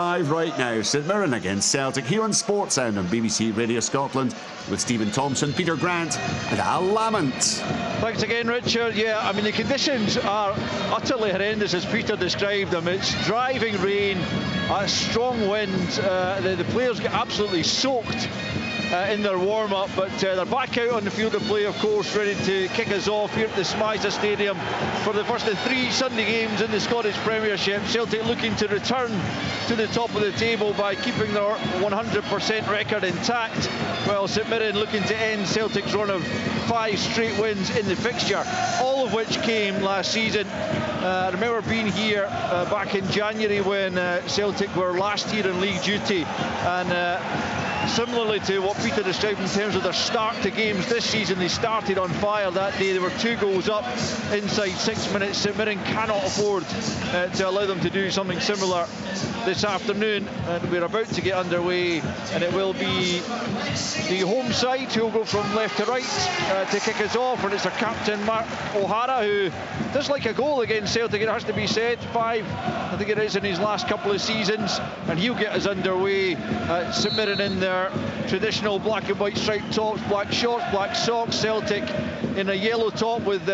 Live right now, St Mirren against Celtic here on Sports Sound on BBC Radio Scotland with Stephen Thompson, Peter Grant and Al Lamont. Thanks again, Richard. Yeah, I mean, the conditions are utterly horrendous as Peter described them. It's driving rain, a strong wind. The players get absolutely soaked in their warm-up, but they're back out on the field of play, of course, ready to kick us off here at the SMISA Stadium for the first of 3 Sunday games in the Scottish Premiership. Celtic looking to return to the top of the table by keeping their 100% record intact, while St Mirren looking to end Celtic's run of 5 straight wins in the fixture, all of which came last season. I remember being here back in January when Celtic were last year in league duty, and similarly to what Peter described in terms of their start to games this season, they started on fire that day. They were 2 goals up inside 6 minutes. St Mirren cannot afford to allow them to do something similar this afternoon, and we're about to get underway, and it will be the home side who will go from left to right to kick us off, and it's their captain Mark O'Hara, who does like a goal against Celtic, it has to be said. 5, I think it is, in his last couple of seasons, and he'll get us underway. St Mirren in their traditional black and white striped tops, black shorts, black socks. Celtic in a yellow top with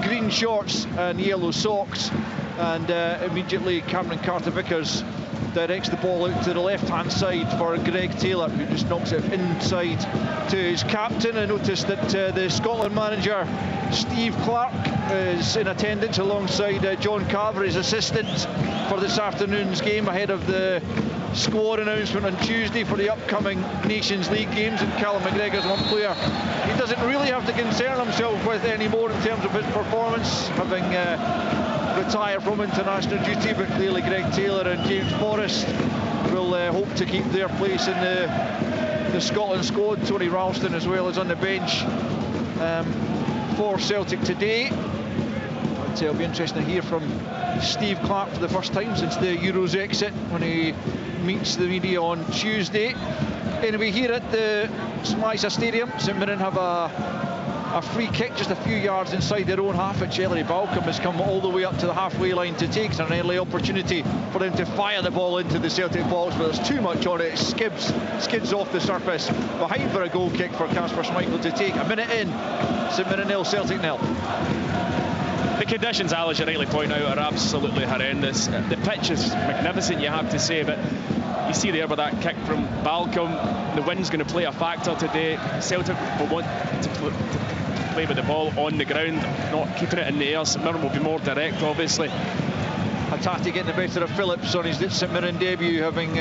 green shorts and yellow socks, and immediately Cameron Carter-Vickers directs the ball out to the left-hand side for Greg Taylor, who just knocks it inside to his captain. I noticed that the Scotland manager Steve Clarke is in attendance alongside John Carver, his assistant, for this afternoon's game ahead of the squad announcement on Tuesday for the upcoming Nations League games. And Callum McGregor's one player he doesn't really have to concern himself with anymore in terms of his performance, having retire from international duty, but clearly Greg Taylor and James Forrest will hope to keep their place in the Scotland squad. Tony Ralston as well is on the bench for Celtic today. But it'll be interesting to hear from Steve Clarke for the first time since the Euros exit, when he meets the media on Tuesday. Anyway, here at the SMISA Stadium, St Mirren have a free kick just a few yards inside their own half, which Ellery Balcom has come all the way up to the halfway line to take. It's an early opportunity for them to fire the ball into the Celtic box, but there's too much on it. It skids off the surface behind for a goal kick for Kasper Schmeichel to take. A minute in, St Mirren 0, Celtic 0. The conditions, Al, as you rightly point out, are absolutely horrendous. The pitch is magnificent, you have to say, but you see there with that kick from Balcom, the wind's going to play a factor today. Celtic will want to play with the ball on the ground, not keeping it in the air. St Mirren will be more direct, obviously. Hatate getting the better of Phillips on his St Mirren debut, having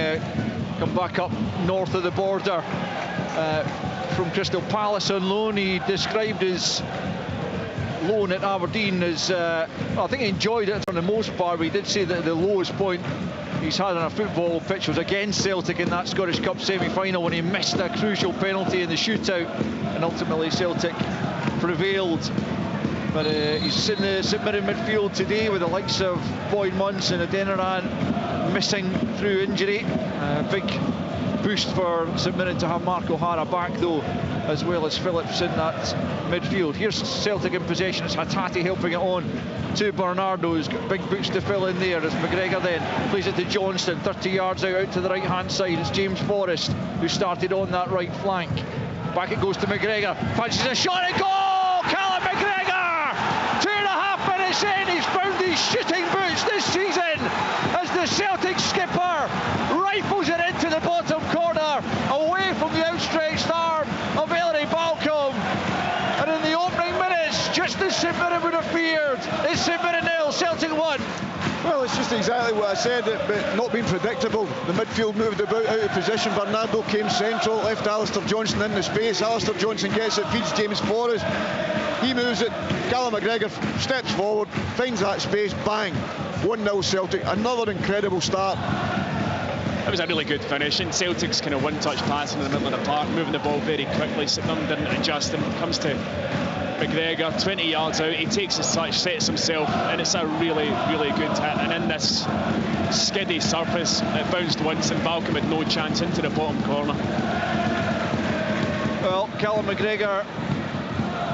come back up north of the border from Crystal Palace on loan. He described his loan at Aberdeen as I think he enjoyed it for the most part, but he did say that the lowest point he's had on a football pitch was against Celtic in that Scottish Cup semi-final, when he missed a crucial penalty in the shootout, and ultimately Celtic prevailed. But he's in the St Mirren midfield today with the likes of Boyd Muntz and Adeniran missing through injury. Big boost for St Mirren to have Mark O'Hara back, though, as well as Phillips in that midfield. Here's Celtic in possession. It's Hatate helping it on to Bernardo, who's got big boots to fill in there, as McGregor then plays it to Johnston, 30 yards out to the right hand side. It's James Forrest who started on that right flank. Back it goes to McGregor, punches a shot and goal! Callum McGregor! 2.5 minutes in, he's found his shooting boots this season as the Celtic skipper rifles it into the bottom corner, away from the outstretched arm of Ellery Balcom. And in the opening minutes, just as St Mirren would have feared, it's St Mirren 0, Celtic 1. Well, it's just exactly what I said, but not being predictable. The midfield moved about out of position. Bernardo came central, left Alistair Johnston into space. Alistair Johnston gets it, feeds James Forrest. He moves it. Callum McGregor steps forward, finds that space, bang. 1-0 Celtic. Another incredible start. It was a really good finish, and Celtic's kind of one-touch pass in the middle of the park, moving the ball very quickly. St Mirren didn't adjust, and it comes to McGregor, 20 yards out, he takes his touch, sets himself, and it's a really, really good hit. And in this skiddy surface, it bounced once, and Balcom had no chance into the bottom corner. Well, Callum McGregor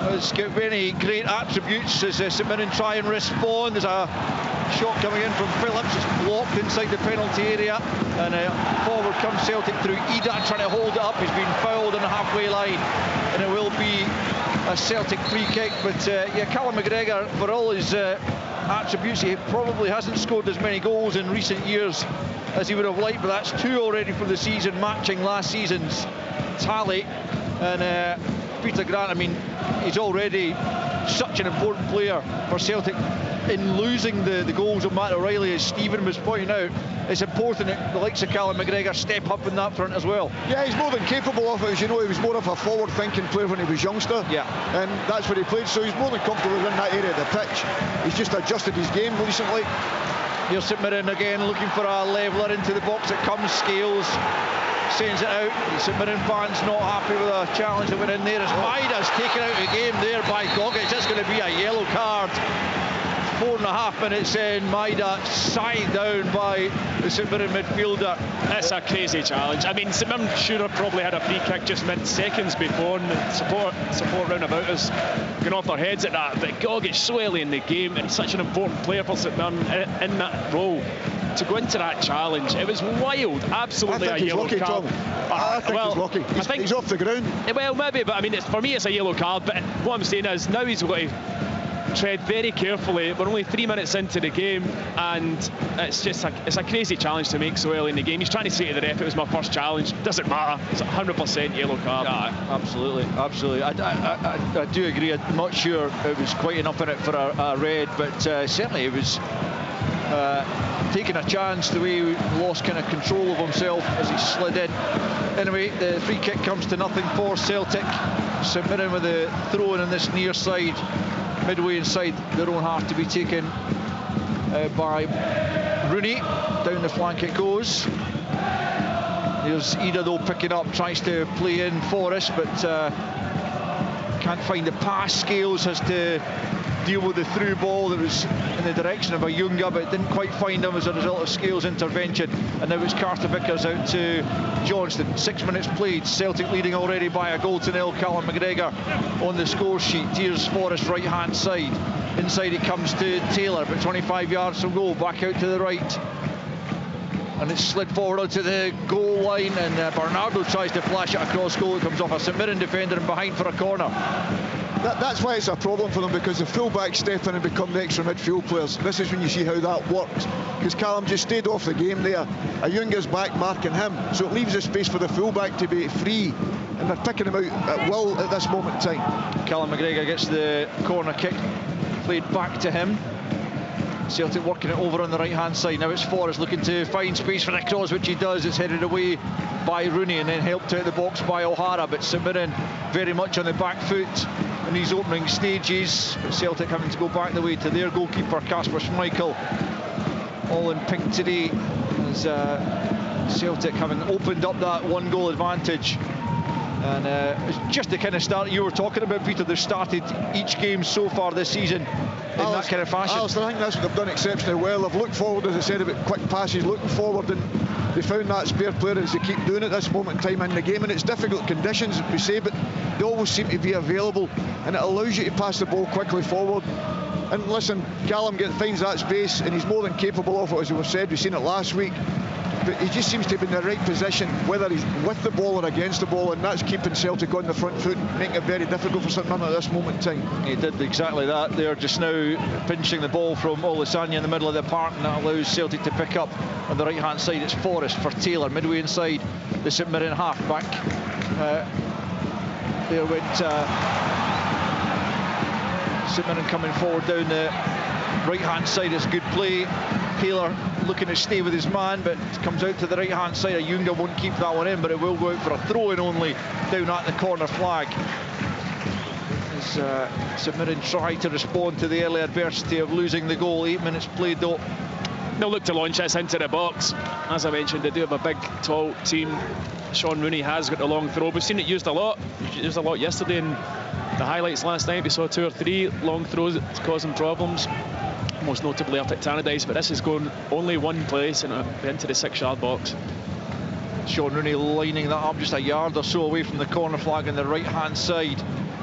has got many great attributes as St Mirren try and respond. There's a shot coming in from Phillips, it's blocked inside the penalty area, and forward comes Celtic through Ida trying to hold it up. He's been fouled on the halfway line, and it will be a Celtic free kick. But yeah, Callum McGregor, for all his attributes, he probably hasn't scored as many goals in recent years as he would have liked, but that's 2 already for the season, matching last season's tally. And Peter Grant, I mean, he's already such an important player for Celtic. In losing the goals of Matt O'Reilly, as Stephen was pointing out, it's important that the likes of Callum McGregor step up in that front as well. Yeah, he's more than capable of it. As you know, he was more of a forward-thinking player when he was youngster. Yeah. And that's where he played, so he's more than comfortable in that area of the pitch. He's just adjusted his game recently. Here's St Mirren again, looking for a leveller into the box. It comes, Scales sends it out. St Mirren fans not happy with a challenge that went in there. As Maida's taken out of the game there by Gogic. It's going to be a yellow card. 4.5 minutes in, Maida scythed down by the St Mirren midfielder. It's a crazy challenge. I mean, St Mirren should have probably had a free kick just mid-seconds before, and the support round about us going off their heads at that. But Gogic so early in the game, and such an important player for St Mirren in that role, to go into that challenge, it was wild. Absolutely a yellow card. Tom. I think he's lucky. I think he's off the ground. Well, maybe, but I mean, for me, it's a yellow card. But what I'm saying is, now he's got to tread very carefully. We're only 3 minutes into the game, and it's just it's a crazy challenge to make so early in the game. He's trying to say to the ref, it was my first challenge. Doesn't matter. It's 100% yellow card. Yeah, absolutely, absolutely. I do agree. I'm not sure it was quite enough in it for a red, but certainly it was taking a chance the way he lost kind of control of himself as he slid in. Anyway, the free kick comes to nothing for Celtic. St Mirren with the throw in on this near side, midway inside their own half, to be taken by Rooney. Down the flank it goes. There's Ida though picking up, tries to play in Forrest, but can't find the pass. Scales has to deal with the through ball that was in the direction of Ayunga, but didn't quite find him as a result of Scales' intervention. And now it's Carter Vickers out to Johnston. 6 minutes played, Celtic leading already by a goal to nil. Callum McGregor on the score sheet. Here's Forrest right hand side. Inside it comes to Taylor, but 25 yards from goal, back out to the right. And it's slid forward onto the goal line, and Bernardo tries to flash it across goal. It comes off a St Mirren defender and behind for a corner. That's why it's a problem for them, because the full-backs step in and become the extra midfield players. This is when you see how that works, because Callum just stayed off the game there. Ayunga's back marking him, so it leaves the space for the full-back to be free, and they're picking him out at will at this moment in time. Callum McGregor gets the corner kick played back to him. Celtic working it over on the right-hand side. Now it's Forrest looking to find space for the cross, which he does. It's headed away by Rooney and then helped out the box by O'Hara, but St Mirren very much on the back foot in these opening stages. But Celtic having to go back the way to their goalkeeper, Kasper Schmeichel, all in pink today, as Celtic having opened up that 1-goal advantage. And it's just the kind of start you were talking about, Peter. They've started each game so far this season in that kind of fashion. Alistair, I think that's what they've done exceptionally well. They've looked forward, as I said, about quick passes, looking forward, and they found that spare player as they keep doing at this moment in time in the game. And it's difficult conditions, we say, but they always seem to be available, and it allows you to pass the ball quickly forward. And listen, Callum finds that space, and he's more than capable of it, as we said. We've seen it last week. But he just seems to be in the right position, whether he's with the ball or against the ball, and that's keeping Celtic on the front foot, making it very difficult for St Mirren at this moment in time. He did exactly that. They're just now pinching the ball from Olisanya in the middle of the park, and that allows Celtic to pick up on the right-hand side. It's Forrest for Taylor, midway inside the St Mirren half-back. There went St Mirren coming forward down the right-hand side. It's good play. Taylor looking to stay with his man, but comes out to the right-hand side. Ayunga won't keep that one in, but it will go out for a throw-in only down at the corner flag. As St Mirren try to respond to the early adversity of losing the goal. 8 minutes played though. They'll look to launch this into the box. As I mentioned, they do have a big, tall team. Sean Rooney has got a long throw. We've seen it used a lot. Used a lot yesterday in the highlights last night. We saw 2 or 3 long throws that's causing problems, most notably up at Tannadice, but this is going only one place and into the 6-yard box. Sean Rooney lining that up just a yard or so away from the corner flag on the right-hand side.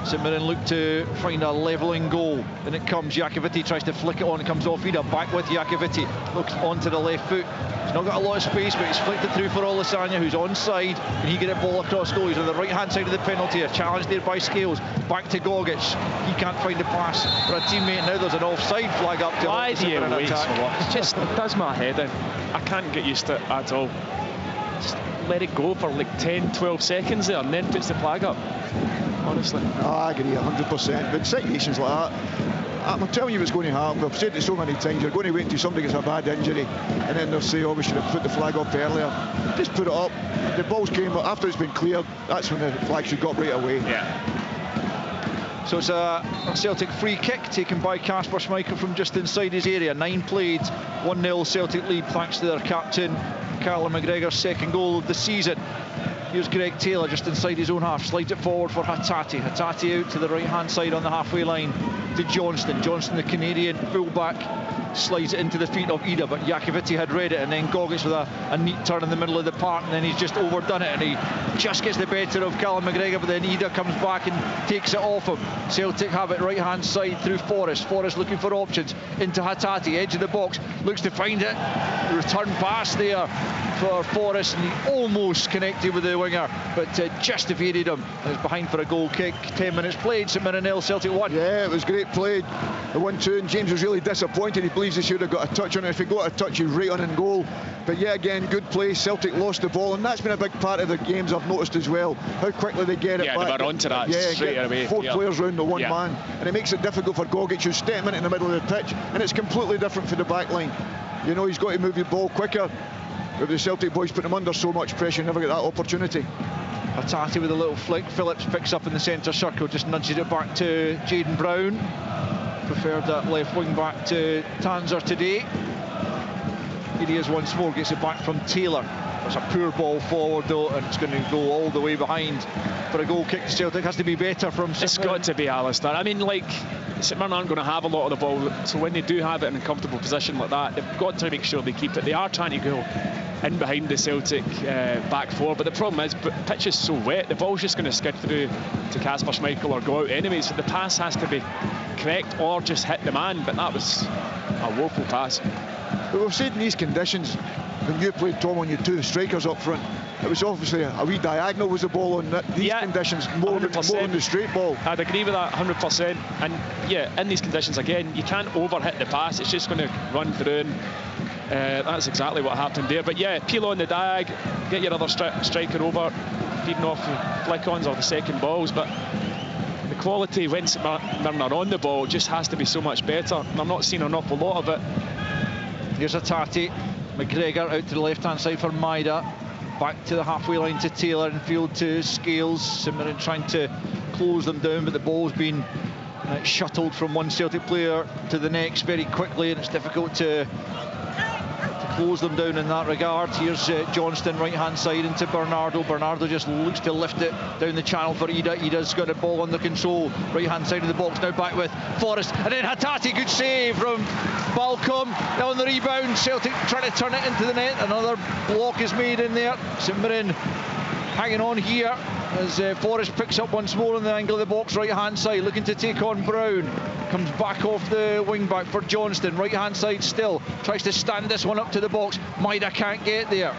St Mirren look to find a levelling goal, and it comes. Iacovitti tries to flick it on, it comes off Ida, back with Iacovitti, looks onto the left foot. He's not got a lot of space, but he's flicked it through for Olasanya, who's onside. Can he get a ball across goal? He's on the right-hand side of the penalty. A challenge there by Scales. Back to Gogic. He can't find the pass for a teammate. Now there's an offside flag up to why do you wait so attack. much? It just does my head in. I can't get used to it at all. Just let it go for like 10-12 seconds there and then puts the flag up. Honestly. I agree 100%. But situations like that, I'm telling you what's going to happen. We've said it so many times. You're going to wait until somebody gets a bad injury and then they'll say, oh, we should have put the flag up earlier. Just put it up. The balls came up after it's been cleared. That's when the flag should go up right away. Yeah. So it's a Celtic free kick taken by Kasper Schmeichel from just inside his area. 9 played, 1-0 Celtic lead thanks to their captain Callum McGregor's second goal of the season. Here's Greg Taylor just inside his own half, slides it forward for Hatate. Hatate out to the right-hand side on the halfway line to Johnston. Johnston, the Canadian fullback, slides it into the feet of Ida, but Iacovitti had read it, and then Gogic with a neat turn in the middle of the park, and then he's just overdone it, and he just gets the better of Callum McGregor, but then Ida comes back and takes it off him. Celtic have it right-hand side through Forrest. Forrest looking for options into Hatate, edge of the box, looks to find it. Return pass there for Forrest, and he almost connected with the winger, but just evaded him. And it's behind for a goal kick. 10 minutes played, St Mirren 0, Celtic 1. Yeah, it was great played. The 1-2, and James was really disappointed. He believes he should have got a touch on it. If he got a touch, he's right on in goal. But yeah, again, good play. Celtic lost the ball, and that's been a big part of the games I've noticed as well. How quickly they get it back. Yeah, they were onto that straight away. 4 players round the one man, and it makes it difficult for Gogic, who's stepping in the middle of the pitch, and it's completely different for the back line. You know, he's got to move the ball quicker. If the Celtic boys put him under so much pressure, never get that opportunity. Hatate with a little flick. Phillips picks up in the centre circle, just nudges it back to Jayden Brown. Preferred that left wing back to Tanzer today. Here he is once more, gets it back from Taylor. It's a poor ball forward though, and it's going to go all the way behind for a goal kick. Celtic has to be better from St. It's got to be Alistair. I mean, like, St Mirren aren't going to have a lot of the ball, so when they do have it in a comfortable position like that, they've got to make sure they keep it. They are trying to go in behind the Celtic back four, but the problem is the pitch is so wet, the ball's just going to skid through to Kasper Schmeichel or go out anyway, so the pass has to be correct or just hit the man, but that was a woeful pass. But we've said in these conditions, when you played, Tom, on your 2 strikers up front, it was obviously a wee diagonal was the ball on these conditions, more than the straight ball. I'd agree with that 100%. And yeah, in these conditions again, you can't overhit the pass, it's just going to run through, and that's exactly what happened there. But yeah, peel on the diag, get your other striker over, feeding off the flick-ons or the second balls, but the quality when St Mirren are on the ball just has to be so much better, and I'm not seeing an awful lot of it. Here's Hatate. McGregor out to the left-hand side for Maida. Back to the halfway line to Taylor, and field to Scales. St Mirren trying to close them down, but the ball's been shuttled from one Celtic player to the next very quickly, and it's difficult to close them down in that regard. Here's Johnston right-hand side into Bernardo. Bernardo just looks to lift it down the channel for Ida. Ida's got a ball under control. Right-hand side of the box now, back with Forrest. And then Hatate, good save from Balcom. Now on the rebound, Celtic trying to turn it into the net. Another block is made in there. St Mirren hanging on here as Forrest picks up once more on the angle of the box, right-hand side, looking to take on Brown. Comes back off the wing-back for Johnston, right-hand side still. Tries to stand this one up to the box. Maida can't get there.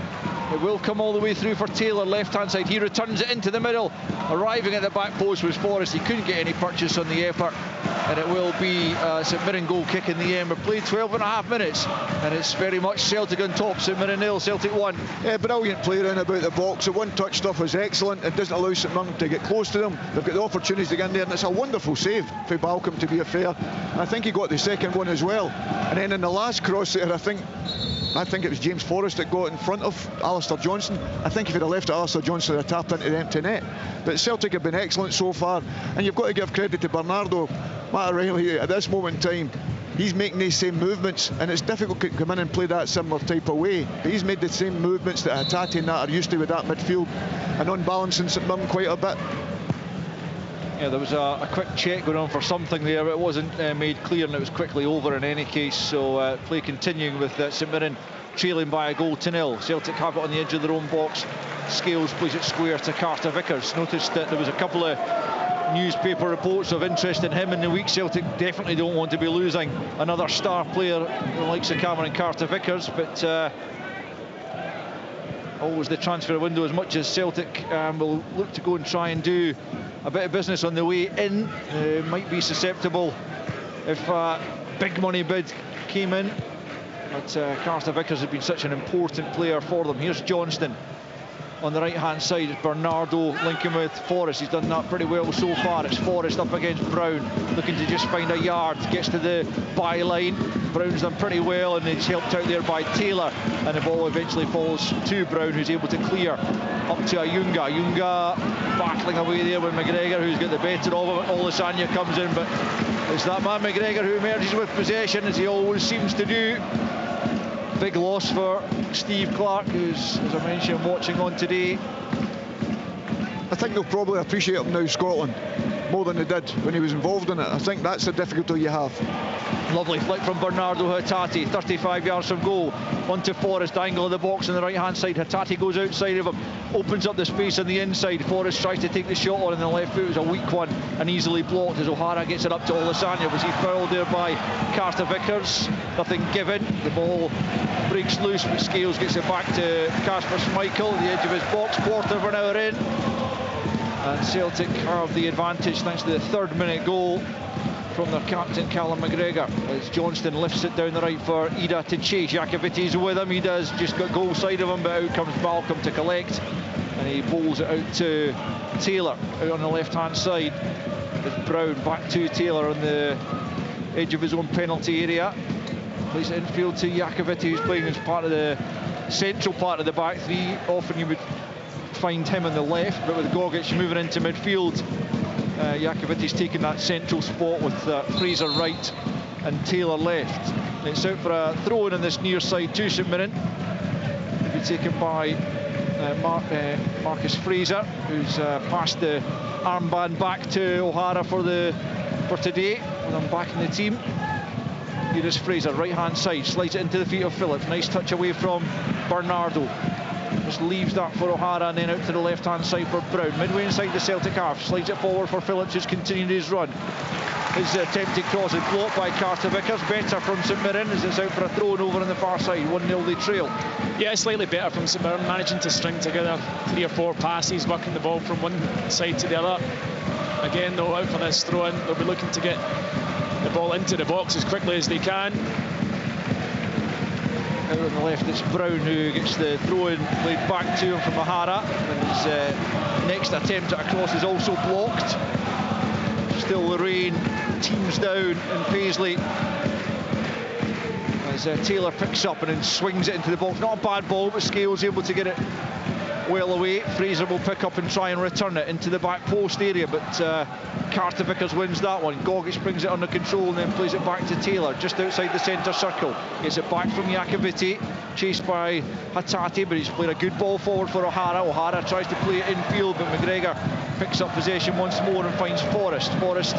It will come all the way through for Taylor, left-hand side. He returns it into the middle. Arriving at the back post was Forrest. He couldn't get any purchase on the effort. And it will be St Mirren goal kick in the end. We've played 12.5 minutes, and it's very much Celtic on top. St Mirren 0, Celtic 1. Yeah, brilliant play around about the box. The one-touch stuff was excellent. It doesn't allow St Mirren to get close to them. They've got the opportunities to get in there, and it's a wonderful save for Balcom, to be fair. And I think he got the second one as well. And then in the last cross there, I think it was James Forrest that got in front of Alistair Johnston. I think if he'd have left it, Alistair Johnston would have tapped into the empty net. But Celtic have been excellent so far, and you've got to give credit to Bernardo. Matt Riley, at this moment in time, he's making these same movements, and it's difficult to come in and play that similar type of way. But he's made the same movements that Hatate and that are used to with that midfield, and unbalancing St Mirren quite a bit. Yeah, there was a quick check going on for something there, but it wasn't made clear, and it was quickly over in any case. So play continuing with St Mirren trailing by a goal to 0. Celtic have it on the edge of their own box. Scales plays it square to Carter Vickers. Noticed that there was a couple of newspaper reports of interest in him in the week. Celtic definitely don't want to be losing another star player, the likes of Cameron Carter-Vickers, but always the transfer window, as much as Celtic will look to go and try and do a bit of business on the way in, might be susceptible if a big money bid came in. But Carter-Vickers has been such an important player for them. Here's Johnston on the right hand side. It's Bernardo linking with Forrest. He's done that pretty well so far. It's Forrest up against Brown, looking to just find a yard, gets to the byline. Brown's done pretty well, and it's helped out there by Taylor, and the ball eventually falls to Brown, who's able to clear up to Ayunga battling away there with McGregor, who's got the better of him. Olasanya comes in, but it's that man McGregor who emerges with possession, as he always seems to do. Big loss for Steve Clark, who's, as I mentioned, watching on today. I think they'll probably appreciate him now, Scotland, more than they did when he was involved in it. I think that's the difficulty you have. Lovely flick from Bernardo Hattati, 35 yards from goal. On to Forrest, angle of the box on the right hand side. Hattati goes outside of him, opens up the space on the inside. Forrest tries to take the shot on the left foot. It was a weak one and easily blocked as O'Hara gets it up to Olasanya. Was he fouled there by Carter-Vickers? Nothing given. The ball breaks loose, but Scales gets it back to Kasper Schmeichel, the edge of his box. Quarter of an hour in, and Celtic have the advantage thanks to the 3rd minute goal from their captain Callum McGregor, as Johnston lifts it down the right for Ida to chase. Jakubowski's with him. Ida's just got goal side of him, but out comes Malcolm to collect, and he bowls it out to Taylor out on the left hand side. With Brown back to Taylor on the edge of his own penalty area. Plays it infield to Jakubowski, who's playing as part of the central part of the back three. Often you would find him on the left, but with Gogic moving into midfield, Jakubowski's taken that central spot with Fraser right and Taylor left. It's out for a throw-in on this near side to St Mirren. It'll be taken by Marcus Fraser, who's passed the armband back to O'Hara for today, and I'm back in the team. Here is Fraser, right hand side, slides it into the feet of Phillips. Nice touch away from Bernardo. Just leaves that for O'Hara, and then out to the left hand side for Brown. Midway inside the Celtic half, slides it forward for Phillips, who's continuing his run. His attempted cross is blocked by Carter-Vickers. Better from St Mirren as it's out for a throw-in over on the far side. 1-0 they trail. Yeah, slightly better from St Mirren, managing to string together 3 or 4 passes, working the ball from one side to the other. Again, though, out for this throw-in, they'll be looking to get the ball into the box as quickly as they can. Out on the left, it's Brown who gets the throw-in played back to him from O'Hara, and his next attempt at a cross is also blocked. Still the rain teams down in Paisley as Taylor picks up and then swings it into the box. Not a bad ball, but Scales able to get it well away. Fraser will pick up and try and return it into the back post area, but Carter-Vickers wins that one. Gogic brings it under control and then plays it back to Taylor just outside the centre circle. Gets it back from Jakubowski, chased by Hattati, but he's played a good ball forward for O'Hara. O'Hara tries to play it infield, but McGregor picks up possession once more and finds Forrest. Forrest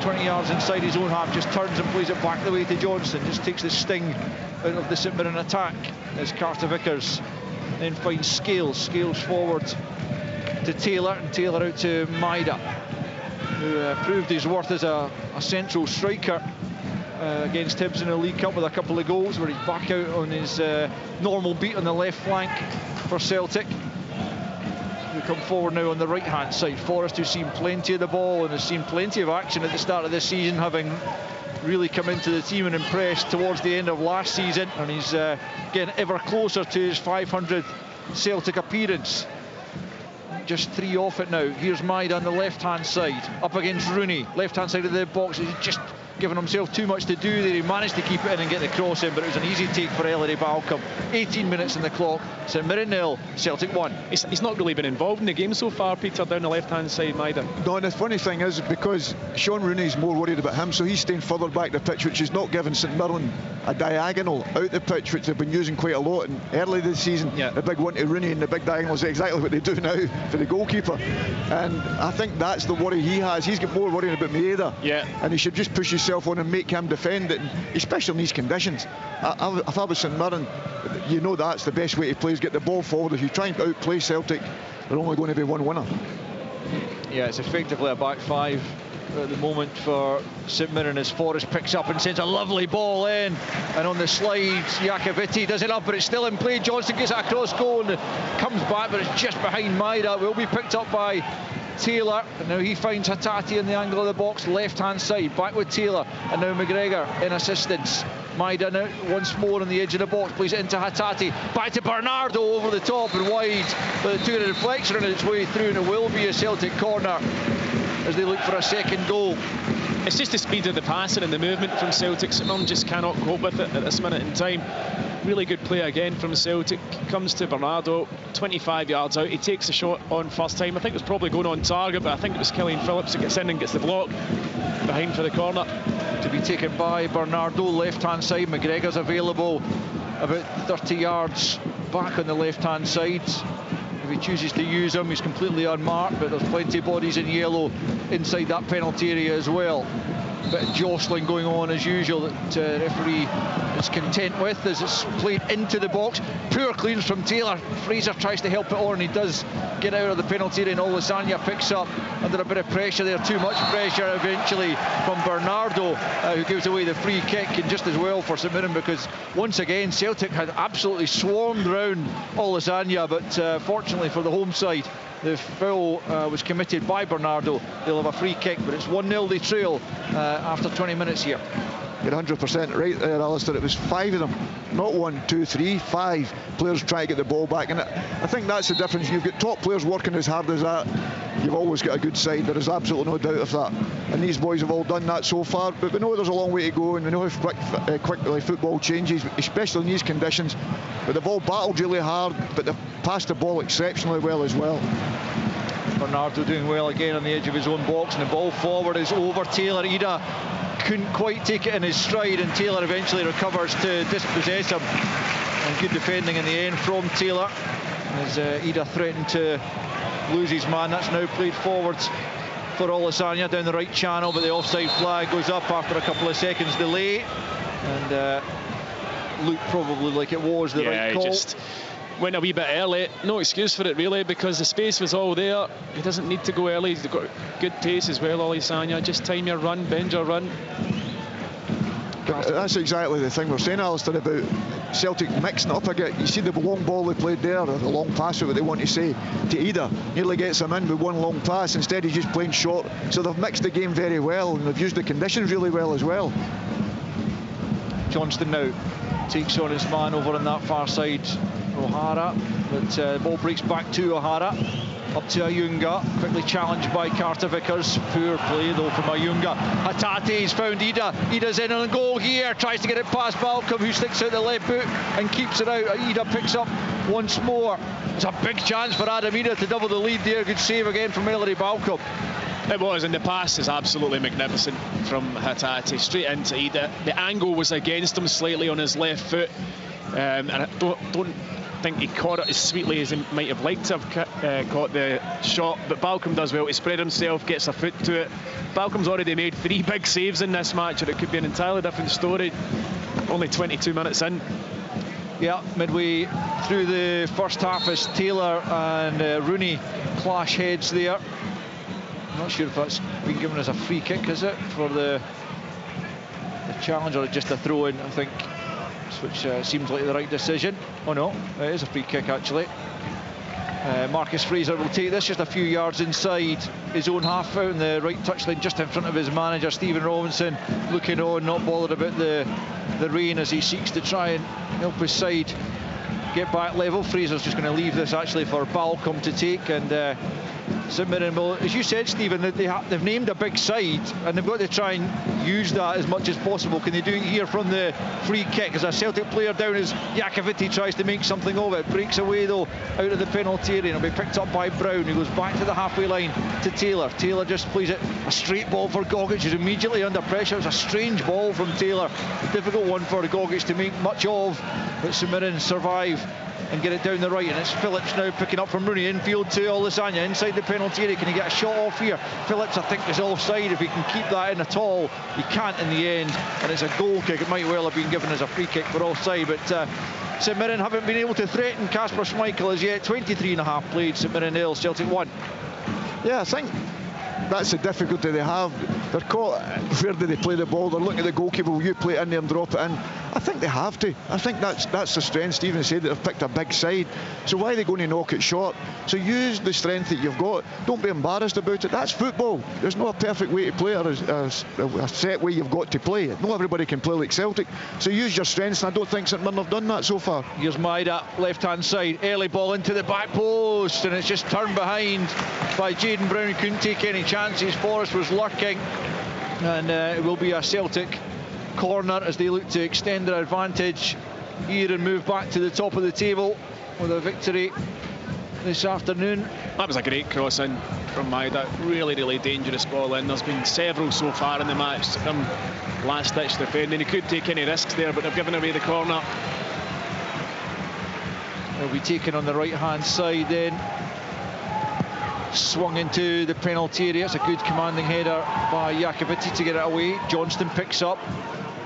20 yards inside his own half, just turns and plays it back the way to Johnston. Just takes the sting out of the St Mirren attack as Carter-Vickers then finds Scales forward to Taylor, and Taylor out to Maida, who proved his worth as a central striker against Hibs in the League Cup with a couple of goals, where he's back out on his normal beat on the left flank for Celtic. We come forward now on the right hand side. Forrest, who's seen plenty of the ball and has seen plenty of action at the start of this season, having really come into the team and impressed towards the end of last season, and he's getting ever closer to his 500th Celtic appearance. Just 3 off it now. Here's Maida on the left hand side, up against Rooney, left hand side of the box. He's just given himself too much to do there. He managed to keep it in and get the cross in, but it was an easy take for Ellery Balcom. 18 minutes on the clock. St Mirren 0, Celtic 1. He's not really been involved in the game so far, Peter, down the left hand side, Maida. No, and the funny thing is, because Sean Rooney's more worried about him, so he's staying further back the pitch, which is not giving St Mirren a diagonal out the pitch, which they've been using quite a lot in early this season. Yeah. The big one to Rooney and the big diagonal is exactly what they do now for the goalkeeper, and I think that's the worry he has. He's got more worrying about Maeda, and he should just push himself on and make him defend it, especially in these conditions. If I was St Mirren, you know that's the best way to play, is get the ball forward. If you try and outplay Celtic, they're only going to be one winner. Yeah, it's effectively a back five at the moment for St Mirren as Forrest picks up and sends a lovely ball in, and on the slide Jakaviti does it up, but it's still in play. Johnson gets it across goal and comes back, but it's just behind Maida. Will be picked up by Taylor, and now he finds Hattati in the angle of the box, left hand side, back with Taylor, and now McGregor in assistance. Maida now once more on the edge of the box, plays it into Hattati, back to Bernardo over the top and wide, but the two-in deflection on its way through, and it will be a Celtic corner as they look for a second goal. It's just the speed of the passing and the movement from Celtic. St Mirren just cannot cope with it at this minute in time. Really good play again from Celtic. Comes to Bernardo, 25 yards out. He takes the shot on first time. I think it was probably going on target, but I think it was Killian Phillips that gets in and gets the block behind for the corner. To be taken by Bernardo, left-hand side. McGregor's available about 30 yards back on the left-hand side. If he chooses to use him, he's completely unmarked, but there's plenty of bodies in yellow inside that penalty area as well. Bit of jostling going on as usual that referee is content with as it's played into the box. Poor clearance from Taylor. Fraser tries to help it on, and he does get out of the penalty area, and Olasanya picks up under a bit of pressure there. Too much pressure eventually from Bernardo, who gives away the free kick, and just as well for St Mirren, because once again Celtic had absolutely swarmed round Olasanya, but fortunately for the home side, the foul was committed by Bernardo. They'll have a free kick, but it's 1-0 they trail after 20 minutes here. You're 100% right there, Alistair. It was 5 of them, not 1, 2, 3, 5 players trying to get the ball back, and I think that's the difference. You've got top players working as hard as that, you've always got a good side. There is absolutely no doubt of that, and these boys have all done that so far, but we know there's a long way to go, and we know how quickly football changes, especially in these conditions. But they've all battled really hard, but they've passed the ball exceptionally well as well. Bernardo doing well again on the edge of his own box, and the ball forward is over Taylor. Ida couldn't quite take it in his stride, and Taylor eventually recovers to dispossess him, and good defending in the end from Taylor as Ida threatened to lose his man. That's now played forwards for Olasanya down the right channel, but the offside flag goes up after a couple of seconds delay, and looked probably like it was the right call. Just went a wee bit early. No excuse for it really, because the space was all there. He doesn't need to go early. He's got good pace as well, Olasanya. Just time your run, bend your run. That's exactly the thing we're saying, Alistair, about Celtic mixing up again. You see the long ball they played there, or the long pass, or what they want to say, to Ida. Nearly gets him in with one long pass. Instead, he's just playing short. So they've mixed the game very well, and they've used the conditions really well as well. Johnston now takes on his man over on that far side, O'Hara, but the ball breaks back to O'Hara, up to Ayunga, quickly challenged by Carter Vickers. Poor play though from Ayunga. Hatate's found Ida. Ida's in on goal here, tries to get it past Malcolm, who sticks out the left boot and keeps it out. Ida picks up once more. It's a big chance for Adam Ida to double the lead there. Good save again from Ellery Balcom. It was, and the pass is absolutely magnificent from Hattati, straight into Ida. The angle was against him slightly on his left foot, and I don't think he caught it as sweetly as he might have liked to have caught the shot, but Balcom does well to spread himself, gets a foot to it. Balcom's already made 3 big saves in this match, and it could be an entirely different story. Only 22 minutes in. Yeah, midway through the first half as Taylor and Rooney clash heads there. I'm not sure if that's been given as a free kick, is it, for the challenge, or just a throw-in, I think, which seems like the right decision. Oh no, it is a free kick actually. Marcus Fraser will take this just a few yards inside his own half, out in the right touchline, just in front of his manager Stephen Robinson, looking on, not bothered about the rain as he seeks to try and help his side get back level. Fraser's just going to leave this actually for Balcom to take, and St Mirren will, as you said, Stephen, that they've named a big side, and they've got to try and use that as much as possible. Can they do it here from the free kick? As a Celtic player down as Jakaviti tries to make something of it, breaks away though out of the penalty area, and it'll be picked up by Brown, who goes back to the halfway line to Taylor. Taylor just plays it, a straight ball for Gogic, who's immediately under pressure. It's a strange ball from Taylor, a difficult one for Gogic to make much of, but St Mirren survive and get it down the right, and it's Phillips now picking up from Rooney, infield to Olasanya, inside the penalty area. Can he get a shot off here? Phillips, I think, is offside. If he can keep that in at all, he can't in the end, and it's a goal kick. It might well have been given as a free kick for offside, but St Mirren haven't been able to threaten Kasper Schmeichel as yet. 23.5 played, St Mirren 0, Celtic 1. Yeah, I think that's the difficulty they have. They're caught, where do they play the ball? They're looking at the goalkeeper, will you play it in there and drop it in? I think they have to. I think that's the strength. Stephen said that they've picked a big side. So why are they going to knock it short? So use the strength that you've got. Don't be embarrassed about it. That's football. There's no perfect way to play or a set way you've got to play it. Not everybody can play like Celtic. So use your strengths, and I don't think St Mirren have done that so far. Here's Maida, left-hand side, early ball into the back post, and it's just turned behind by Jayden Brown. Couldn't take any chances. Forrest was lurking, and it will be a Celtic corner as they look to extend their advantage here and move back to the top of the table with a victory this afternoon. That was a great cross in from Maida. Really dangerous ball in. There's been several so far in the match. Some last-ditch defending. He could take any risks there, but they've given away the corner. They'll be taken on the right-hand side then. Swung into the penalty area. It's a good commanding header by Jakubowski to get it away. Johnston picks up,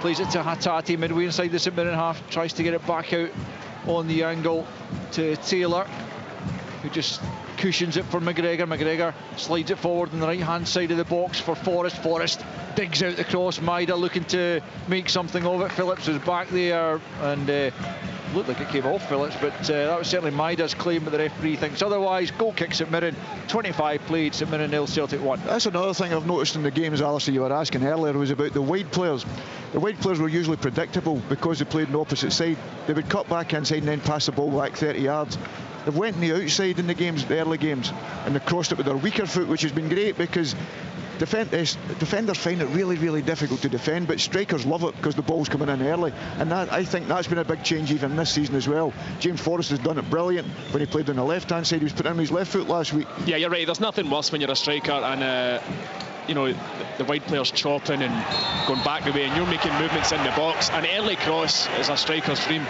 plays it to Hatate midway inside the St Mirren half, tries to get it back out on the angle to Taylor, who just cushions it for McGregor. McGregor slides it forward on the right-hand side of the box for Forrest. Forrest digs out the cross. Maida looking to make something of it. Phillips was back there and looked like it came off Phillips, but that was certainly Maida's claim, but the referee thinks otherwise. Goal kick St Mirren, 25 played, St Mirren 0, Celtic 1. That's another thing I've noticed in the games, Alistair, you were asking earlier, was about the wide players. The wide players were usually predictable because they played on the opposite side. They would cut back inside and then pass the ball back 30 yards. They've went on the outside in the games, the early games, and they crossed it with their weaker foot, which has been great because defenders find it really difficult to defend, but strikers love it because the ball's coming in early, and I think that's been a big change even this season as well. James Forrest has done it brilliant when he played on the left-hand side. He was putting in his left foot last week. Yeah, you're right. There's nothing worse when you're a striker and you know, the wide players chopping and going back the way, and you're making movements in the box. An early cross is a striker's dream.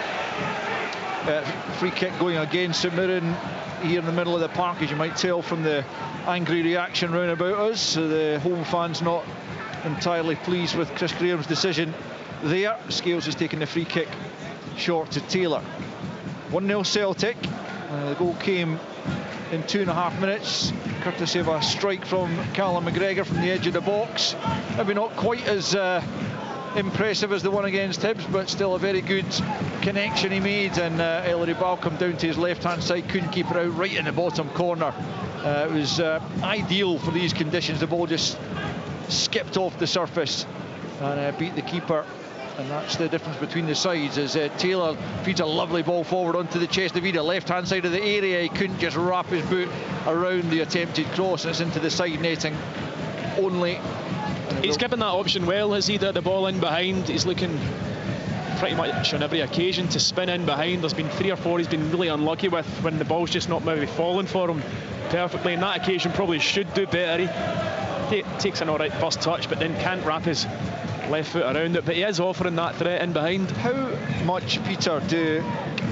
Free kick going against St Mirren here in the middle of the park, as you might tell from the angry reaction round about us. So the home fans not entirely pleased with Chris Graham's decision there. Scales has taken the free kick short to Taylor. 1-0 Celtic. The goal came in 2.5 minutes, courtesy of a strike from Callum McGregor from the edge of the box. Maybe not quite as impressive as the one against Hibs, but still a very good connection he made, and Ellery Balcom down to his left-hand side, couldn't keep it out, right in the bottom corner. It was ideal for these conditions. The ball just skipped off the surface and beat the keeper, and that's the difference between the sides, as Taylor feeds a lovely ball forward onto the chest of Vida, left-hand side of the area. He couldn't just wrap his boot around the attempted cross, and it's into the side netting only. He's given that option well, has he, the ball in behind. He's looking pretty much on every occasion to spin in behind. There's been 3 or 4 he's been really unlucky with when the ball's just not maybe falling for him perfectly. And that occasion probably should do better. He takes an alright first touch, but then can't wrap his left foot around it. But he is offering that threat in behind. How much, Peter,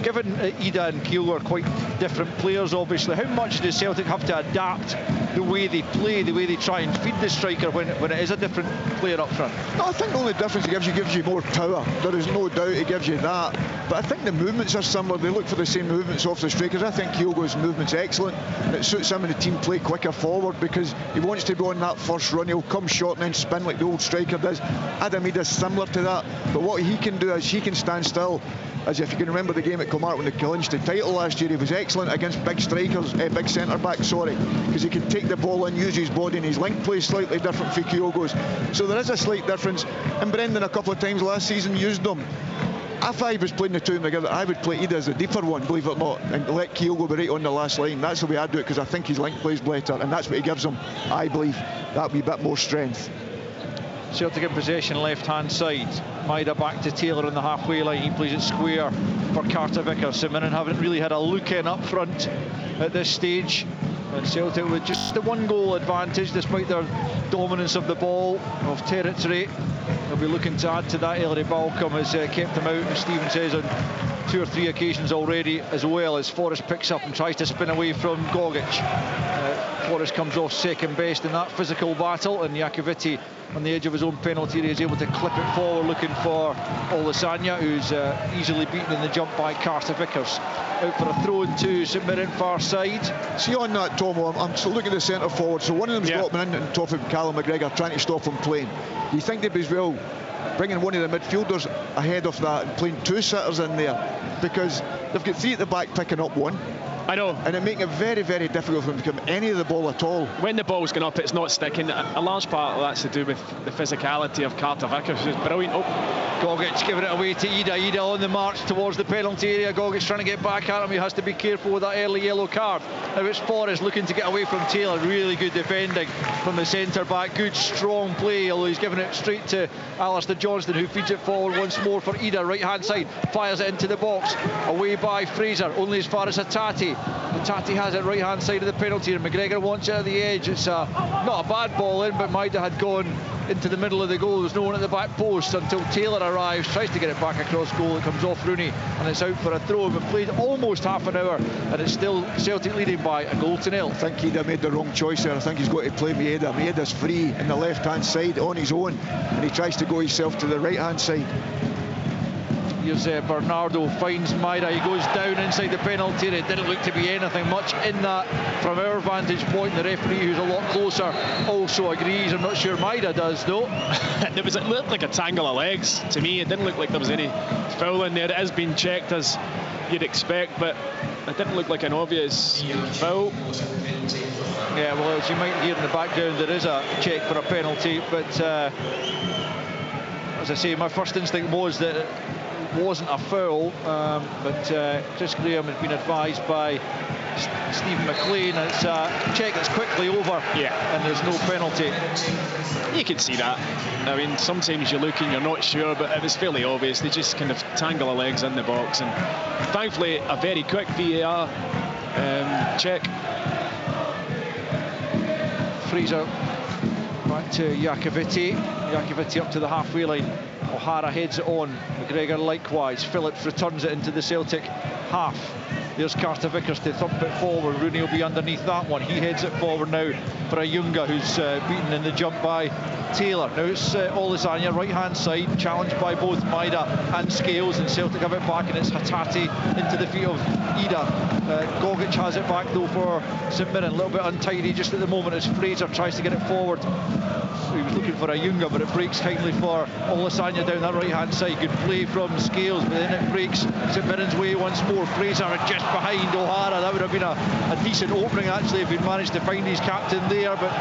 given Ida and Keogh are quite different players obviously, how much does Celtic have to adapt the way they play, the way they try and feed the striker when it is a different player up front? No, I think the only difference it gives you more power. There is no doubt it gives you that, but I think the movements are similar. They look for the same movements off the strikers. I think Keogh's movement's excellent, and it suits him and the team play quicker forward because he wants to go on that first run. He'll come short and then spin like the old striker does. Adam Ida's similar to that, but what he can do is he can stand still. As if you can remember the game at Kilmarnock when they clinched the title last year, he was excellent against big strikers, big centre-backs, because he can take the ball and use his body, and his link play is slightly different for Keogh's. So there is a slight difference, and Brendan a couple of times last season used them. If I was playing the two together, I would play Ida as the deeper one, believe it or not, and let Keogh be right on the last line. That's the way I do it, because I think his link play is better, and that's what he gives him, I believe. That'll be a bit more strength. Celtic in possession, left-hand side. Maida back to Taylor on the halfway line. He plays it square for Carter Vickers. St Mirren haven't really had a look in up front at this stage, and Celtic with just the 1-goal advantage despite their dominance of the ball, of territory. They'll be looking to add to that. Ellery Balcom has kept them out, as Stephen says, on 2 or 3 occasions already, as well as Forrest picks up and tries to spin away from Gogic. Forrest comes off second best in that physical battle, and Iacovitti on the edge of his own penalty area is able to clip it forward, looking for Olasanya, who's easily beaten in the jump by Carter Vickers. Out for a throw into St Mirren far side. See, on that, Tom, I'm still looking at the centre forward, so one of them's dropping in on top of Callum McGregor, trying to stop him playing. Do you think they'd be as well bringing one of the midfielders ahead of that and playing 2 sitters in there? Because they've got 3 at the back picking up 1. I know. And it making it very, very difficult for them to get any of the ball at all. When the ball's going up, it's not sticking. A large part of that's to do with the physicality of Carter Vickers, who's brilliant. Gogic giving it away to Ida. Ida on the march towards the penalty area. Gogic trying to get back at him. He has to be careful with that early yellow card. Now it's Forrest looking to get away from Taylor. Really good defending from the centre back. Good strong play, although he's giving it straight to Alistair Johnston, who feeds it forward once more for Ida. Right hand side, fires it into the box. Away by Fraser, only as far as Hattati. Hattati has it right hand side of the penalty, and McGregor wants it at the edge. It's not a bad ball in, but Maida had gone into the middle of the goal. There's no one at the back post until Taylor arrives, tries to get it back across goal. It comes off Rooney and it's out for a throw. We've played almost half an hour and it's still Celtic leading by a goal to nil. I think Ida made the wrong choice there. I think he's got to play Maeda. Maeda's free in the left hand side on his own, and he tries to go himself to the right hand side. Here's Bernardo, finds Maida, he goes down inside the penalty. It didn't look to be anything much in that from our vantage point. The referee, who's a lot closer, also agrees. I'm not sure Maida does though. It looked like a tangle of legs to me. It didn't look like there was any foul in there. It has been checked as you'd expect, but it didn't look like an obvious foul. Yeah, well, as you might hear in the background, there is a check for a penalty, but as I say, my first instinct was that it wasn't a foul, but Chris Graham has been advised by Stephen McLean. It's a check that's quickly over, and there's no penalty. You can see that. I mean, sometimes you look and you're not sure, but it was fairly obvious. They just kind of tangle their legs in the box, and thankfully a very quick VAR check. Fraser back to Iacovitti. Iacovitti up to the halfway line. O'Hara heads it on. McGregor likewise. Phillips returns it into the Celtic half. There's Carter Vickers to thump it forward. Rooney will be underneath that one. He heads it forward now for Ayunga, who's beaten in the jump by Taylor. Now it's Olasanya, right hand side, challenged by both Maida and Scales, and Celtic have it back, and it's Hattati into the feet of Ida. Gogic has it back though for St Mirren. A little bit untidy just at the moment as Fraser tries to get it forward. He was looking for Ayunga, but it breaks kindly for Olasanya down that right hand side. Good play from Scales, but then it breaks St Mirren's way once more. Fraser just behind O'Hara. That would have been a decent opening actually if he'd managed to find his captain there, but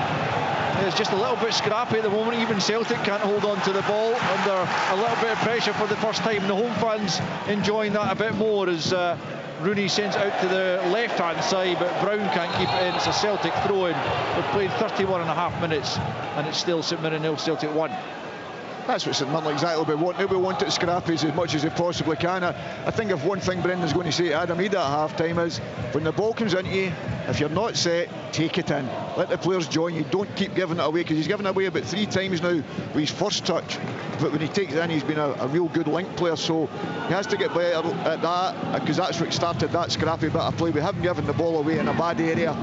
it's just a little bit scrappy at the moment. Even Celtic can't hold on to the ball under a little bit of pressure for the first time. The home fans enjoying that a bit more as Rooney sends it out to the left hand side, but Brown can't keep it in. It's a Celtic throw in. We've played 31 and a half minutes and it's still St Mirren 0, Celtic 1. That's what St Mirren exactly want. They want it scrappy as much as they possibly can. I think if one thing Brendan's going to say to Adam Ida at half-time is, when the ball comes into you, if you're not set, take it in. Let the players join you. Don't keep giving it away, because he's given it away about 3 times now with his first touch. But when he takes it in, he's been a real good link player, so he has to get better at that, because that's what started that scrappy bit of play. We haven't given the ball away in a bad area.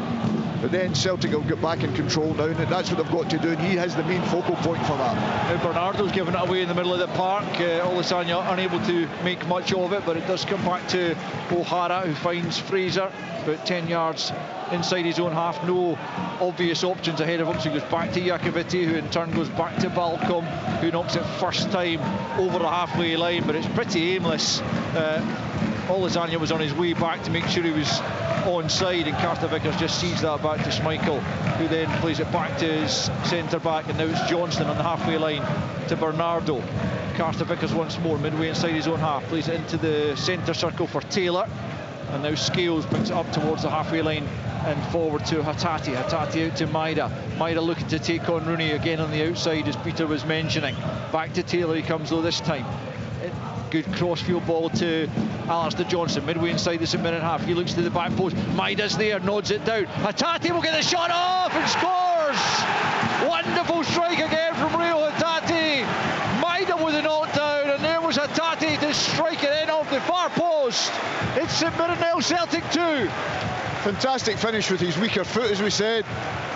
But then Celtic will get back in control now, and that's what they've got to do, and he has the main focal point for that. Now Bernardo's given it away in the middle of the park. Olasanya unable to make much of it, but it does come back to O'Hara, who finds Fraser about 10 yards inside his own half. No obvious options ahead of him, so he goes back to Iacovitti, who in turn goes back to Balcom, who knocks it first time over the halfway line, but it's pretty aimless. Olasanya was on his way back to make sure he was onside, and Carter Vickers just sees that back to Schmeichel, who then plays it back to his centre back, and now it's Johnston on the halfway line to Bernardo. Carter Vickers once more midway inside his own half, plays it into the centre circle for Taylor, and now Scales picks it up towards the halfway line and forward to Hattati. Hattati out to Maida. Maida looking to take on Rooney again on the outside, as Peter was mentioning. Back to Taylor he comes though this time. Good crossfield ball to Alistair Johnston, midway inside the St Mirren half. He looks to the back post. Maida's there, nods it down. Hattati will get the shot off and scores! Wonderful strike again from Rio Hattati. Maida with a knockdown, and there was Hattati to strike it in off the far post. post. It's St Mirren 0, Celtic 2. Fantastic finish with his weaker foot, as we said.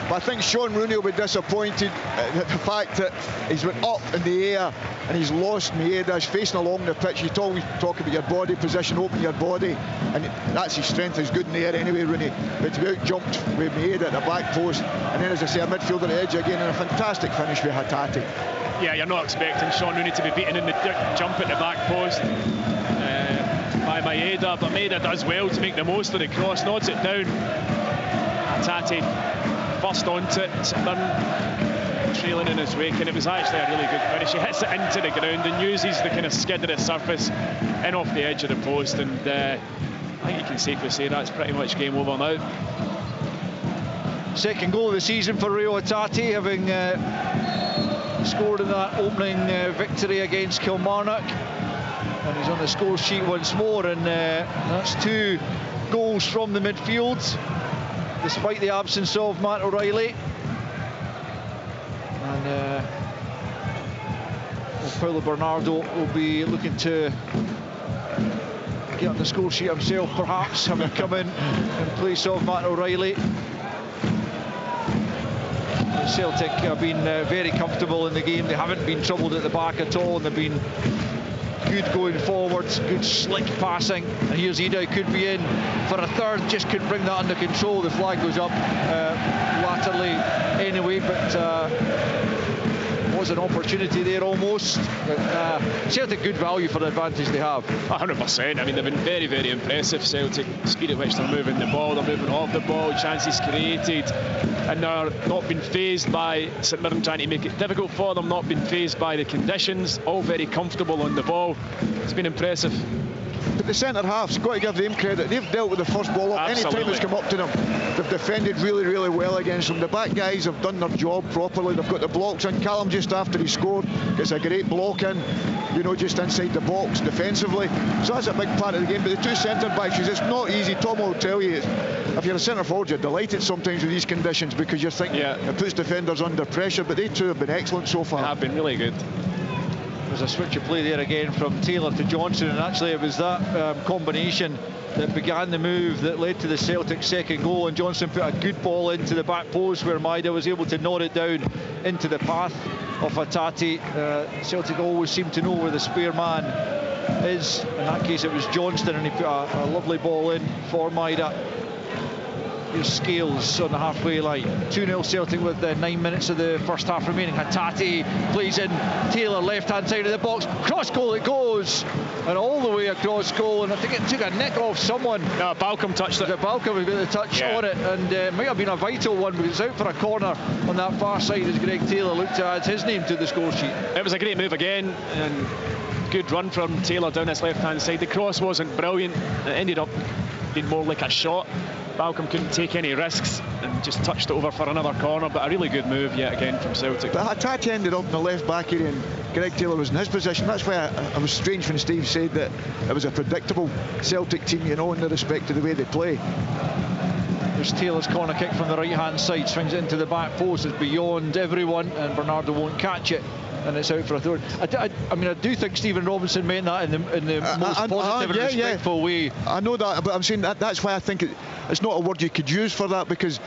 But I think Sean Rooney will be disappointed at the fact that he's went up in the air and he's lost Maeda. He's facing along the pitch. You always talk about your body position, open your body, and that's his strength. He's good in the air anyway, Rooney. But to be out-jumped with Maeda at the back post, and then, as I say, a midfielder at the edge again, and a fantastic finish with Hatate. Yeah, you're not expecting Sean Rooney to be beaten in the jump at the back post by Maeda, but Maeda does well to make the most of the cross, nods it down. Hatate first onto it, St Mirren trailing in his wake, and it was actually a really good finish. He hits it into the ground and uses the kind of skid of the surface in off the edge of the post, and I think you can safely say that's pretty much game over now. Second goal of the season for Reo Hatate, having scored in that opening victory against Kilmarnock, and he's on the score sheet once more, and that's 2 goals from the midfield, despite the absence of Matt O'Reilly. And Paulo Bernardo will be looking to get on the score sheet himself, perhaps, having come in place of Matt O'Reilly. Celtic have been very comfortable in the game. They haven't been troubled at the back at all, and they've been good going forwards, good slick passing. And here's Ida, could be in for a third, just couldn't bring that under control. The flag goes up laterally anyway, but was an opportunity there almost. But Celtic good value for the advantage they have. 100%. I mean, they've been very, very impressive, Celtic. The speed at which they're moving the ball, they're moving off the ball, chances created, and they're not been fazed by St Mirren trying to make it difficult for them, not been fazed by the conditions, all very comfortable on the ball. It's been impressive. But the centre-half's got to give them credit. They've dealt with the first ball up. Any time it's come up to them, they've defended really, really well against them. The back guys have done their job properly. They've got the blocks in. Callum, just after he scored, gets a great block in, you know, just inside the box defensively. So that's a big part of the game. But the 2 centre-backs, it's not easy. Tom will tell you, if you're a centre-forward, you're delighted sometimes with these conditions, because you're thinking it puts defenders under pressure. But they too have been excellent so far. They have been really good. There's a switch of play there again from Taylor to Johnson, and actually it was that combination that began the move that led to the Celtic second goal, and Johnson put a good ball into the back post where Maeda was able to nod it down into the path of Hatate. Celtic always seem to know where the spare man is. In that case it was Johnston, and he put a lovely ball in for Maeda. Here's Scales on the halfway line. 2-0 Celtic with 9 minutes of the first half remaining. Hatate plays in, Taylor left hand side of the box, cross goal it goes, and all the way across goal, and I think it took a nick off someone. No, Balcombe touched it. Balcombe got the touch on it, and it might have been a vital one, because it's out for a corner on that far side as Greg Taylor looked to add his name to the score sheet. It was a great move again, and good run from Taylor down this left hand side. The cross wasn't brilliant, it ended up being more like a shot. Balcombe couldn't take any risks and just touched it over for another corner, but a really good move yet again from Celtic. But Hatate ended up in the left back area, and Greg Taylor was in his position. That's why I was strange when Steve said that it was a predictable Celtic team, you know, in the respect to the way they play. There's Taylor's corner kick from the right hand side, swings it into the back post, it's beyond everyone, and Bernardo won't catch it, and it's out for a throw. I mean, I do think Stephen Robinson meant that in the most positive and respectful way. I know that, but I'm saying that's why I think it's not a word you could use for that, because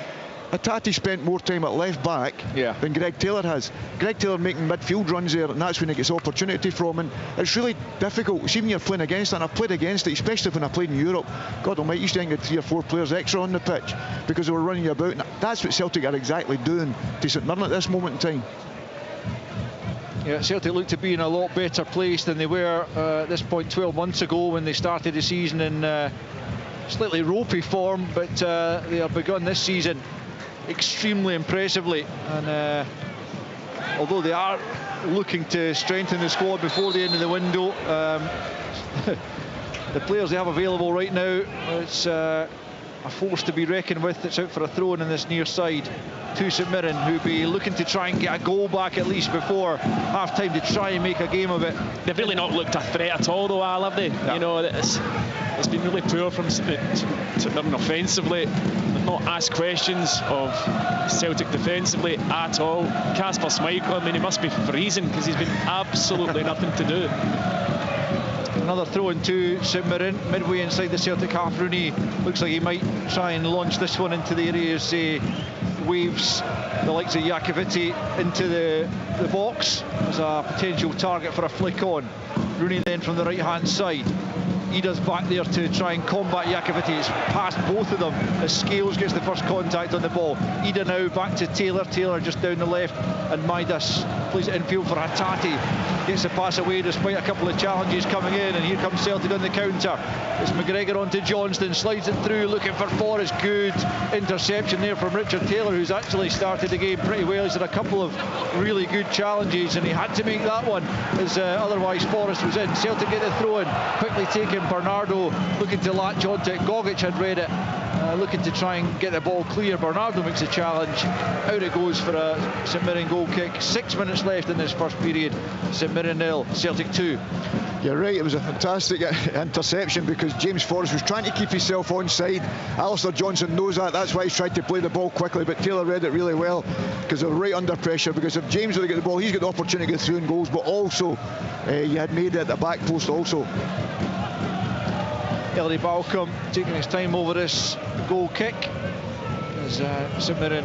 Hatate spent more time at left back than Greg Taylor has. Greg Taylor making midfield runs there, and that's when he gets opportunity from, and it's really difficult. See, when you're playing against that, and I've played against it, especially when I played in Europe, God almighty, you used to get 3 or 4 players extra on the pitch because they were running you about, and that's what Celtic are exactly doing to St Mirren at this moment in time. Yeah, Celtic look to be in a lot better place than they were at this point 12 months ago when they started the season in slightly ropey form, but they have begun this season extremely impressively, and although they are looking to strengthen the squad before the end of the window, the players they have available right now, it's a force to be reckoned with. It's out for a throw-in on this near side to St Mirren, who'll be looking to try and get a goal back at least before half-time to try and make a game of it. They've really not looked a threat at all though, Al, have they? No. You know, it's been really poor from St Mirren offensively. They've not asked questions of Celtic defensively at all. Kasper Schmeichel, I mean, he must be freezing because he's been absolutely nothing to do. Another throw into St Mirren, midway inside the Celtic half. Rooney looks like he might try and launch this one into the area as waves the likes of Iacovitti into the box as a potential target for a flick on. Rooney then from the right hand side. Ida's back there to try and combat Iacovitti. It's past both of them as Scales gets the first contact on the ball. Ida now back to Taylor. Taylor just down the left, and Midas plays it infield for Hattati. Gets the pass away despite a couple of challenges coming in, and here comes Celtic on the counter. It's McGregor onto Johnston, slides it through, looking for Forrest. Good interception there from Richard Taylor, who's actually started the game pretty well. He's had a couple of really good challenges, and he had to make that one as otherwise Forrest was in. Celtic get the throw in, quickly taken. Bernardo looking to latch onto it. Gogic had read it, looking to try and get the ball clear. Bernardo makes a challenge. Out it goes for a St Mirren goal kick. 6 minutes left in this first period. St Mirren 0, Celtic 2. You're right, it was a fantastic interception because James Forrest was trying to keep himself onside. Alistair Johnson knows that, that's why he's tried to play the ball quickly, but Taylor read it really well because they're right under pressure, because if James would have got the ball, he's got the opportunity to get through in goals, but also you had made it at the back post also. Ellery Balcom taking his time over this goal kick as St Mirren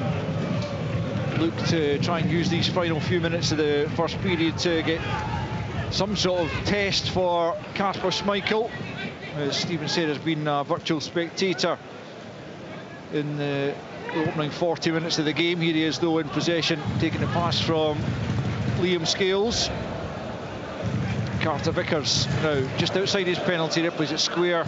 look to try and use these final few minutes of the first period to get some sort of test for Kasper Schmeichel. As Stephen said, has been a virtual spectator in the opening 40 minutes of the game. Here he is though in possession, taking the pass from Liam Scales. Carter Vickers now just outside his penalty area, plays it square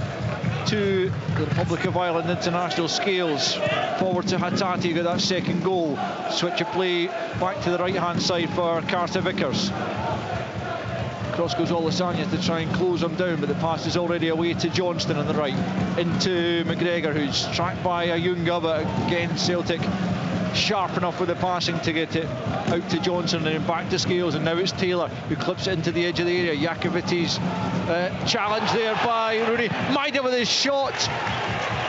to the Republic of Ireland international. Scales forward to Hattati, got that second goal. Switch of play back to the right hand side for Carter Vickers. Cross goes Olasanya to try and close him down, but the pass is already away to Johnston on the right. Into McGregor, who's tracked by Ayunga, but again Celtic sharp enough with the passing to get it out to Johnson and then back to Scales, and now it's Taylor who clips it into the edge of the area. Iakovitti's challenge there by Rooney. Maida with his shot.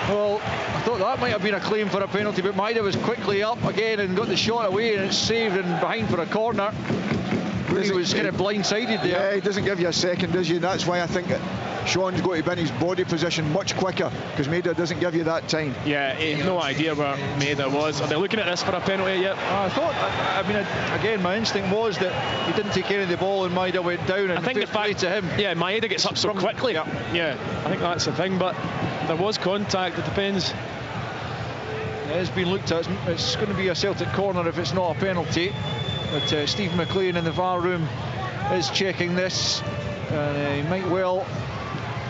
Well, I thought that might have been a claim for a penalty, but Maida was quickly up again and got the shot away, and it's saved and behind for a corner. Rooney was kind of blindsided there. Yeah, he doesn't give you a second, does he? And that's why I think Sean's got to be in his body position much quicker, because Maida doesn't give you that time. Yeah, he had no idea where Maida was. Are they looking at this for a penalty yet? I thought, I mean, again, my instinct was that he didn't take any of the ball and Maida went down, and I think the fact to him. Yeah, Maida gets up so quickly. Yeah, I think that's the thing, but there was contact. It depends. It has been looked at. It's going to be a Celtic corner if it's not a penalty. But Stephen McLean in the VAR room is checking this, and he might well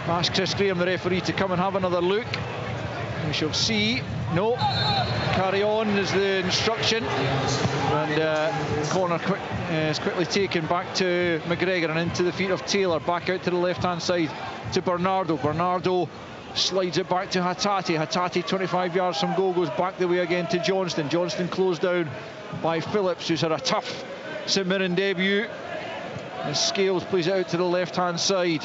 ask Chris Graham, the referee, to come and have another look. We shall see. No, carry on is the instruction, and corner is quickly taken back to McGregor and into the feet of Taylor, back out to the left hand side to Bernardo. Bernardo slides it back to Hattati. Hattati 25 yards from goal, goes back the way again to Johnston. Johnston closed down by Phillips, who's had a tough St Mirren debut. And Scales plays it out to the left hand side.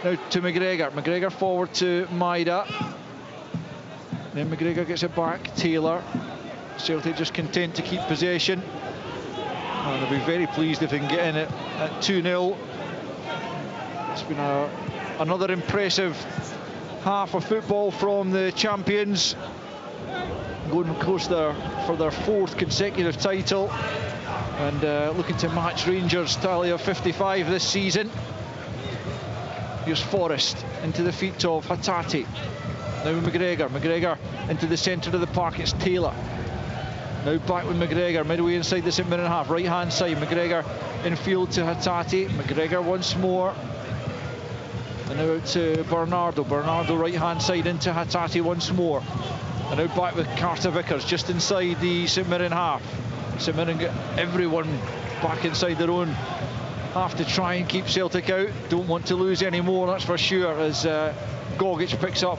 Now to McGregor. McGregor forward to Maida. Then McGregor gets it back. Taylor. Celtic just content to keep possession. And they'll be very pleased if they can get in it at 2-0. It's been another impressive half of football from the champions, going of course for their fourth consecutive title, and looking to match Rangers' tally of 55 this season. Here's Forrest into the feet of Hattati. Now McGregor. McGregor into the centre of the park. It's Taylor. Now back with McGregor, midway inside the St Mirren half, right hand side. McGregor in field to Hattati. McGregor once more. And now out to Bernardo. Bernardo right hand side into Hattati once more. And now back with Carter Vickers just inside the St Mirren half. St Mirren get everyone back inside their own half to try and keep Celtic out. Don't want to lose any more, that's for sure, as Gogic picks up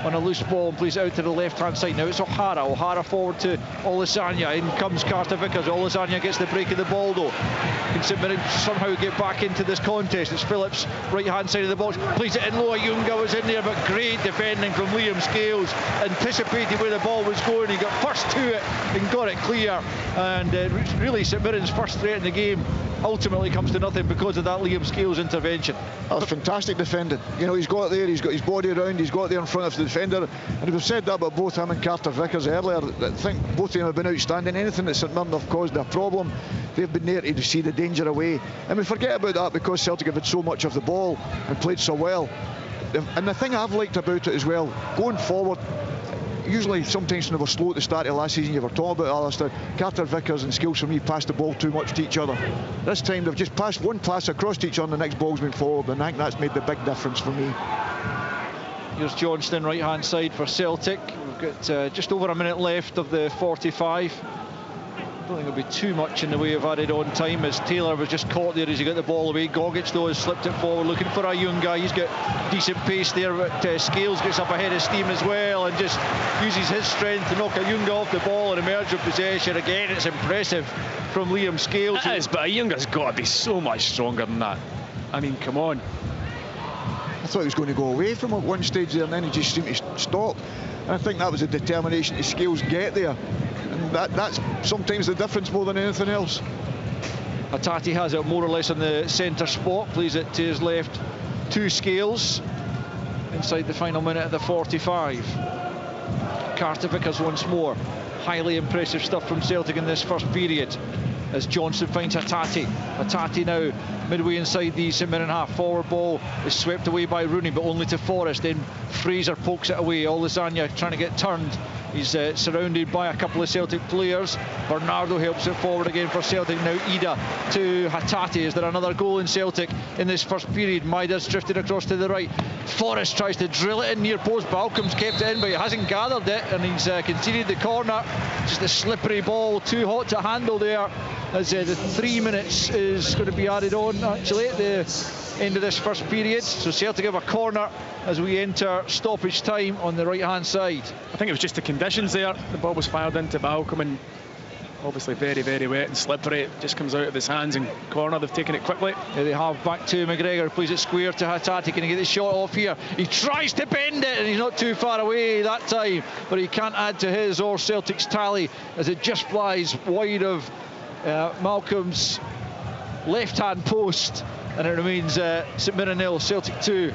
on a loose ball and plays it out to the left-hand side. Now it's O'Hara. O'Hara forward to Olisanya. In comes Carter Vickers. Olisanya gets the break of the ball though. Can St Mirren somehow get back into this contest? It's Phillips, right-hand side of the box. Plays it in low. Ayunga was in there, but great defending from Liam Scales. Anticipated where the ball was going. He got first to it and got it clear. And really St Mirren's first threat in the game ultimately comes to nothing because of that Liam Scales intervention. That was fantastic defending. You know, he's got there, he's got his body around, he's got there in front of the defender. And we've said that about both him and Carter Vickers earlier. I think both of them have been outstanding. Anything that St Mirren have caused a problem, they've been there to see the danger away. And we forget about that because Celtic have had so much of the ball and played so well. And the thing I've liked about it as well, going forward, usually sometimes when they were slow at the start of last season, you were talking about Alistair, Carter Vickers and Scales for me passed the ball too much to each other. This time they've just passed one pass across to each other and the next ball's been forward, and I think that's made the big difference for me. Here's Johnston, right hand side for Celtic. We've got just over a minute left of the 45. I don't think there'll be too much in the way of added on time as Taylor was just caught there as he got the ball away. Gogic though has slipped it forward looking for Ayunga. He's got decent pace there, but Scales gets up ahead of steam as well and just uses his strength to knock Ayunga off the ball and emerge with possession. Again, it's impressive from Liam Scales. It is, but Ayunga's got to be so much stronger than that. I mean, come on. I thought he was going to go away from at one stage there and then he just seemed to stop. And I think that was a determination to Scales get there. And that's sometimes the difference more than anything else. Hatate has it more or less on the centre spot, plays it to his left to Scales inside the final minute of the 45. Carter Vickers once more. Highly impressive stuff from Celtic in this first period as Johnson finds Hatate. Hatate now midway inside the St Mirren half. Forward ball is swept away by Rooney, but only to Forrest. Then Fraser pokes it away. Olisanya trying to get turned. He's surrounded by a couple of Celtic players. Bernardo helps it forward again for Celtic. Now Ida to Hatate. Is there another goal in Celtic in this first period? Maida's drifted across to the right. Forrest tries to drill it in near post. Balcom's kept it in, but he hasn't gathered it, and he's conceded the corner. Just a slippery ball, too hot to handle there, as the 3 minutes is going to be added on actually at the end of this first period. So Celtic have a corner as we enter stoppage time on the right hand side. I think it was just the conditions there. The ball was fired into Balcom and obviously very, very wet and slippery. It just comes out of his hands and corner. They've taken it quickly. Here they have back to McGregor, plays it square to Hatate. Can he get the shot off here? He tries to bend it and he's not too far away that time, but he can't add to his or Celtic's tally as it just flies wide of Malcolm's left hand post, and it remains St Mirren 0, Celtic 2.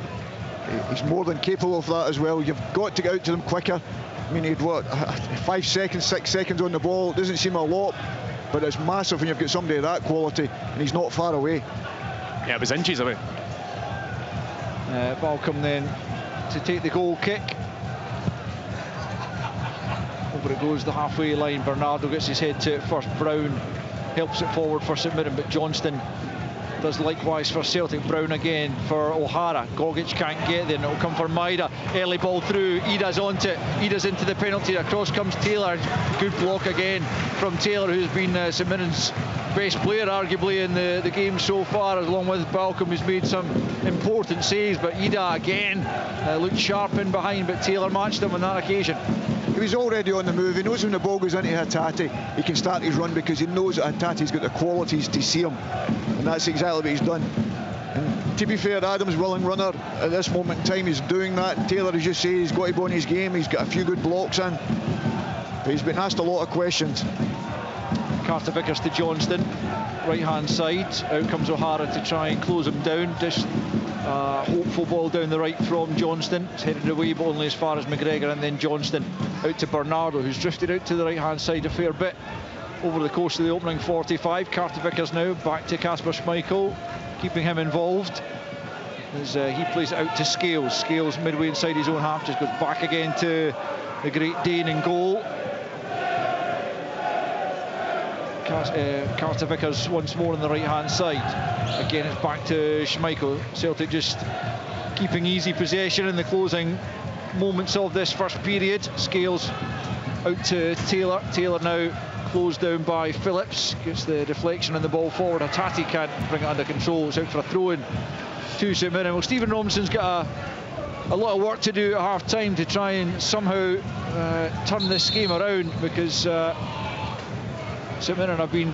He's more than capable of that as well. You've got to get out to them quicker. I mean, he'd what, 5 seconds, 6 seconds on the ball. It doesn't seem a lot, but it's massive when you've got somebody of that quality, and he's not far away. Yeah, it was inches away. Balcom then to take the goal kick. Over it goes the halfway line. Bernardo gets his head to it first. Brown helps it forward for St Mirren, but Johnston does likewise for Celtic. Brown again for O'Hara. Gogic can't get there, and it'll come for Maida. Early ball through. Ida's onto it. Ida's into the penalty. Across comes Taylor. Good block again from Taylor, who's been St Mirren's best player arguably in the game so far, along with Balcom, who's made some important saves. But Ida again looked sharp in behind, but Taylor matched him on that occasion. He was already on the move. He knows when the ball goes into Hatate, he can start his run because he knows that Hatate's got the qualities to see him, and that's exactly what he's done. And to be fair, Adam's willing runner at this moment in time is doing that. Taylor, as you say, he's got to be on his game. He's got a few good blocks in, but he's been asked a lot of questions. Carter Vickers to Johnston, right hand side. Out comes O'Hara to try and close him down. Just hopeful ball down the right from Johnston. It's headed away, but only as far as McGregor, and then Johnston out to Bernardo, who's drifted out to the right hand side a fair bit over the course of the opening 45. Carter Vickers now back to Kasper Schmeichel, keeping him involved as he plays it out to Scales. Scales midway inside his own half, just goes back again to the Great Dane in goal. Carter Vickers once more on the right hand side. Again it's back to Schmeichel. Celtic just keeping easy possession in the closing moments of this first period. Scales out to Taylor. Taylor now closed down by Phillips. Gets the deflection and the ball forward. Hatate can't bring it under control. It's out for a throw-in to St Mirren. Well, Stephen Robson's got a a lot of work to do at half-time to try and somehow turn this game around, because St Mirren have been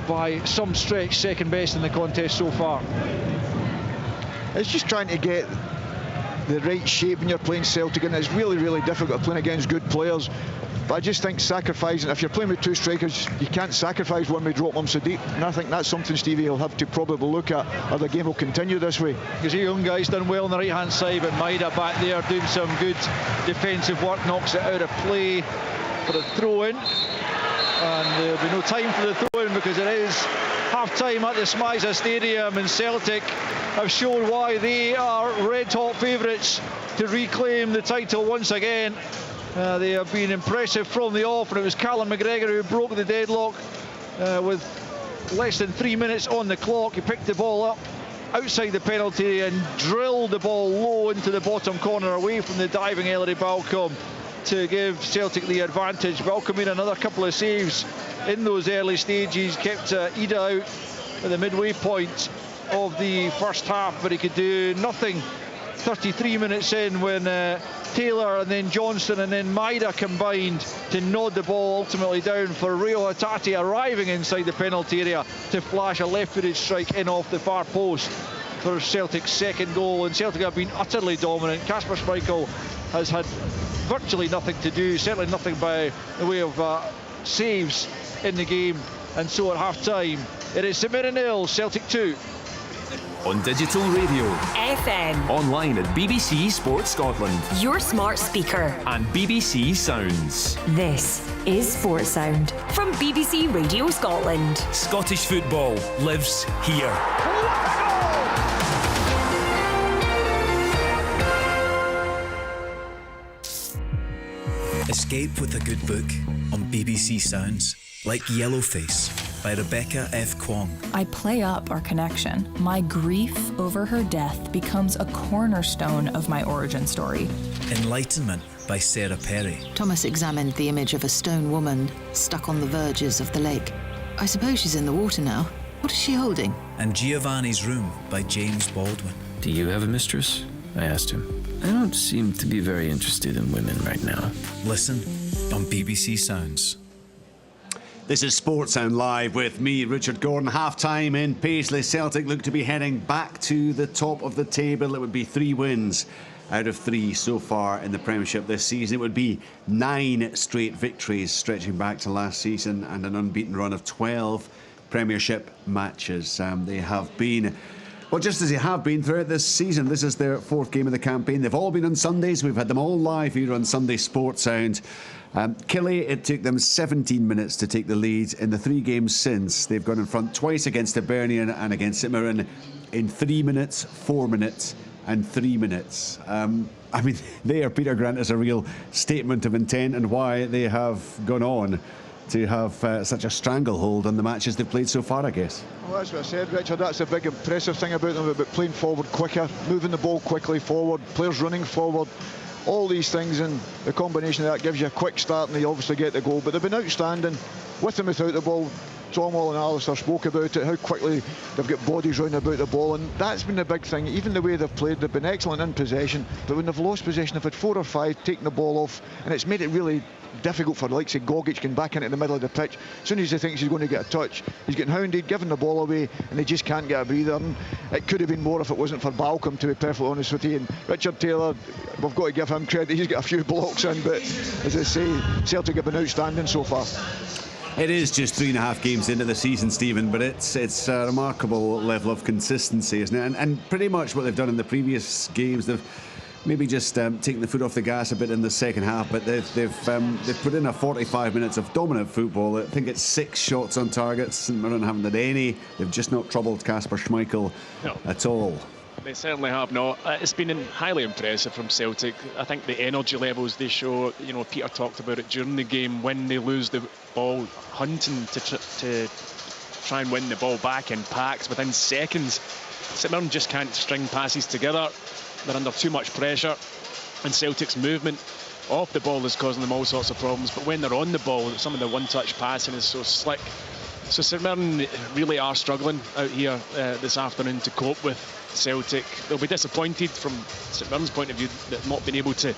by some stretch second best in the contest so far. It's just trying to get the right shape when you're playing Celtic, and it's really, really difficult playing against good players. But I just think sacrificing, if you're playing with two strikers, you can't sacrifice when we drop them so deep. And I think that's something Stevie will have to probably look at, or the game will continue this way. Because the young guy's done well on the right-hand side, but Maida back there doing some good defensive work, knocks it out of play for a throw-in. And there'll be no time for the throw-in because it is half-time at the SMISA Stadium, and Celtic have shown why they are red-hot favourites to reclaim the title once again. They have been impressive from the off, and it was Callum McGregor who broke the deadlock with less than 3 minutes on the clock. He picked the ball up outside the penalty area and drilled the ball low into the bottom corner away from the diving Ellery Balcom to give Celtic the advantage. Balcom made another couple of saves in those early stages, kept Ida out at the midway point of the first half, but he could do nothing 33 minutes in when Taylor and then Johnston and then Maida combined to nod the ball ultimately down for Rio Hatate, arriving inside the penalty area to flash a left-footed strike in off the far post for Celtic's second goal. And Celtic have been utterly dominant. Kasper Schmeichel has had virtually nothing to do, certainly nothing by the way of saves in the game. And so at half-time, it is St Mirren 0, Celtic 2. On digital radio, FM, online at BBC Sports Scotland, your smart speaker, and BBC Sounds. This is Sports Sound from BBC Radio Scotland. Scottish football lives here. Escape with a good book on BBC Sounds, like Yellowface by Rebecca F. Kwong. I play up our connection. My grief over her death becomes a cornerstone of my origin story. Enlightenment by Sarah Perry. Thomas examined the image of a stone woman stuck on the verges of the lake. I suppose she's in the water now. What is she holding? And Giovanni's Room by James Baldwin. Do you have a mistress? I asked him. I don't seem to be very interested in women right now. Listen on BBC Sounds. This is Sports Sound Live with me, Richard Gordon. Half-time in Paisley. Celtic look to be heading back to the top of the table. It would be 3 wins out of 3 so far in the Premiership this season. It would be 9 straight victories stretching back to last season and an unbeaten run of 12 Premiership matches. They have been, well, just as they have been throughout this season. This is their 4th game of the campaign. They've all been on Sundays. We've had them all live here on Sunday Sports Sound. Killie, it took them 17 minutes to take the lead in the 3 games since. They've gone in front twice against Hibernian and against St Mirren in 3 minutes, 4 minutes and 3 minutes. I mean, there, Peter Grant, is a real statement of intent and why they have gone on to have such a stranglehold on the matches they've played so far, I guess. Well, that's what I said, Richard. That's a big impressive thing about them, about playing forward quicker, moving the ball quickly forward, players running forward. All these things, and the combination of that gives you a quick start, and they obviously get the goal. But they've been outstanding with and without the ball. Cromwell and Alistair spoke about it, how quickly they've got bodies round about the ball, and that's been the big thing. Even the way they've played, they've been excellent in possession, but when they've lost possession, they've had 4 or 5 taking the ball off, and it's made it really difficult for the likes of Gogic getting back into the middle of the pitch. As soon as he thinks he's going to get a touch, he's getting hounded, giving the ball away, and they just can't get a breather. And it could have been more if it wasn't for Balcom, to be perfectly honest with you. And Richard Taylor, we've got to give him credit. He's got a few blocks in, but as I say, Celtic have been outstanding so far. It is just 3.5 games into the season, Stephen, but it's a remarkable level of consistency, isn't it? And pretty much what they've done in the previous games, they've maybe just taken the foot off the gas a bit in the second half, but they've put in a 45 minutes of dominant football. I think it's 6 shots on target. St Mirren haven't had any. They've just not troubled Kasper Schmeichel at all. They certainly have not. It's been highly impressive from Celtic. I think the energy levels they show, you know, Peter talked about it during the game, when they lose the ball, hunting to try and win the ball back in packs within seconds. St Mirren just can't string passes together. They're under too much pressure, and Celtic's movement off the ball is causing them all sorts of problems. But when they're on the ball, some of the one-touch passing is so slick. So St Mirren really are struggling out here this afternoon to cope with Celtic. They'll be disappointed from St Mirren's point of view that not being able to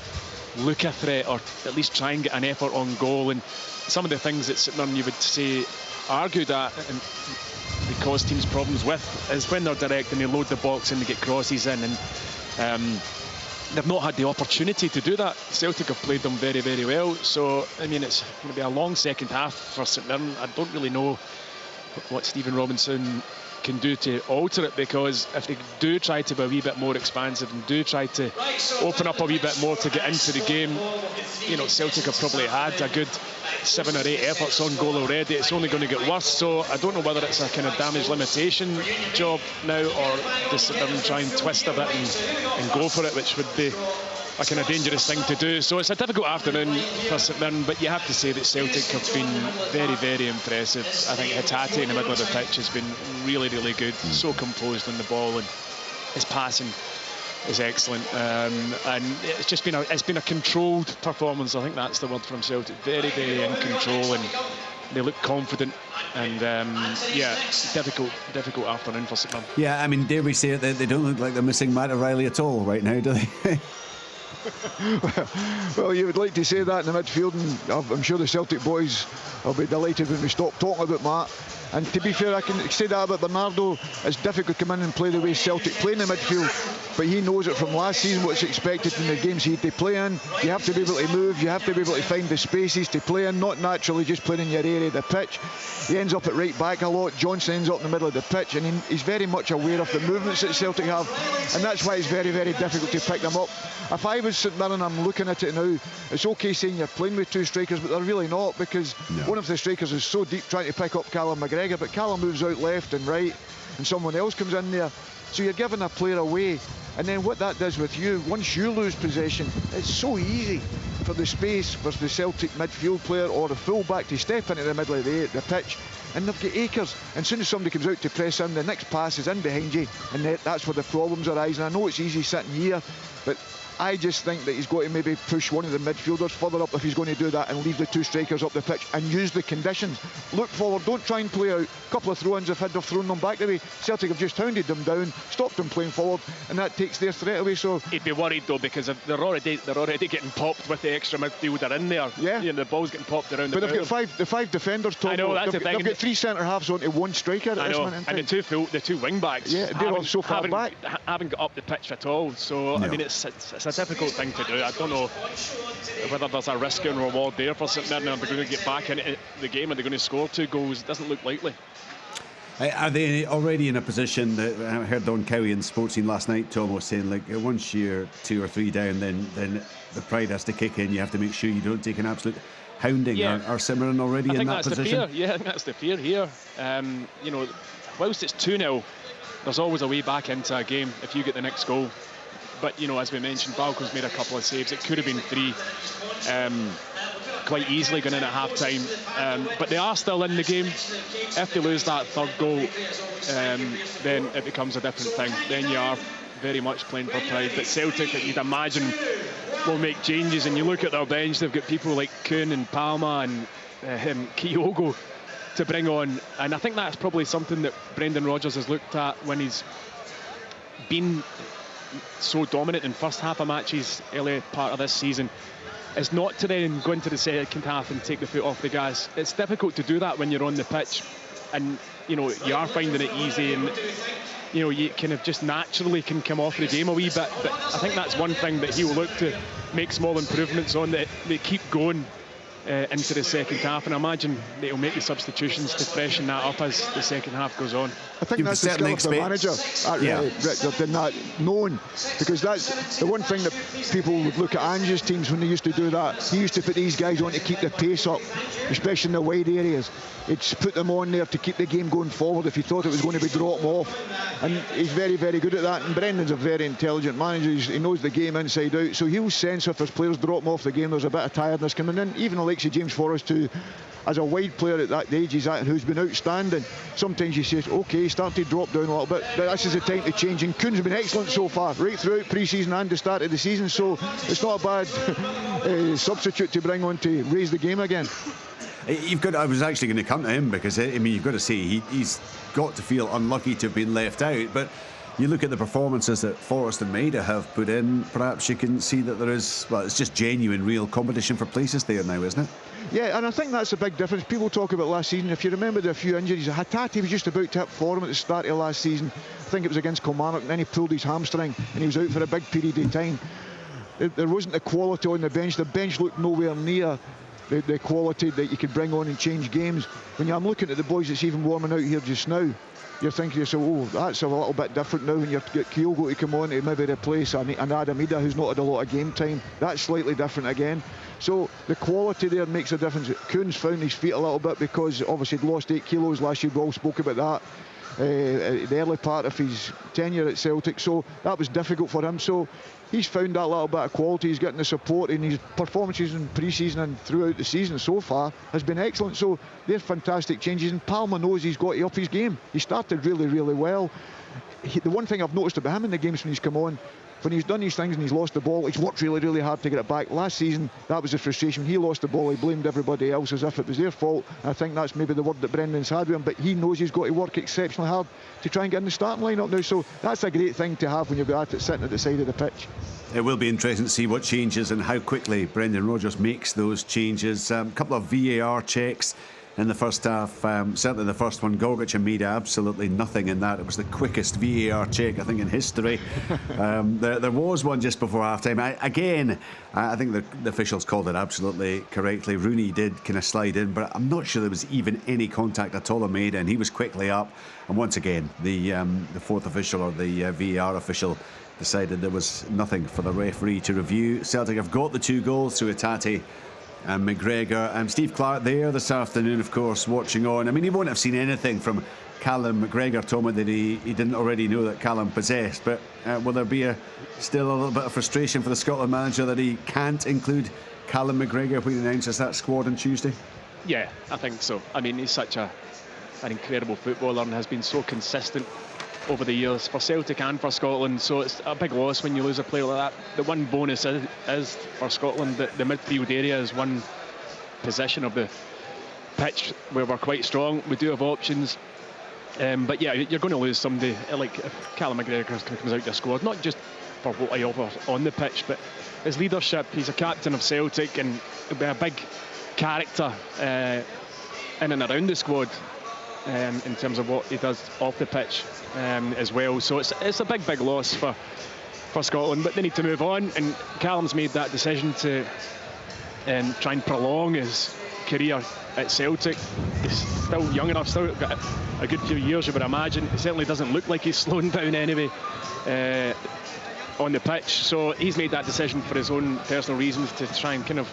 look a threat or at least try and get an effort on goal. And some of the things that St Mirren you would say are good at and they cause teams problems with is when they're direct and they load the box and they get crosses in, and they've not had the opportunity to do that. Celtic have played them very, very well. So, I mean, it's going to be a long second half for St Mirren. I don't really know what Stephen Robinson can do to alter it, because if they do try to be a wee bit more expansive and do try to open up a wee bit more to get into the game, you know, Celtic have probably had a good 7 or 8 efforts on goal already. It's only going to get worse, so I don't know whether it's a kind of damage limitation job now, or does St Mirren try and twist a bit and go for it, which would be a kind of dangerous thing to do. So it's a difficult afternoon for St Mirren, but you have to say that Celtic have been very, very impressive. I think Hatate in the middle of the pitch has been really, really good, so composed on the ball, and his passing is excellent. And it's just been a controlled performance. I think that's the word from Celtic. Very, very in control, and they look confident. And yeah, difficult afternoon for St Mirren. Yeah, I mean, dare we say it, they don't look like they're missing Matt O'Reilly at all right now, do they? Well, you would like to say that in the midfield, and I'm sure the Celtic boys will be delighted when we stop talking about Matt. And to be fair, I can say that about Bernardo. It's difficult to come in and play the way Celtic play in the midfield, but he knows it from last season what's expected in the games he had to play in. You have to be able to move, you have to be able to find the spaces to play in, not naturally just playing in your area of the pitch. He ends up at right back a lot. Johnson ends up in the middle of the pitch, and he's very much aware of the movements that Celtic have, and that's why it's very, very difficult to pick them up. If I was St Mirren, I'm looking at it now, it's okay saying you're playing with 2 strikers, but they're really not, because one of the strikers is so deep trying to pick up Callum McGregor, but Callum moves out left and right, and someone else comes in there. So you're giving a player away, and then what that does with you, once you lose possession, it's so easy for the space for the Celtic midfield player or the full-back to step into the middle of the pitch, and they've got acres, and as soon as somebody comes out to press in, the next pass is in behind you, and that's where the problems arise. And I know it's easy sitting here, but I just think that he's got to maybe push one of the midfielders further up if he's going to do that, and leave the 2 strikers up the pitch and use the conditions. Look forward, don't try and play out. A couple of throw-ins have thrown them back the way. Celtic have just hounded them down, stopped them playing forward, and that takes their threat away. So he'd be worried though, because they're already getting popped with the extra midfielder in there. Yeah, you know, the ball's getting popped around. But they've got five defenders. Tom, I know, that's the thing. They've got 3 centre halves onto 1 striker. I know, and the 2 wing backs. Yeah, they're all so far back. Haven't got up the pitch at all. So I mean, it's a difficult thing to do. I don't know whether there's a risk and reward there for St Mirren. Are they going to get back into the game? Are they going to score 2 goals? It doesn't look likely. Are they already in a position that I heard Don Cowie in Sports Scene last night, Tom, was saying, like, once you're 2 or 3 down, then the pride has to kick in. You have to make sure you don't take an absolute hounding. Yeah. Are St Mirren already in that position? The fear. Yeah, I think that's the fear here. You know, whilst it's 2-0, there's always a way back into a game if you get the next goal. But, you know, as we mentioned, Balco's made a couple of saves. It could have been 3 quite easily going in at half-time. But they are still in the game. If they lose that 3rd goal, then it becomes a different thing. Then you are very much playing for pride. But Celtic, you'd imagine, will make changes. And you look at their bench, they've got people like Kuhn and Palma and Kyogo to bring on. And I think that's probably something that Brendan Rodgers has looked at when he's been so dominant in first half of matches early part of this season, is not to then go into the second half and take the foot off the gas. It's difficult to do that when you're on the pitch, and you know you are finding it easy, and you know you kind of just naturally can come off the game a wee bit. But I think that's one thing that he will look to make small improvements on, that they keep going into the second half, and I imagine they'll make the substitutions to freshen that up as the second half goes on. I think that's the skill of the manager, Richard, in that known, because that's the one thing that people would look at Ange's teams when they used to do that. He used to put these guys on to keep the pace up, especially in the wide areas. He'd put them on there to keep the game going forward if he thought it was going to be dropped off, and he's very, very good at that. And Brendan's a very intelligent manager. He knows the game inside out, so he'll sense if his players drop him off the game, there's a bit of tiredness coming in. Even the likes of James Forrest, who as a wide player at that age he's at, who's been outstanding, sometimes you say, okay, start to drop down a little bit, but this is the time to change. And Kuhn's been excellent so far, right throughout pre-season and the start of the season, so it's not a bad substitute to bring on to raise the game again. I was actually going to come to him, because I mean, you've got to say he's got to feel unlucky to have been left out, but You look at the performances that Forest and Maida have put in, perhaps you can see that there is, well, it's just genuine, real competition for places there now, isn't it? Yeah, and I think that's a big difference. People talk about last season. If you remember, there were a few injuries. Hatate was just about to hit form at the start of last season. I think it was against Kilmarnock, and then he pulled his hamstring and he was out for a big period of time. There wasn't the quality on the bench. The bench looked nowhere near the quality that you could bring on and change games. When I'm looking at the boys that's even warming out here just now, you're thinking to yourself, oh, that's a little bit different now when you've got Kyogo to come on to maybe replace an Adam Ida who's not had a lot of game time. That's slightly different again. So the quality there makes a difference. Kuhn's found his feet a little bit because obviously he'd lost 8 kilos last year. We all spoke about that. The early part of his tenure at Celtic, so that was difficult for him. So he's found that little bit of quality. He's getting the support, and his performances in pre-season and throughout the season so far has been excellent. So they're fantastic changes, and Palmer knows he's got to up his game. He started really, really well. The one thing I've noticed about him in the games when he's come on, when he's done these things and he's lost the ball, he's worked really, really hard to get it back. Last season, that was the frustration. When he lost the ball, he blamed everybody else as if it was their fault. And I think that's maybe the word that Brendan's had with him, but he knows he's got to work exceptionally hard to try and get in the starting line-up now. So that's a great thing to have when you're at it, sitting at the side of the pitch. It will be interesting to see what changes and how quickly Brendan Rodgers makes those changes. A couple of VAR checks in the first half, certainly the first one. Gogic and Maida, absolutely nothing in that. It was the quickest VAR check, I think, in history. There was one just before half-time. I think the officials called it absolutely correctly. Rooney did kind of slide in, but I'm not sure there was even any contact at all on Maida, and he was quickly up. And once again, the fourth official, or the VAR official, decided there was nothing for the referee to review. Celtic have got the 2 goals through Hatate and McGregor. Steve Clark there this afternoon, of course, watching on. I mean, he won't have seen anything from Callum McGregor, Tommy, that he didn't already know that Callum possessed. But will there be still a little bit of frustration for the Scotland manager that he can't include Callum McGregor when he announces that squad on Tuesday? Yeah, I think so. I mean, he's such an incredible footballer and has been so consistent over the years for Celtic and for Scotland, so it's a big loss when you lose a player like that. The one bonus is for Scotland that the midfield area is one position of the pitch where we're quite strong. We do have options, but yeah, you're going to lose somebody like if Callum McGregor comes out to the squad, not just for what he offers on the pitch, but his leadership. He's a captain of Celtic and he'll be a big character in and around the squad. In terms of what he does off the pitch as well, so it's a big loss for Scotland, but they need to move on, and Callum's made that decision to try and prolong his career at Celtic. He's still young enough, still got a good few years, you would imagine. It certainly doesn't look like he's slowing down anyway on the pitch, so he's made that decision for his own personal reasons to try and kind of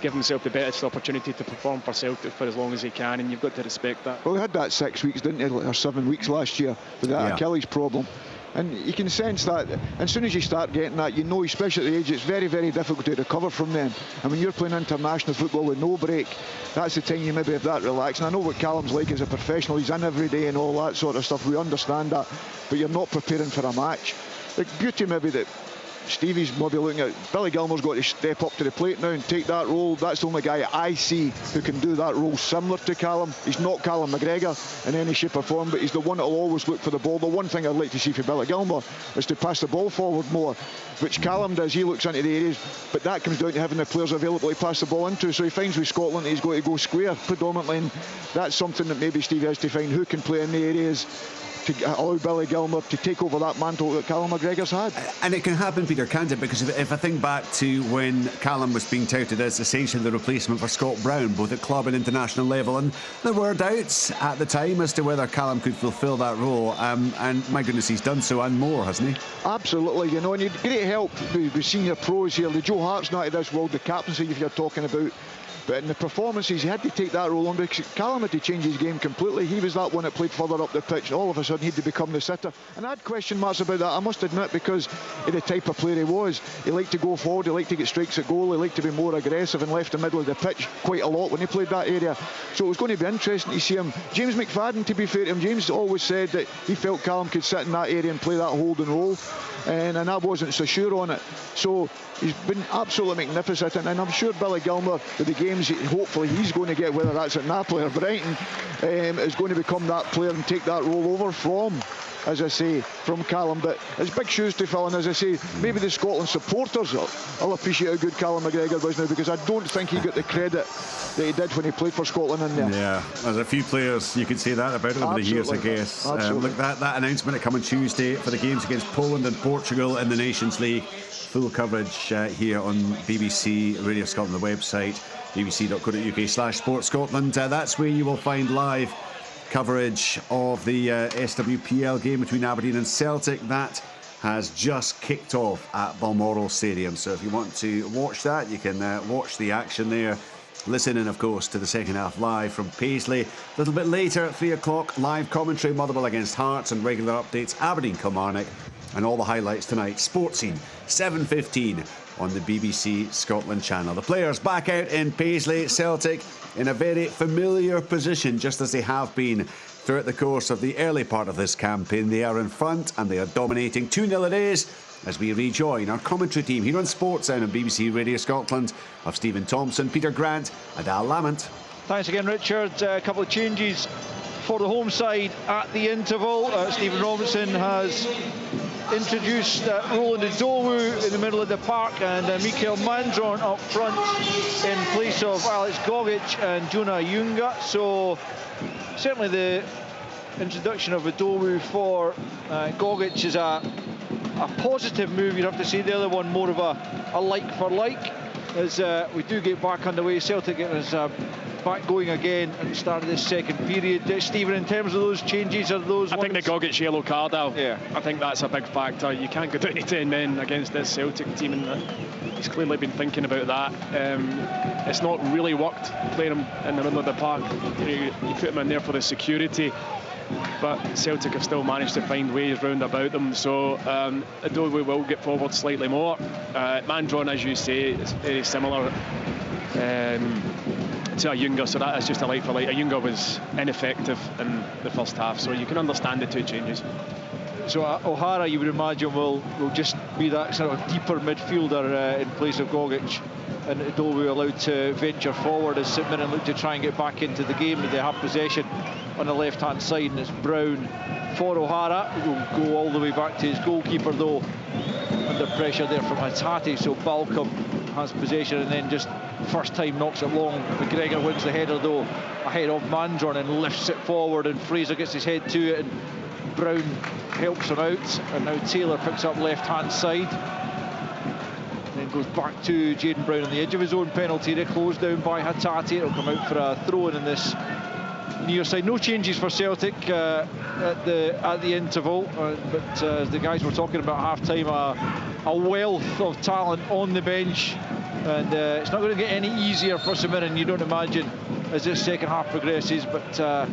give himself the best opportunity to perform for Celtic for as long as he can, and you've got to respect that. Well, he had that 6 weeks, didn't he, or 7 weeks last year with that Achilles problem, and you can sense that as soon as you start getting that, you know, especially at the age, it's very, very difficult to recover from them. And when you're playing international football with no break, that's the time you maybe have that relax. And I know what Callum's like as a professional, he's in every day and all that sort of stuff, we understand that, but you're not preparing for a match. The beauty maybe that Stevie's maybe looking at, Billy Gilmour's got to step up to the plate now and take that role. That's the only guy I see who can do that role similar to Callum. He's not Callum McGregor in any shape or form, but he's the one that will always look for the ball. The one thing I'd like to see for Billy Gilmour is to pass the ball forward more, which Callum does. He looks into the areas, but that comes down to having the players available to pass the ball into. So he finds with Scotland he's got to go square predominantly, and that's something that maybe Stevie has to find, who can play in the areas to allow Billy Gilmour to take over that mantle that Callum McGregor's had. And it can happen, Peter, can't it? Because if I think back to when Callum was being touted as essentially the replacement for Scott Brown, both at club and international level, and there were doubts at the time as to whether Callum could fulfil that role, and my goodness, he's done so and more, hasn't he? Absolutely, you know, and he had great help with senior pros here. The Joe Hart's not of this world, the captaincy if you're talking about. But in the performances, he had to take that role on because Callum had to change his game completely. He was that one that played further up the pitch. All of a sudden, he had to become the sitter. And I had question marks about that, I must admit, because of the type of player he was. He liked to go forward, he liked to get strikes at goal, he liked to be more aggressive and left the middle of the pitch quite a lot when he played that area. So it was going to be interesting to see him. James McFadden, to be fair to him, James always said that he felt Callum could sit in that area and play that holding role. And I wasn't so sure on it. So he's been absolutely magnificent, and I'm sure Billy Gilmour, with the games hopefully he's going to get, whether that's at Napoli or Brighton, is going to become that player and take that role over from as I say, from Callum. But it's big shoes to fill, and as I say, maybe the Scotland supporters will appreciate how good Callum McGregor was now, because I don't think he got the credit that he did when he played for Scotland in there. Yeah, there's a few players you could say that about over the years, I guess. Look, that announcement coming Tuesday for the games against Poland and Portugal in the Nations League. Full coverage here on BBC Radio Scotland, the website, bbc.co.uk/sportscotland. That's where you will find live coverage of the SWPL game between Aberdeen and Celtic. That has just kicked off at Balmoral Stadium. So if you want to watch that, you can watch the action there. Listen in, of course, to the second half live from Paisley. A little bit later at 3 o'clock, live commentary, Motherwell against Hearts, and regular updates, Aberdeen Kilmarnock, and all the highlights tonight. Sports Scene, 7:15 on the BBC Scotland channel. The players back out in Paisley. Celtic in a very familiar position, just as they have been throughout the course of the early part of this campaign. They are in front and they are dominating. 2-0 it is, as we rejoin our commentary team here on Sports Sound on BBC Radio Scotland of Stephen Thompson, Peter Grant and Al Lamont. Thanks again, Richard. A couple of changes for the home side at the interval. Stephen Robinson has introduced Roland Idowu in the middle of the park, and Mikael Mandron up front in place of Alex Gogic and Jonah Junga. So certainly the introduction of Idowu for Gogic is a positive move, you'd have to say. The other one more of a like for like, as we do get back underway. Celtic is back going again at the start of this second period. Stephen, in terms of those changes, are those I think the Gogic yellow card, Al. Yeah, I think that's a big factor. You can't go down to 10 men against this Celtic team, and he's clearly been thinking about that. It's not really worked playing him in the middle of the park. You put him in there for the security, but Celtic have still managed to find ways round about them. So Idowu will get forward slightly more. Mandron, as you say, is very similar to Junga, so that is just a like for like. Junga was ineffective in the first half, so you can understand the two changes. So O'Hara, you would imagine, will just be that sort of deeper midfielder in place of Gogic, and Idowu allowed to venture forward as St Mirren look to try and get back into the game. They have possession on the left hand side, and it's Brown for O'Hara, who will go all the way back to his goalkeeper, though under pressure there from Hatate. So Balcom has possession, and then just first time knocks it long. McGregor wins the header though ahead of Mandron and lifts it forward, and Fraser gets his head to it, and Brown helps him out, and now Taylor picks up left hand side, and then goes back to Jayden Brown on the edge of his own penalty area, closed down by Hatate. It'll come out for a throw-in in this near side. No changes for Celtic at the interval, but as the guys were talking about half-time, a wealth of talent on the bench, and it's not going to get any easier for St Mirren, you don't imagine, as this second half progresses. But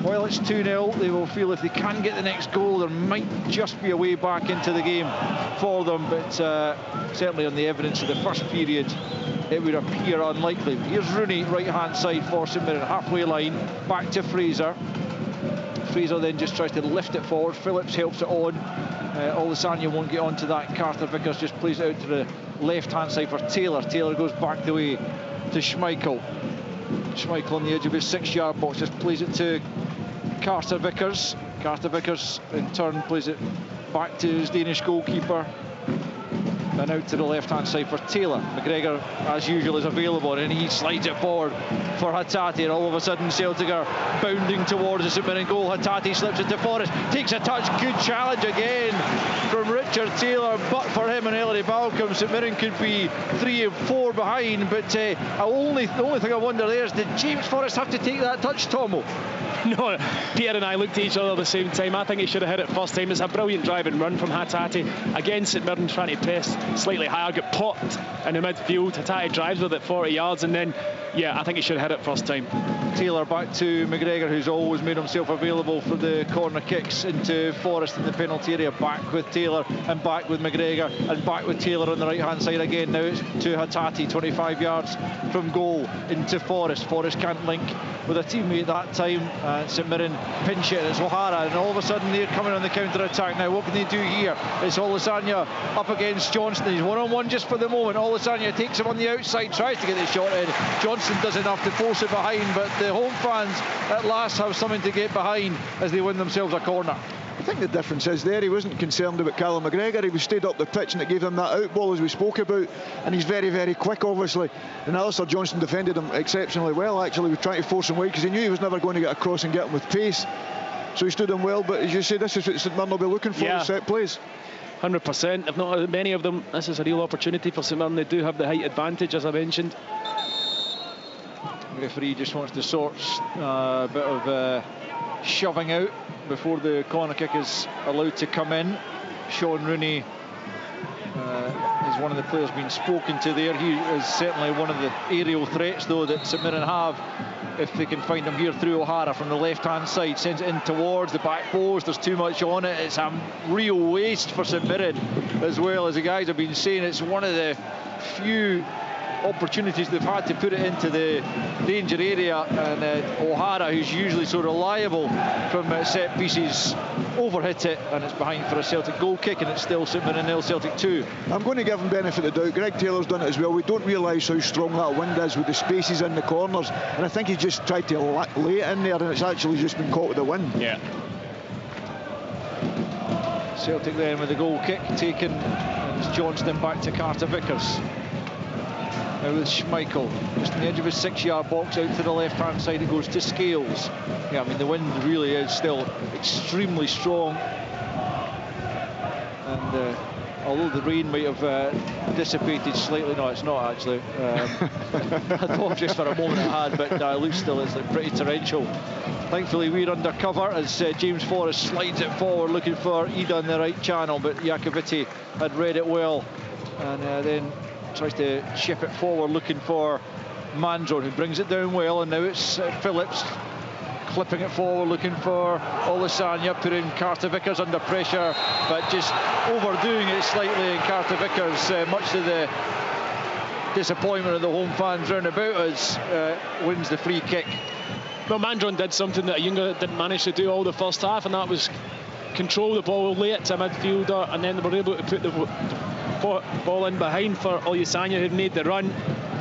while it's 2-0, they will feel if they can get the next goal, there might just be a way back into the game for them. But certainly on the evidence of the first period, it would appear unlikely. Here's Rooney, right hand side for St Mirren, halfway line, back to Fraser. Fraser then just tries to lift it forward. Phillips helps it on. Olusanya won't get onto that. Carter Vickers just plays it out to the left hand side for Taylor. Taylor goes back the way to Schmeichel. Schmeichel on the edge of his 6-yard box just plays it to Carter Vickers. Carter Vickers in turn plays it back to his Danish goalkeeper, and out to the left hand side for Taylor. McGregor, as usual, is available, and he slides it forward for Hatate, and all of a sudden Celtic are bounding towards the St Mirren goal. Hatate slips it to Forrest, takes a touch, good challenge again from Richard Taylor, but for him and Ellery Balcom, St Mirren could be 3 and 4 behind. But the only thing I wonder there is, did James Forrest have to take that touch, Tomo? No, Peter and I looked at each other at the same time. I think he should have hit it first time. It's a brilliant drive and run from Hatate. Again, St Mirren trying to press slightly higher, get popped in the midfield. Hatate drives with it 40 yards, and then, yeah, I think he should have hit it first time. Taylor back to McGregor, who's always made himself available for the corner kicks, into Forrest in the penalty area. Back with Taylor, and back with McGregor, and back with Taylor on the right hand side again. Now it's to Hatate, 25 yards from goal, into Forrest. Forrest can't link with a teammate that time. St Mirren pinch it, and it's O'Hara, and all of a sudden they're coming on the counter-attack. Now what can they do here? It's Olusanya up against Johnston. He's one-on-one just for the moment. Olusanya takes him on the outside, tries to get the shot in. Johnston does enough to force it behind, but the home fans at last have something to get behind as they win themselves a corner. think the difference is there, he wasn't concerned about Callum McGregor. He was stayed up the pitch and it gave him that out ball as we spoke about, and he's very, very quick, obviously. And Alistair Johnston defended him exceptionally well, actually. He was trying to force him away because he knew he was never going to get across and get him with pace, so he stood him well. But as you say, this is what St Mirren will be looking for, the set plays. 100%. If not many of them, this is a real opportunity for St Mirren. They do have the height advantage, as I mentioned. The referee just wants to sort a bit of shoving out before the corner kick is allowed to come in. Sean Rooney is one of the players being spoken to there. He is certainly one of the aerial threats, though, that St Mirren have. If they can find him here through O'Hara from the left-hand side, sends it in towards the back post. There's too much on it. It's a real waste for St Mirren, as well as the guys have been saying. It's one of the few opportunities they've had to put it into the danger area, and O'Hara, who's usually so reliable from set pieces, overhit it, and it's behind for a Celtic goal kick, and it's still St Mirren 0, Celtic 2. I'm going to give him benefit of the doubt. Greg Taylor's done it as well. We don't realise how strong that wind is with the spaces in the corners, and I think he just tried to lay it in there, and it's actually just been caught with the wind. Yeah. Celtic then with the goal kick taken, and it's Johnston back to Carter Vickers. Now with Schmeichel, just on the edge of his 6-yard box, out to the left-hand side, it goes to Scales. Yeah, I mean, the wind really is still extremely strong. And although the rain might have dissipated slightly, no, it's not actually. I thought just for a moment it had, but it looks still is like pretty torrential. Thankfully, we're under cover as James Forrest slides it forward, looking for Ida in the right channel, but Iacovitti had read it well, and then tries to chip it forward, looking for Mandron, who brings it down well, and now it's Phillips clipping it forward, looking for Olusanya, putting Carter Vickers under pressure, but just overdoing it slightly, and Carter Vickers, much to the disappointment of the home fans round about us, wins the free kick. Well, Mandron did something that Ayunga didn't manage to do all the first half, and that was control the ball, lay it to a midfielder, and then they were able to put the ball in behind for Olusanya, who made the run.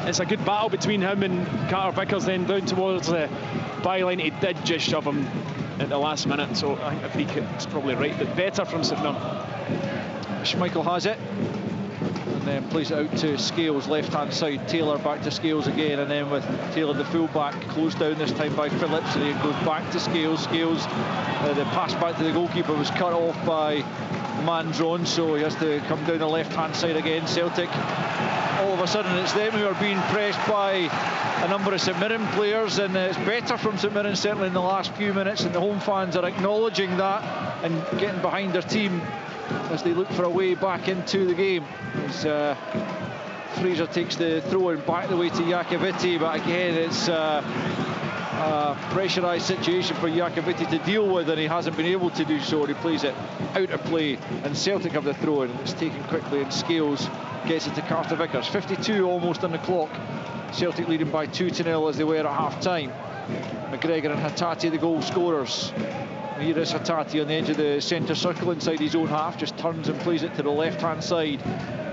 It's a good battle between him and Carter Vickers, then down towards the byline. He did just shove him at the last minute, so I think the free kick's probably right, but better from St Mirren. Schmeichel has it, and then plays it out to Scales, left-hand side. Taylor back to Scales again, and then with Taylor the full-back, closed down this time by Phillips, and he goes back to Scales. Scales, the pass back to the goalkeeper was cut off by Mandron, so he has to come down the left-hand side again. Celtic, all of a sudden it's them who are being pressed by a number of St Mirren players, and it's better from St Mirren certainly in the last few minutes, and the home fans are acknowledging that and getting behind their team as they look for a way back into the game. As Fraser takes the throw in back the way to Iacovitti, but again it's a pressurised situation for Iacovitti to deal with, and he hasn't been able to do so, and he plays it out of play, and Celtic have the throw in, and it's taken quickly, and Scales gets it to Carter Vickers. 52 almost on the clock. Celtic leading by 2-0 as they were at half-time. McGregor and Hattati the goal scorers. Here is Hattati on the edge of the centre circle inside his own half, just turns and plays it to the left-hand side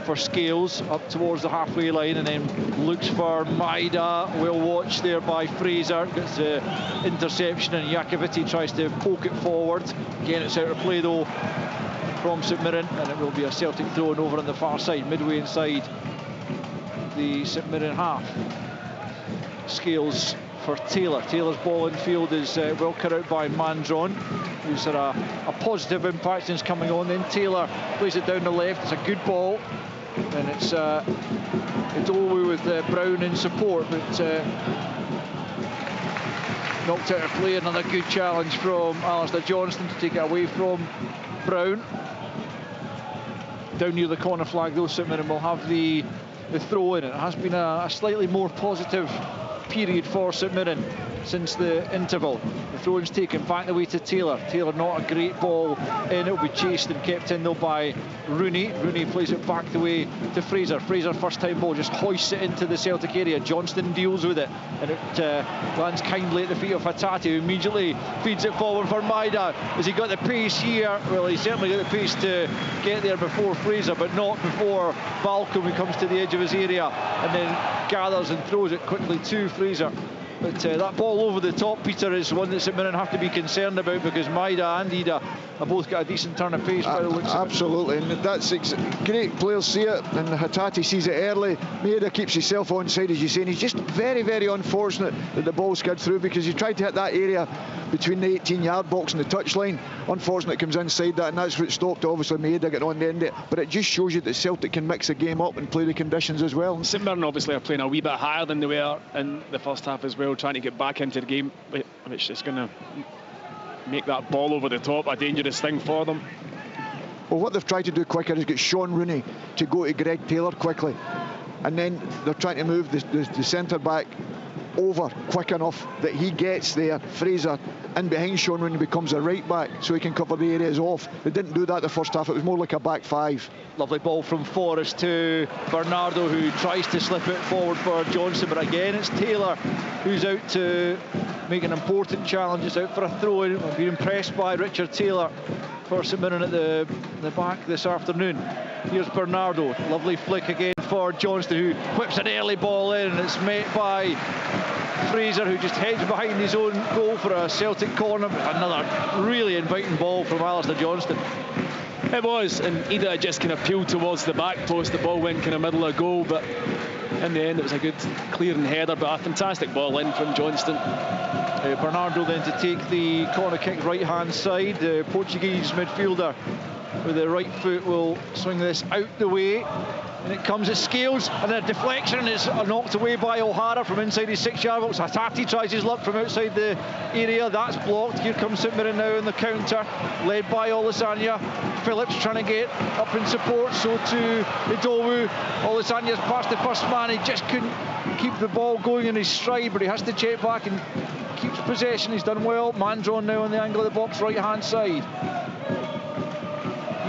for Scales up towards the halfway line, and then looks for Maida. Well watched there by Fraser, gets the interception, and Iacovitti tries to poke it forward. Again, it's out of play though from St Mirren, and it will be a Celtic throw-in over on the far side, midway inside the St Mirren half. Scales for Taylor. Taylor's ball in field is well cut out by Mandron, who's had a positive impact since coming on. Then Taylor plays it down the left. It's a good ball, and it's over with Brown in support, but knocked out of play. Another good challenge from Alistair Johnston to take it away from Brown. Down near the corner flag though, St Mirren will have the throw in. It has been a slightly more positive period for St Mirren since the interval. The throw-in's taken back the way to Taylor. Taylor, not a great ball in. It'll be chased and kept in though by Rooney. Rooney plays it back the way to Fraser. Fraser, first time ball, just hoists it into the Celtic area. Johnston deals with it, and it lands kindly at the feet of Hattati, who immediately feeds it forward for Maida. Has he got the pace here? Well, he's certainly got the pace to get there before Fraser, but not before Balcom, who comes to the edge of his area and then gathers and throws it quickly to Fraser. But that ball over the top, Peter, is one that St Mirren have to be concerned about, because Maida and Ida have both got a decent turn of pace by the looks of it. Absolutely, and that's great. Players see it, and Hatate sees it early. Maida keeps himself onside, as you say, and he's just very, very unfortunate that the ball skid through, because he tried to hit that area between the 18-yard box and the touchline. Unfortunately, it comes inside that, and that's what stopped, obviously, Maida getting on the end of it. But it just shows you that Celtic can mix the game up and play the conditions as well. St Mirren obviously are playing a wee bit higher than they were in the first half as well, trying to get back into the game, which is going to make that ball over the top a dangerous thing for them. Well, what they've tried to do quicker is get Sean Rooney to go to Greg Taylor quickly, and then they're trying to move the centre back over quick enough that he gets there, Fraser, in behind Sean Rooney, becomes a right back so he can cover the areas off. They didn't do that the first half. It was more like a back five. Lovely ball from Forrest to Bernardo, who tries to slip it forward for Johnston, but again it's Taylor who's out to make an important challenge. It's out for a throw-in. I've been impressed by Richard Taylor for St Mirren at the back this afternoon. Here's Bernardo, lovely flick again for Johnston, who whips an early ball in, and it's met by Fraser, who just heads behind his own goal for a Celtic corner. Another really inviting ball from Alistair Johnston. It was, and Ida just kind of peeled towards the back post. The ball went kind of middle of goal, but in the end it was a good clearing header, but a fantastic ball in from Johnston. Bernardo then to take the corner kick right hand side. The Portuguese midfielder with the right foot will swing this out the way, and it comes at Scales, and a deflection is knocked away by O'Hara from inside his 6-yard box. Hatate tries his luck from outside the area, that's blocked. Here comes St Mirren now in the counter, led by Olisanya. Phillips trying to get up in support, so to Idowu. Olisanya's past the first man, he just couldn't keep the ball going in his stride, but he has to check back and keeps possession. He's done well. Man drawn now on the angle of the box, right hand side.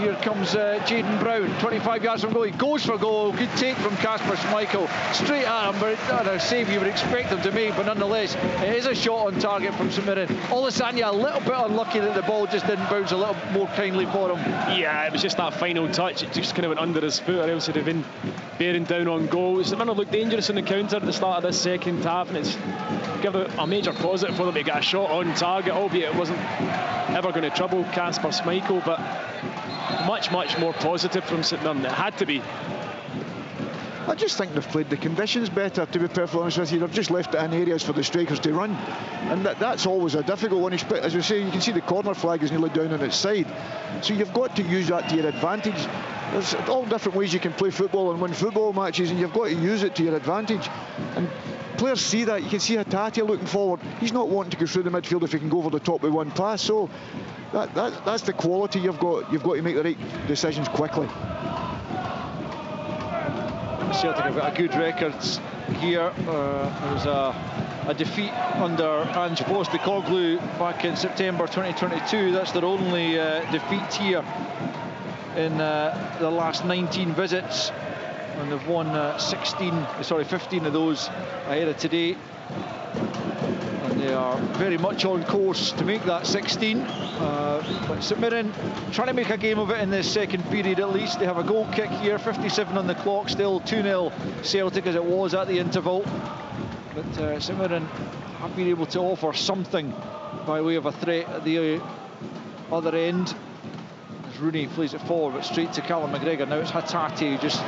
Here comes Jaden Brown, 25 yards from goal. He goes for goal. Good take from Kasper Schmeichel. Straight at him, but not a save you would expect him to make, but nonetheless, it is a shot on target from St Mirren. Olisanya a little bit unlucky that the ball just didn't bounce a little more kindly for him. Yeah, it was just that final touch. It just kind of went under his foot, or else he'd have been bearing down on goal. St Mirren looked dangerous in the counter at the start of this second half, and it's given a major positive for them to get a shot on target, albeit it wasn't ever going to trouble Kasper Schmeichel, but much more positive from St Mirren. It had to be. I just think they've played the conditions better, to be perfectly honest with you. They've just left it in areas for the strikers to run, and that's always a difficult one. As we say, you can see the corner flag is nearly down on its side, so you've got to use that to your advantage. There's all different ways you can play football and win football matches, and you've got to use it to your advantage. And players see that. You can see Hatate looking forward. He's not wanting to go through the midfield if he can go over the top with one pass. So that's the quality you've got. You've got to make the right decisions quickly. Celtic have got a good record here. There was a defeat under Ange Postecoglou back in September 2022. That's their only defeat here in the last 19 visits, and they've won 15 of those ahead of today, and they are very much on course to make that 16. But St Mirren trying to make a game of it in this second period at least. They have a goal kick here, 57 on the clock, still 2-0 Celtic as it was at the interval, but St Mirren have been able to offer something by way of a threat at the other end. Rooney plays it forward, but straight to Callum McGregor. Now it's Hatate who just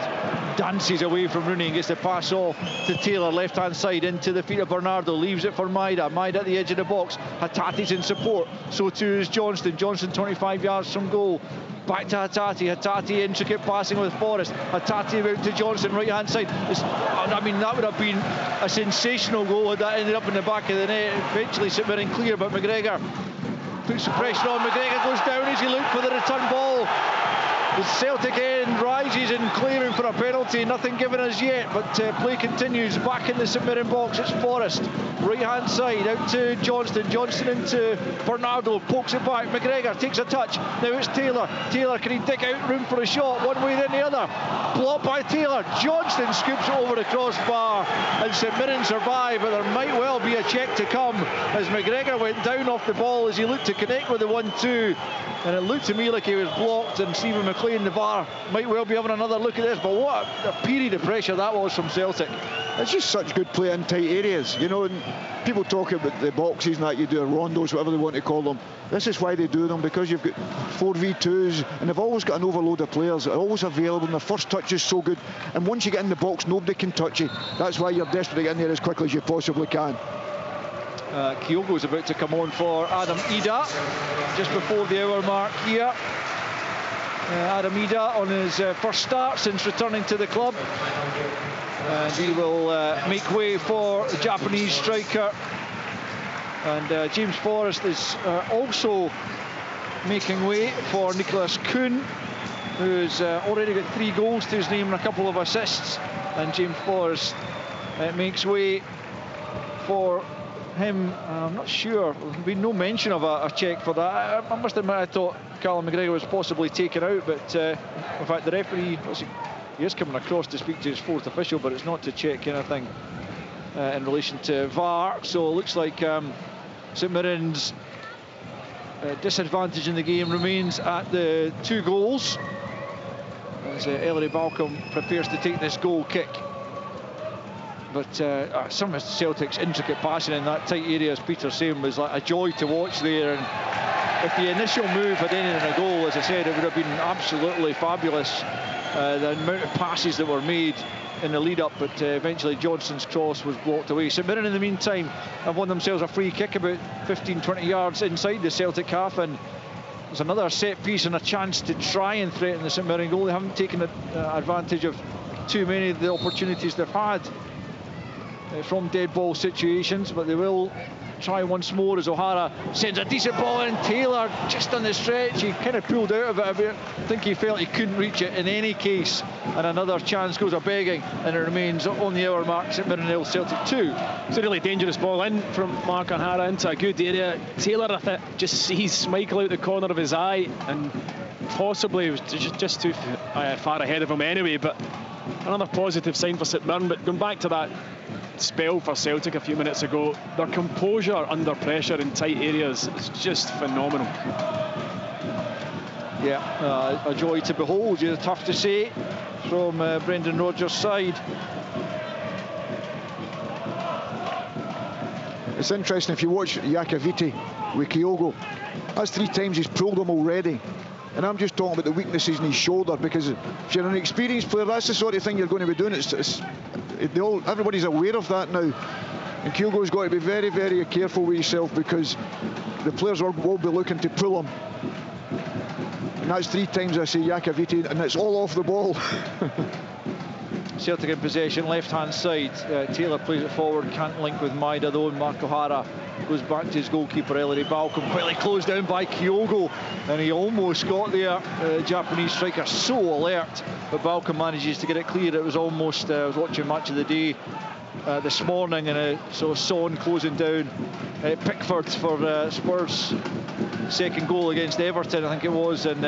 dances away from Rooney and gets the pass off to Taylor, left-hand side into the feet of Bernardo, leaves it for Maida. Maida at the edge of the box. Hatate's in support, so too is Johnston. Johnston 25 yards from goal. Back to Hatate. Hatate intricate passing with Forrest. Hatate out to Johnston, right-hand side. I mean, that would have been a sensational goal had that ended up in the back of the net. Eventually St Mirren clear, but McGregor puts some pressure on. McGregor goes down as he looked for the return ball. The Celtic end rises in clearing for a penalty, nothing given as yet, but play continues back in the St Mirren box. It's Forrest, right hand side, out to Johnston. Johnston into Bernardo, pokes it back. McGregor takes a touch. Now it's Taylor. Taylor, can he dig out room for a shot? One way then the other. blocked by Taylor. Johnston scoops it over the crossbar, and St Mirren survive, but there might well be a check to come as McGregor went down off the ball as he looked to connect with the 1-2, and it looked to me like he was blocked, and Stephen McLean, the VAR, might well be having another look at this. But what a period of pressure that was from Celtic. It's just such good play in tight areas, you know. And people talk about the boxes and that you do, rondos, whatever they want to call them. This is why they do them, because you've got 4v2s, and they've always got an overload of players. They're always available, and their first touch is so good. And once you get in the box, nobody can touch you. That's why you're desperate to get in there as quickly as you possibly can. Kyogo's about to come on for Adam Ida, just before the hour mark here. Adam Ida on his first start since returning to the club. And he will make way for the Japanese striker. And James Forrest is also making way for Nicholas Kuhn, who's already got 3 goals to his name and a couple of assists. And James Forrest makes way for him. I'm not sure. There's been no mention of a check for that. I must admit, I thought Callum McGregor was possibly taken out, but in fact the referee, he is coming across to speak to his 4th official, but it's not to check anything in relation to VAR. So it looks like St Mirren's disadvantage in the game remains at the 2 goals as Ellery Balcom prepares to take this goal kick. But some of Celtic's intricate passing in that tight area, as Peter's saying, was like a joy to watch there. And if the initial move had ended in a goal, as I said, it would have been absolutely fabulous. The amount of passes that were made in the lead-up, but eventually Johnston's cross was blocked away. St Mirren, in the meantime, have won themselves a free kick about 15-20 yards inside the Celtic half, and there's another set piece and a chance to try and threaten the St Mirren goal. They haven't taken advantage of too many of the opportunities they've had from dead ball situations, but they will try once more as O'Hara sends a decent ball in. Taylor just on the stretch, he kind of pulled out of it a bit. I think he felt he couldn't reach it in any case, and another chance goes a begging, and it remains on the hour mark. St Mirren 0, Celtic 2. It's a really dangerous ball in from Mark O'Hara into a good area. Taylor, I think, just sees Michael out the corner of his eye, and possibly was just too far ahead of him anyway, but another positive sign for St Mirren. But going back to that spell for Celtic a few minutes ago, their composure under pressure in tight areas is just phenomenal. Yeah, a joy to behold. Yeah, tough to say from Brendan Rodgers' side. It's interesting, if you watch Iacoviti with Kyogo, that's 3 times he's pulled him already. And I'm just talking about the weaknesses in his shoulder, because if you're an experienced player, that's the sort of thing you're going to be doing. Everybody's aware of that now. And Kyogo's got to be very, very careful with himself, because the players will be looking to pull him. And that's 3 times I say Iacoviti, and it's all off the ball. Celtic in possession, left-hand side. Taylor plays it forward, can't link with Maida though, and Mark O'Hara goes back to his goalkeeper, Ellery Balcom, quickly closed down by Kyogo, and he almost got there. Japanese striker so alert, but Balcom manages to get it clear. It was almost, I was watching Match of the Day this morning, and saw Son closing down Pickford for Spurs' second goal against Everton, I think it was, and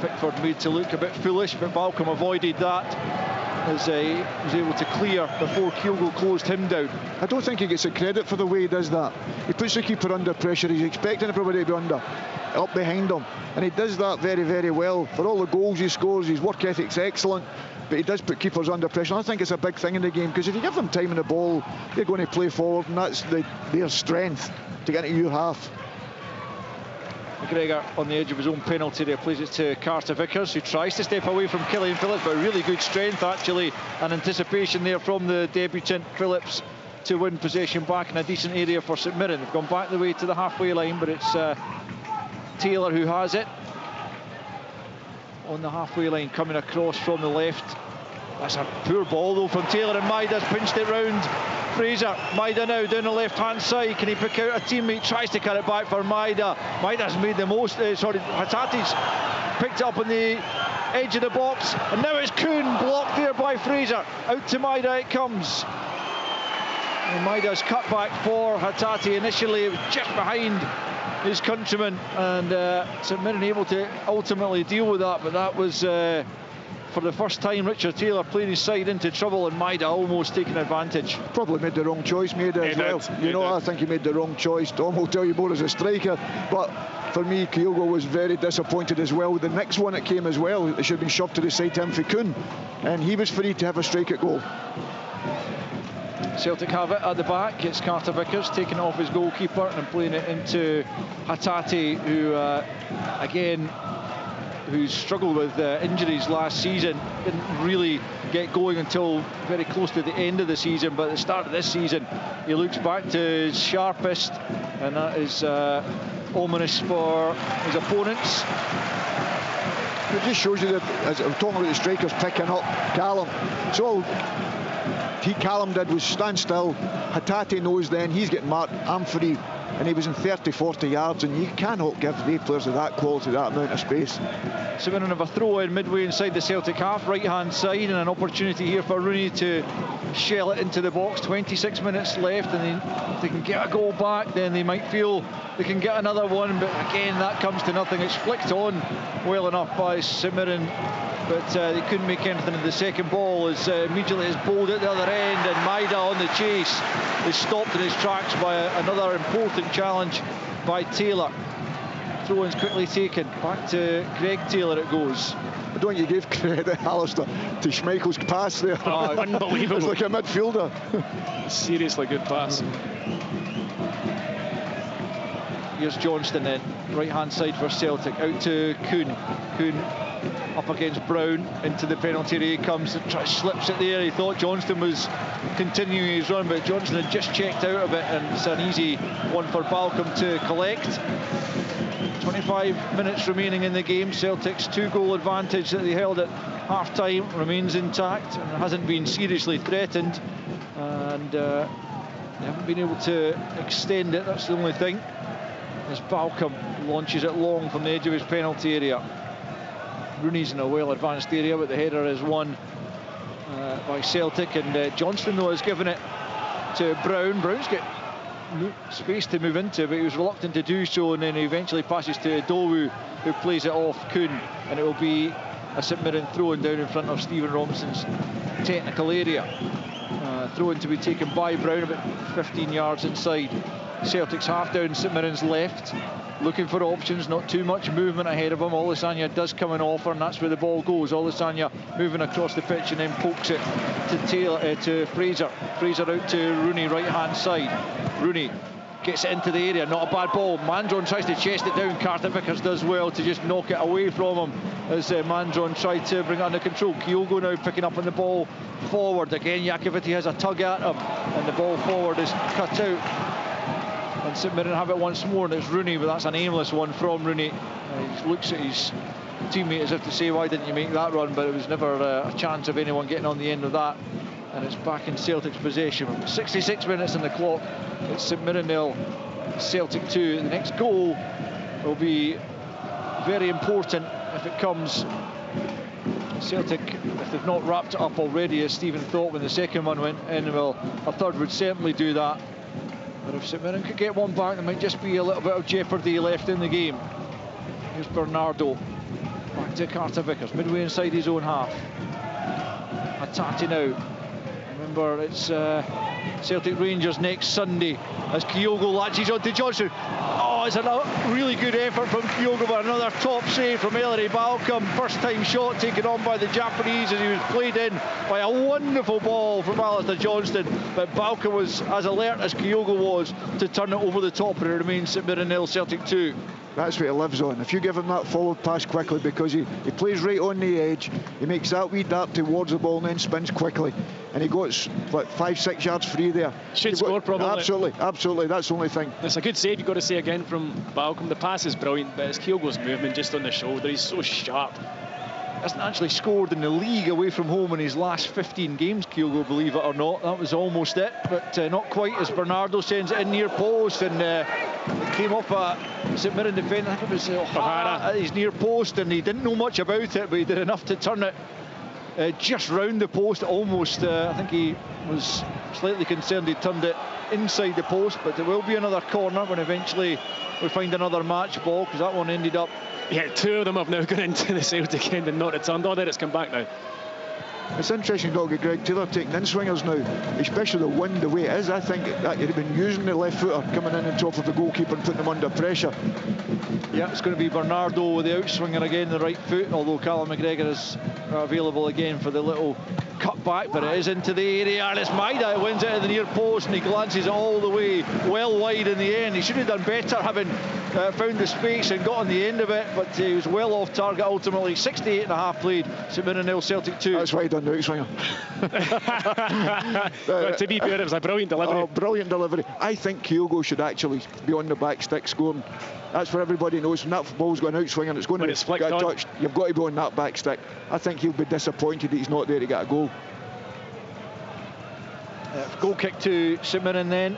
Pickford made to look a bit foolish, but Balcom avoided that as he was able to clear before Kyogo closed him down. I don't think he gets the credit for the way he does that. He puts the keeper under pressure. He's expecting everybody to be up behind him, and he does that very, very well. For all the goals he scores, his work ethic's excellent, but he does put keepers under pressure. And I think it's a big thing in the game, because if you give them time in the ball, they're going to play forward, and that's their strength, to get into your half. McGregor on the edge of his own penalty there, plays it to Carter Vickers, who tries to step away from Killian Phillips, but really good strength actually, and anticipation there from the debutant Phillips to win possession back in a decent area for St Mirren. They've gone back the way to the halfway line, but it's Taylor who has it on the halfway line, coming across from the left. That's a poor ball though from Taylor, and Maida's pinched it round Fraser. Maida now down the left-hand side. Can he pick out a teammate? Tries to cut it back for Maida. Maida's made the most. Hatate's picked up on the edge of the box, and now it's Kuhn blocked there by Fraser. Out to Maida it comes. And Maida's cut back for Hatate. Initially, it was just behind his countryman, and St Mirren able to ultimately deal with that, but that was for the first time, Richard Taylor playing his side into trouble, and Maida almost taking advantage. Probably made the wrong choice, Maida, as well. I think he made the wrong choice. Tom will tell you more as a striker, but for me, Kyogo was very disappointed as well. The next one that came as well, it should have been shoved to the side to him for Kuhn, and he was free to have a strike at goal. Celtic have it at the back. It's Carter Vickers taking it off his goalkeeper and playing it into Hatate, who again, who struggled with injuries last season, didn't really get going until very close to the end of the season, but at the start of this season he looks back to his sharpest, and that is ominous for his opponents. It just shows you that, as I'm talking about the strikers picking up Callum, so Callum did was stand still. Hatate knows then he's getting marked, I'm free, and he was in 30-40 yards, and you cannot give the players of that quality that amount of space. So we're going to have a throw in midway inside the Celtic half, right hand side, and an opportunity here for Rooney to shell it into the box. 26 minutes left, and if they can get a goal back, then they might feel they can get another one, but again that comes to nothing. It's flicked on well enough by St Mirren, but they couldn't make anything of the second ball, as immediately is bowled at the other end, and Maida on the chase is stopped in his tracks by another important challenge by Taylor. Throw-in's quickly taken. Back to Greg Taylor it goes. I don't think you gave credit, Alistair, to Schmeichel's pass there. Oh, unbelievable. It's like a midfielder. Seriously good pass. Here's Johnston then, right-hand side for Celtic, out to Kuhn. Kuhn up against Brown, into the penalty area he comes, slips it there. He thought Johnston was continuing his run, but Johnston had just checked out of it, and it's an easy one for Balcombe to collect. 25 minutes remaining in the game. Celtic's 2-goal advantage that they held at half-time remains intact and hasn't been seriously threatened, and they haven't been able to extend it, that's the only thing, as Balcombe launches it long from the edge of his penalty area. Rooney's in a well-advanced area, but the header is won by Celtic, and Johnston, though, has given it to Brown. Brown's got space to move into, but he was reluctant to do so, and then he eventually passes to Dowu, who plays it off Kuhn, and it will be a St Mirren throw-in down in front of Stephen Robinson's technical area. Throw-in to be taken by Brown, about 15 yards inside Celtic's half, down St Mirren's left, looking for options, not too much movement ahead of him. Olisanya does come and offer, and that's where the ball goes. Olisanya moving across the pitch and then pokes it to Taylor, to Fraser. Fraser out to Rooney, right hand side. Rooney gets it into the area, not a bad ball. Mandron tries to chest it down. Carter Vickers does well to just knock it away from him as Mandron tried to bring it under control. Kyogo now picking up on the ball forward again. Jakovic has a tug at him, and the ball forward is cut out, and St Mirren have it once more, and it's Rooney, but that's an aimless one from Rooney. He looks at his teammate as if to say, why didn't you make that run? But it was never a chance of anyone getting on the end of that, and it's back in Celtic's possession. 66 minutes on the clock. It's St Mirren 0, Celtic 2. The next goal will be very important if it comes. Celtic, if they've not wrapped it up already, as Stephen thought when the second one went in, well, a third would certainly do that. But if St Mirren could get one back, there might just be a little bit of jeopardy left in the game. Here's Bernardo, back to Carter Vickers, midway inside his own half. Hatate now. Remember, it's Celtic Rangers next Sunday as Kyogo latches on to Johnson. Oh, it's a really good effort from Kyogo, but another top save from Ellery Balcombe. First time shot taken on by the Japanese, as he was played in by a wonderful ball from Alistair Johnston, but Balcombe was as alert as Kyogo was to turn it over the top, and it remains St Mirren 0, Celtic 2. That's what he lives on. If you give him that forward pass quickly, because he plays right on the edge, he makes that wee dart towards the ball and then spins quickly, and he got what, 5-6 yards free there. Should score probably. Absolutely, that's the only thing. It's a good save, you've got to say again, from Balcombe. The pass is brilliant, but it's Kyogo's movement just on the shoulder. He's so sharp. Hasn't actually scored in the league away from home in his last 15 games, Kyogo, believe it or not. That was almost it, but not quite, as Bernardo sends it in near post, and it came off a St Mirren defender. I think it was O'Hara at his near post, and he didn't know much about it, but he did enough to turn it just round the post almost. I think he was slightly concerned he turned it inside the post, but there will be another corner when eventually we find another match ball, because that one ended up... Yeah, 2 of them have now gone into the Celtic end and not returned. Oh, there it's come back now. It's interesting not to get Greg Taylor taking in-swingers now, especially the wind the way it is. I think that he'd have been using the left footer coming in on top of the goalkeeper and putting him under pressure. Yeah, it's going to be Bernardo with the outswinger again, the right foot, although Callum McGregor is available again for the little cut back, but it is into the area, and it's Maida who wins it in the near post, and he glances it all the way well wide in the end. He should have done better, having found the space and got on the end of it, but he was well off target ultimately. 68.5 played, St Mirren 0, Celtic 2. That's why he done the outswinger. But to be fair, it was a brilliant delivery. Oh, brilliant delivery. I think Kyogo should actually be on the back stick scoring. That's what everybody knows. When that ball's going outswing and it's going to get touched, you've got to be on that back stick. I think he'll be disappointed that he's not there to get a goal. Goal kick to St Mirren then,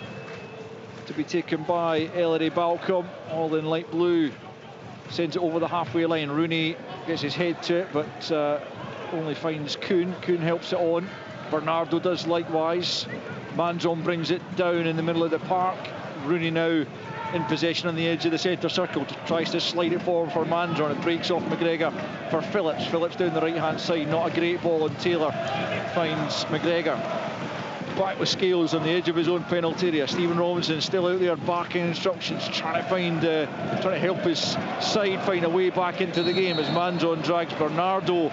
to be taken by Ellery Balcom, all in light blue. Sends it over the halfway line. Rooney gets his head to it, but only finds Kuhn. Kuhn helps it on. Bernardo does likewise. Manzon brings it down in the middle of the park. Rooney now in possession on the edge of the centre circle, tries to slide it forward for Manzon. It breaks off McGregor for Phillips. Phillips down the right hand side, not a great ball, and Taylor finds McGregor. Back with Scales on the edge of his own penalty area. Stephen Robinson still out there barking instructions, trying to help his side find a way back into the game as Manzon drags Bernardo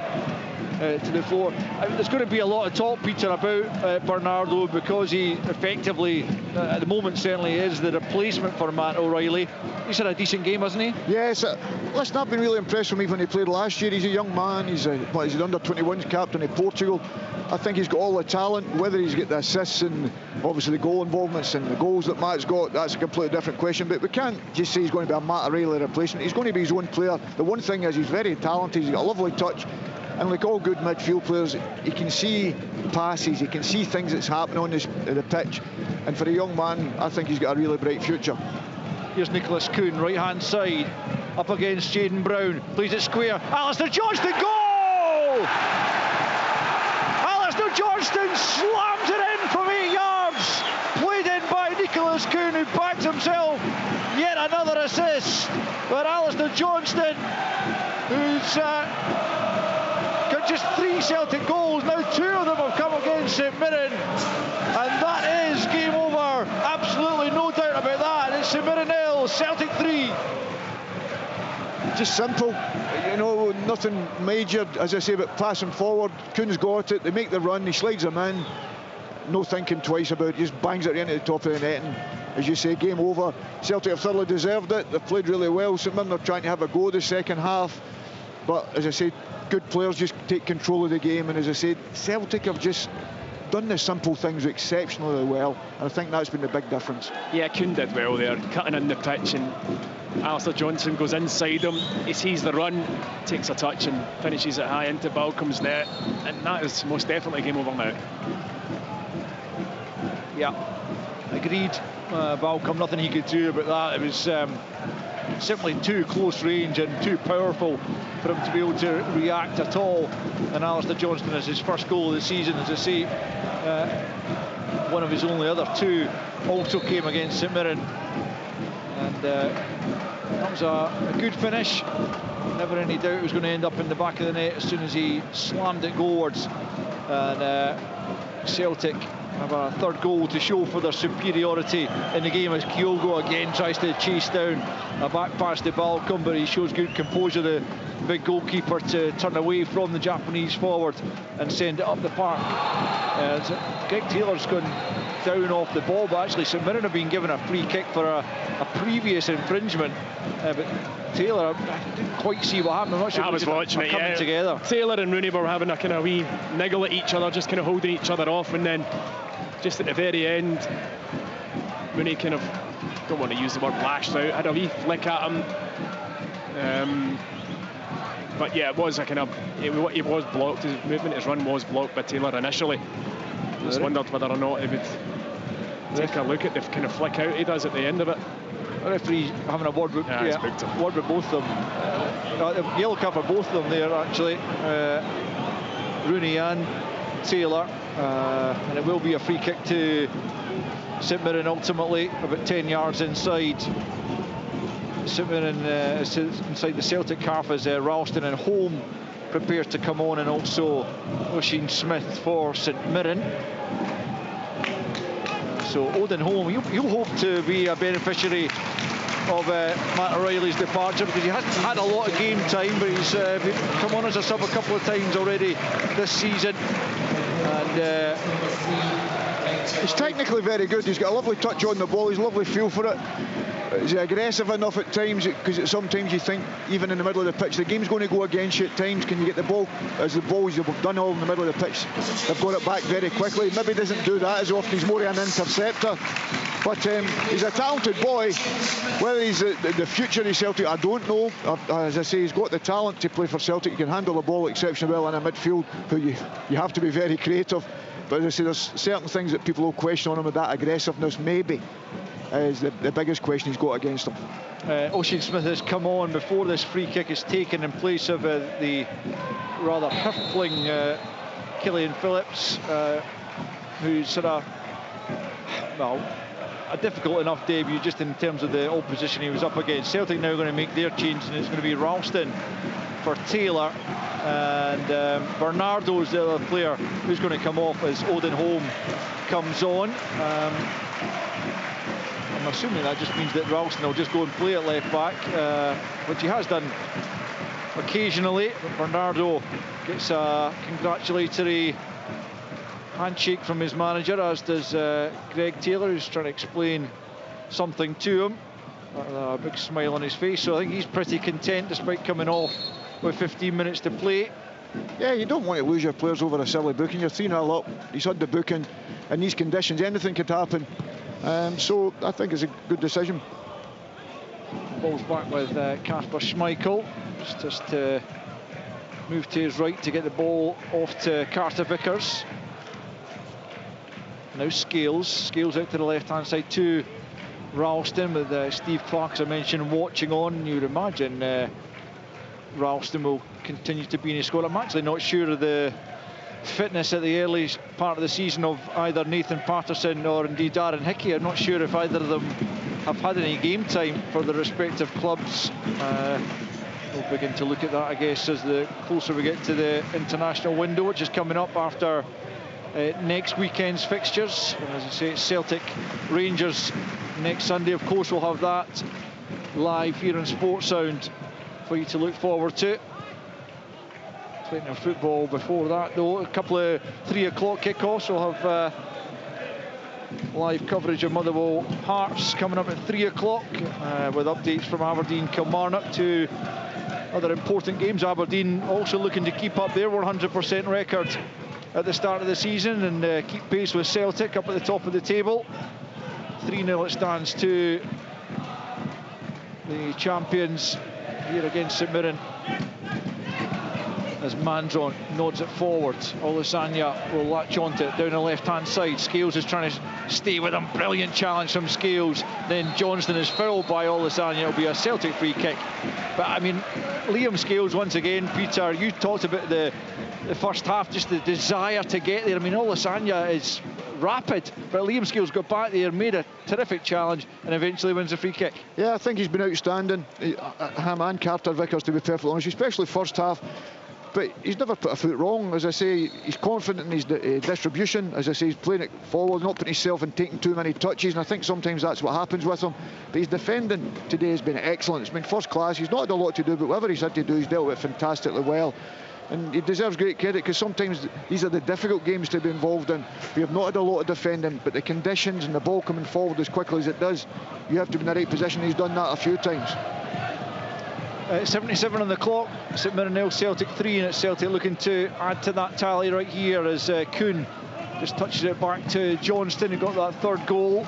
to the floor. There's going to be a lot of talk, Peter, about Bernardo, because he effectively, at the moment certainly, is the replacement for Matt O'Reilly. He's had a decent game, hasn't he? Yes. Listen, I've been really impressed with him when he played last year. He's a young man. He's the under-21s captain of Portugal. I think he's got all the talent. Whether he's got the assists and obviously the goal involvements and the goals that Matt's got, that's a completely different question. But we can't just say he's going to be a Matt O'Reilly replacement. He's going to be his own player. The one thing is he's very talented. He's got a lovely touch. And like all good midfield players, he can see passes, he can see things that's happening on the pitch. And for a young man, I think he's got a really bright future. Here's Nicholas Kuhn, right hand side, up against Jayden Brown, plays it square. Alistair Johnston, goal! Alistair Johnston slams it in from 8 yards. Played in by Nicholas Kuhn, who backed himself. Yet another assist. But Alistair Johnston, who's got just 3 Celtic goals, now 2 of them have come against St Mirren, and that is game over. Absolutely no doubt about that. It's St Mirren 0, Celtic 3. Just simple, nothing major, as I say, but passing forward. Kuhn's got it, they make the run, he slides them in, no thinking twice about it, just bangs it into the top of the net, and as you say, game over. Celtic have thoroughly deserved it, they've played really well. St Mirren are trying to have a go the second half, but as I say, good players just take control of the game, and as I said, Celtic have just done the simple things exceptionally well, and I think that's been the big difference. Yeah, Kuhn did well there, cutting in the pitch, and Alistair Johnston goes inside him, he sees the run, takes a touch and finishes it high into Balcom's net, and that is most definitely game over now. Yeah, agreed. Balcom, nothing he could do about that. It was simply too close range and too powerful for him to be able to react at all. And Alistair Johnston is his first goal of the season, as I say. One of his only other 2 also came against St Mirren, and that was a good finish. Never any doubt it was going to end up in the back of the net as soon as he slammed it goalwards. And Celtic have a 3rd goal to show for their superiority in the game as Kyogo again tries to chase down a back pass to Balcom, but he shows good composure, the big goalkeeper, to turn away from the Japanese forward and send it up the park. Greg Taylor's gone down off the ball, but actually St Mirren have been given a free kick for a previous infringement, but Taylor, I didn't quite see what happened. I'm not sure. I was watching it, coming together. Taylor and Rooney were having a kind of wee niggle at each other, just kind of holding each other off, and then just at the very end, Rooney kind of, don't want to use the word lashed out, had a wee flick at him. But yeah, it was a kind of, he was blocked, his movement, his run was blocked by Taylor initially. Just wondered whether or not he would take a look at the kind of flick out he does at the end of it. The referee having a word with, word with both of them. Yellow card for both of them there, actually. Rooney and Taylor. And it will be a free kick to St Mirren ultimately about 10 yards inside. St Mirren inside the Celtic half as Ralston and Holm prepare to come on, and also Oisin Smith for St Mirren. So Odin Holm, you'll hope to be a beneficiary of Matt O'Reilly's departure, because he hasn't had a lot of game time, but he's come on as a sub a couple of times already this season. And he's technically very good. He's got a lovely touch on the ball. He's a lovely feel for it. Is he aggressive enough at times? Because sometimes you think, even in the middle of the pitch, the game's going to go against you at times. Can you get the ball? As the balls you've done all in the middle of the pitch, they've got it back very quickly. Maybe doesn't do that as often. He's more an interceptor. But he's a talented boy. Whether he's the future of Celtic, I don't know. As I say, he's got the talent to play for Celtic. He can handle the ball exceptionally well in a midfield, who you have to be very creative. But as I say, there's certain things that people will question on him with that aggressiveness, maybe, is the biggest question he's got against him. Oisin Smith has come on before this free kick is taken in place of the rather piffling Killian Phillips, who's sort of, well, a difficult enough debut just in terms of the opposition he was up against. Celtic now going to make their change, and it's going to be Ralston for Taylor, and Bernardo's the other player who's going to come off as Odin Holm comes on. I'm assuming that just means that Ralston will just go and play at left back, which he has done occasionally. Bernardo gets a congratulatory handshake from his manager, as does Greg Taylor, who's trying to explain something to him. A big smile on his face, so I think he's pretty content despite coming off with 15 minutes to play. Yeah, you don't want to lose your players over a silly booking. You're 3-0 up. He's had the booking in these conditions. Anything could happen. So I think it's a good decision. Ball's back with Kasper Schmeichel. Just to move to his right to get the ball off to Carter Vickers. Now Scales out to the left-hand side to Ralston, with Steve Clark, as I mentioned, watching on. You would imagine Ralston will continue to be in his squad. I'm actually not sure of the fitness at the early part of the season of either Nathan Patterson or indeed Darren Hickey. I'm not sure if either of them have had any game time for the respective clubs. We'll begin to look at that, I guess, as the closer we get to the international window, which is coming up after next weekend's fixtures. And as I say, it's Celtic Rangers next Sunday. Of course, we'll have that live here on Sports Sound for you to look forward to. Plenty of football before that, though. A couple of 3 o'clock kickoffs. We'll have live coverage of Motherwell Hearts coming up at 3 o'clock with updates from Aberdeen, Kilmarnock, to other important games. Aberdeen also looking to keep up their 100% record at the start of the season and keep pace with Celtic up at the top of the table. 3-0 it stands to the champions here against St Mirren, as Mandron nods it forward. Olusanya will latch onto it down the left-hand side. Scales is trying to stay with him. Brilliant challenge from Scales. Then Johnston is fouled by Olusanya. It'll be a Celtic free kick. But I mean, Liam Scales once again, Peter, you talked about the first half, just the desire to get there. I mean, Olusanya is rapid, but Liam Scales got back there, made a terrific challenge, and eventually wins the free kick. Yeah, I think he's been outstanding. Him and Carter Vickers, to be perfectly honest, especially first half. But he's never put a foot wrong. As I say, he's confident in his distribution. As I say, he's playing it forward, not putting himself in taking too many touches, and I think sometimes that's what happens with him. But his defending today has been excellent. It's been first class. He's not had a lot to do, but whatever he's had to do, he's dealt with it fantastically well. And he deserves great credit, because sometimes these are the difficult games to be involved in. We have not had a lot of defending, but the conditions and the ball coming forward as quickly as it does, you have to be in the right position. He's done that a few times. 77 on the clock. St Mirren 0, Celtic 3, and it's Celtic looking to add to that tally right here as Kuhn just touches it back to Johnston, who got that third goal.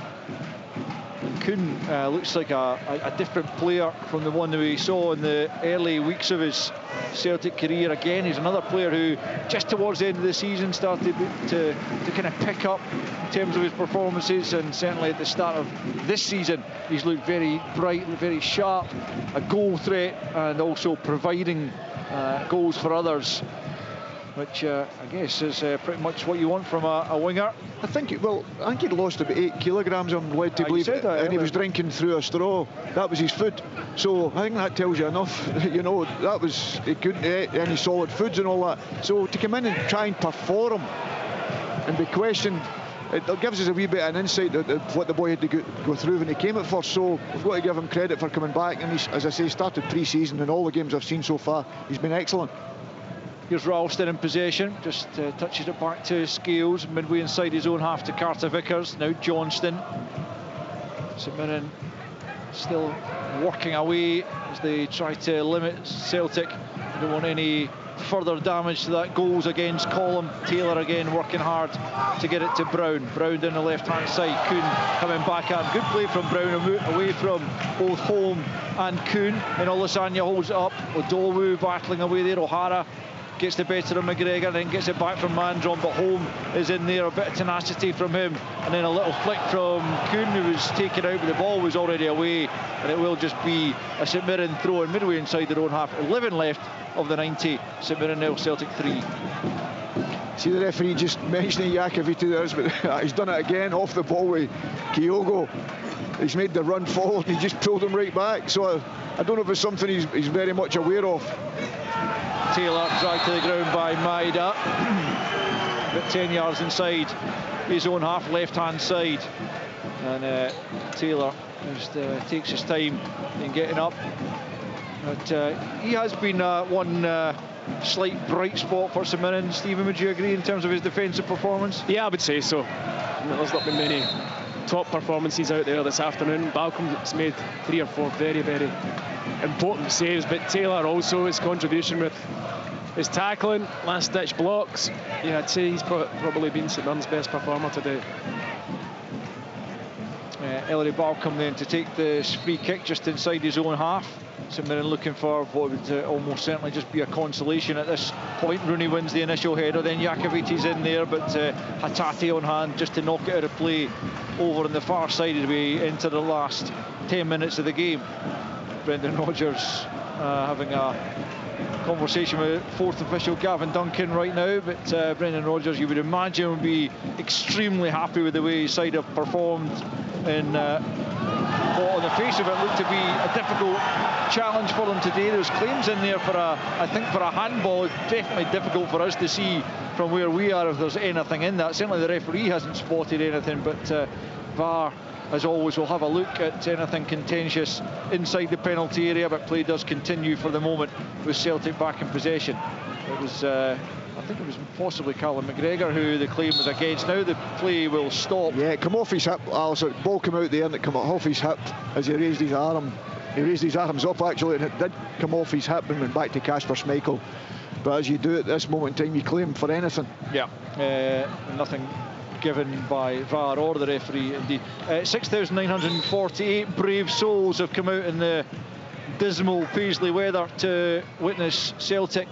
And Kuhn looks like a different player from the one that we saw in the early weeks of his Celtic career. Again, he's another player who just towards the end of the season started to kind of pick up in terms of his performances, and certainly at the start of this season he's looked very bright, very sharp, a goal threat, and also providing goals for others. which I guess is pretty much what you want from a winger. I think he'd lost about 8 kilograms, I'm led to believe, and he was drinking through a straw. That was his food. So I think that tells you enough. You know, that was, he couldn't eat any solid foods and all that. So to come in and try and perform and be questioned, it gives us a wee bit of an insight of what the boy had to go through when he came at first. So we've got to give him credit for coming back. And he's, as I say, started pre-season, and all the games I've seen so far, he's been excellent. Here's Ralston in possession, just touches it back to Scales, midway inside his own half to Carter Vickers. Now Johnston. St Mirren still working away as they try to limit Celtic. They don't want any further damage to that goals against column. Taylor again working hard to get it to Brown. Brown down the left hand side. Kuhn coming back at him. Good play from Brown away from both Holm and Kuhn. And Olasanya holds it up. Odowu battling away there. O'Hara gets the better of McGregor, then gets it back from Mandron, but Holm is in there. A bit of tenacity from him, and then a little flick from Kuhn, who was taken out, but the ball was already away, and it will just be a St Mirren throw in midway inside their own half. 11 left of the 90. St Mirren 0, Celtic 3. See the referee just mentioning Iacovitti there, but he's done it again off the ball with Kyogo. He's made the run forward and he just pulled him right back. So I don't know if it's something he's very much aware of. Taylor dragged to the ground by Maida. About 10 yards inside his own half, left-hand side. And Taylor just takes his time in getting up. But he has been one slight bright spot for St Mirren. Stephen, would you agree in terms of his defensive performance? Yeah, I would say so. There's not been many top performances out there this afternoon. Balcom's made 3 or 4 very, very important saves, but Taylor also, his contribution with his tackling, last-ditch blocks. Yeah, I'd say he's probably been St Mirren's best performer today. Ellery Balcom then to take this free kick just inside his own half. St Mirren looking for what would almost certainly just be a consolation at this point. Rooney wins the initial header, then Iakovitti's in there, but Hatate on hand just to knock it out of play over on the far side as we enter the last 10 minutes of the game. Brendan Rodgers having a conversation with fourth official Gavin Duncan right now, but Brendan Rodgers, you would imagine, would be extremely happy with the way his side have performed in what on the face of it looked to be a difficult challenge for them today. There's claims in there for I think for a handball. It's definitely difficult for us to see from where we are if there's anything in that. Certainly the referee hasn't spotted anything, but VAR, as always, will have a look at anything contentious inside the penalty area, but play does continue for the moment with Celtic back in possession. It was I think it was possibly Callum McGregor who the claim was against. Now the play will stop. Yeah, it come off his hip, Alison. Ball came out there and it came off his hip as he raised his arm. He raised his arms up actually, and it did come off his hip and went back to Kasper Schmeichel. But as you do at this moment in time, you claim for anything. Yeah, nothing given by VAR or the referee indeed. 6,948 brave souls have come out in the dismal Paisley weather to witness Celtic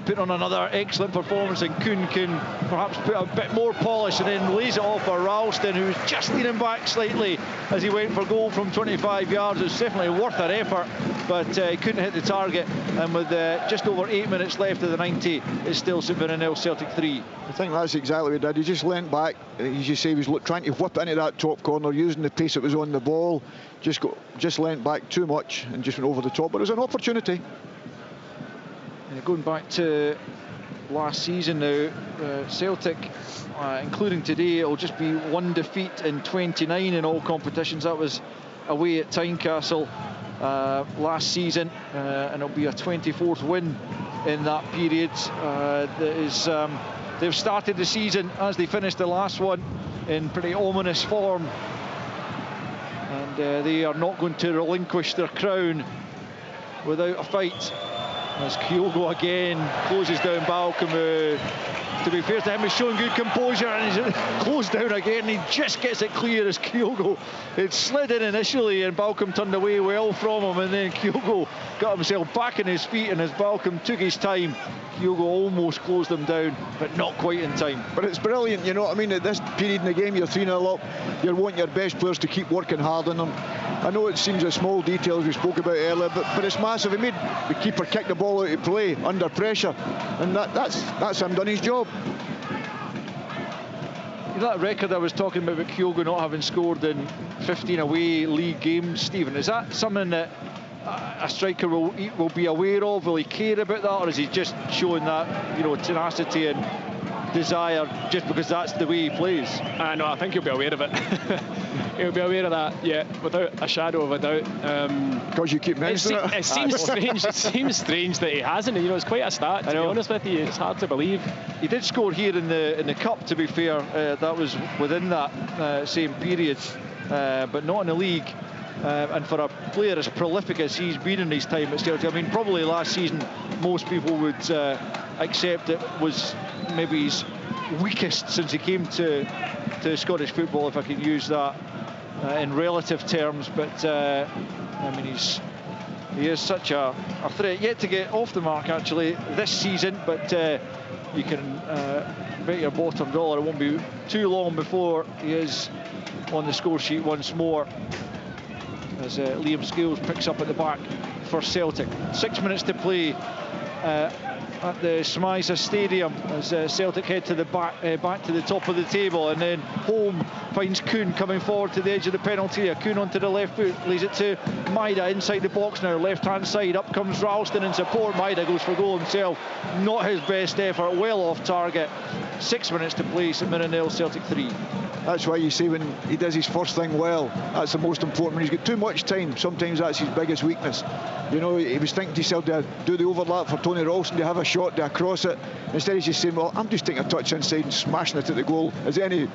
put on another excellent performance, and Kuhn can perhaps put a bit more polish and then lays it off for Ralston, who's just leaning back slightly as he went for goal from 25 yards. It's definitely worth an effort, but he couldn't hit the target, and with just over 8 minutes left of the 90, it's still St Mirren 0, Celtic 3. I think that's exactly what he did. He just leant back, as you say, he was trying to whip into that top corner, using the pace that was on the ball, just leant back too much and just went over the top, but it was an opportunity. Going back to last season now, Celtic, including today, it'll just be 1 defeat in 29 in all competitions. That was away at Tynecastle last season, and it'll be a 24th win in that period. They've started the season as they finished the last one in pretty ominous form, and they are not going to relinquish their crown without a fight. As Kyogo again closes down Balcom, to be fair to him, he's showing good composure, and he's closed down again, and he just gets it clear as Kyogo. It slid in initially and Balcom turned away well from him, and then Kyogo got himself back on his feet, and as Balcom took his time, Kyogo almost closed him down, but not quite in time. But it's brilliant, you know what I mean? At this period in the game, you're 3-0 up, you're wanting your best players to keep working hard on them, I know it seems a small detail as we spoke about earlier, but it's massive. He made the keeper kick the ball out of play under pressure, and that's him done his job. That record I was talking about Kyogo not having scored in 15 away league games, Stephen, is that something that a striker will be aware of? Will he care about that, or is he just showing that, you know, tenacity and desire just because that's the way he plays? No, I think he'll be aware of it. He'll be aware of that, yeah, without a shadow of a doubt. Because you keep mentioning it. It seems strange. It seems strange that he hasn't. You know, it's quite a stat. To be honest with you, it's hard to believe. He did score here in the cup. To be fair, that was within that same period, but not in the league. And for a player as prolific as he's been in his time at Celtic, I mean, probably last season most people would accept it was maybe his weakest since he came to Scottish football, if I can use that in relative terms. But I mean, he is such a threat. Yet to get off the mark actually this season, but you can bet your bottom dollar it won't be too long before he is on the score sheet once more, as Liam Scales picks up at the back for Celtic. 6 minutes to play at the SMISA Stadium as Celtic head to the back to the top of the table, and then Holm finds Kuhn coming forward to the edge of the penalty area. Kuhn onto the left foot, lays it to Maida inside the box now, left hand side. Up comes Ralston in support. Maida goes for goal himself. Not his best effort, well off target. 6 minutes to play. St Mirren 0, Celtic 3. That's why you say when he does his first thing well, that's the most important. When he's got too much time, sometimes that's his biggest weakness. You know, he was thinking to himself, do I do the overlap for Tony Ralston, do I have a shot, do I cross it? Instead he's just saying, well, I'm just taking a touch inside and smashing it at the goal, as any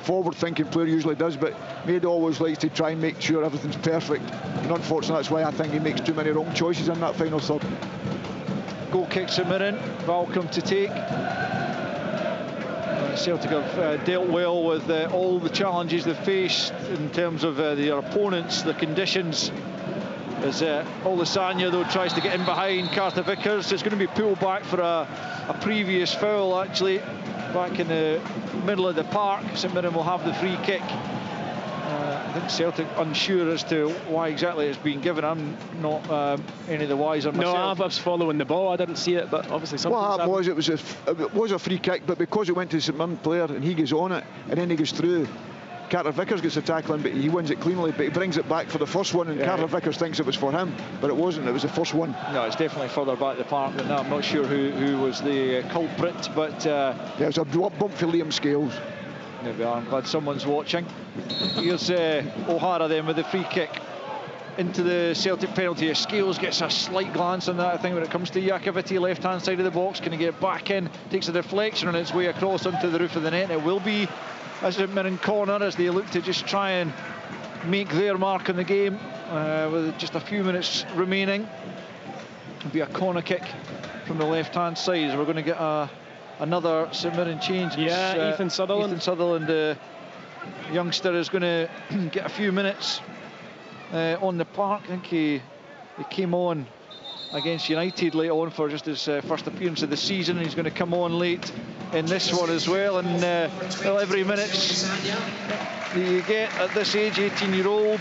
forward-thinking player usually does. But Maida always likes to try and make sure everything's perfect, and unfortunately that's why I think he makes too many wrong choices in that final third. Goal kick St Mirren, Balcom to take. Celtic have dealt well with all the challenges they've faced in terms of their opponents, the conditions. As Olasanya though tries to get in behind Carter Vickers. It's going to be pulled back for a previous foul actually, back in the middle of the park. St Mirren will have the free kick. I think Celtic unsure as to why exactly it's been given. I'm not any the wiser myself. No, I was following the ball. I didn't see it, but obviously something. What happened was it was a free kick, but because it went to the St Mirren player and he goes on it, and then he goes through, Carter Vickers gets a tackle in, but he wins it cleanly, but he brings it back for the first one, and Carter Vickers thinks it was for him, but it wasn't. It was the first one. No, it's definitely further back the park than that. I'm not sure who was the culprit, but it was a bump for Liam Scales. There we are. I'm glad someone's watching. Here's O'Hara then with the free kick into the Celtic penalty. Scales gets a slight glance on that, I think, when it comes to Iacovitti, left-hand side of the box. Can he get back in? Takes a deflection on its way across onto the roof of the net. It will be a St Mirren corner as they look to just try and make their mark on the game with just a few minutes remaining. It'll be a corner kick from the left-hand side, as we're going to get another St Mirren change. Yeah, Ethan Sutherland. Ethan Sutherland, the youngster, is going to get a few minutes on the park. I think he came on against United late on for just his first appearance of the season. He's going to come on late in this one as well. And well, every minute you get at this age, 18-year-old,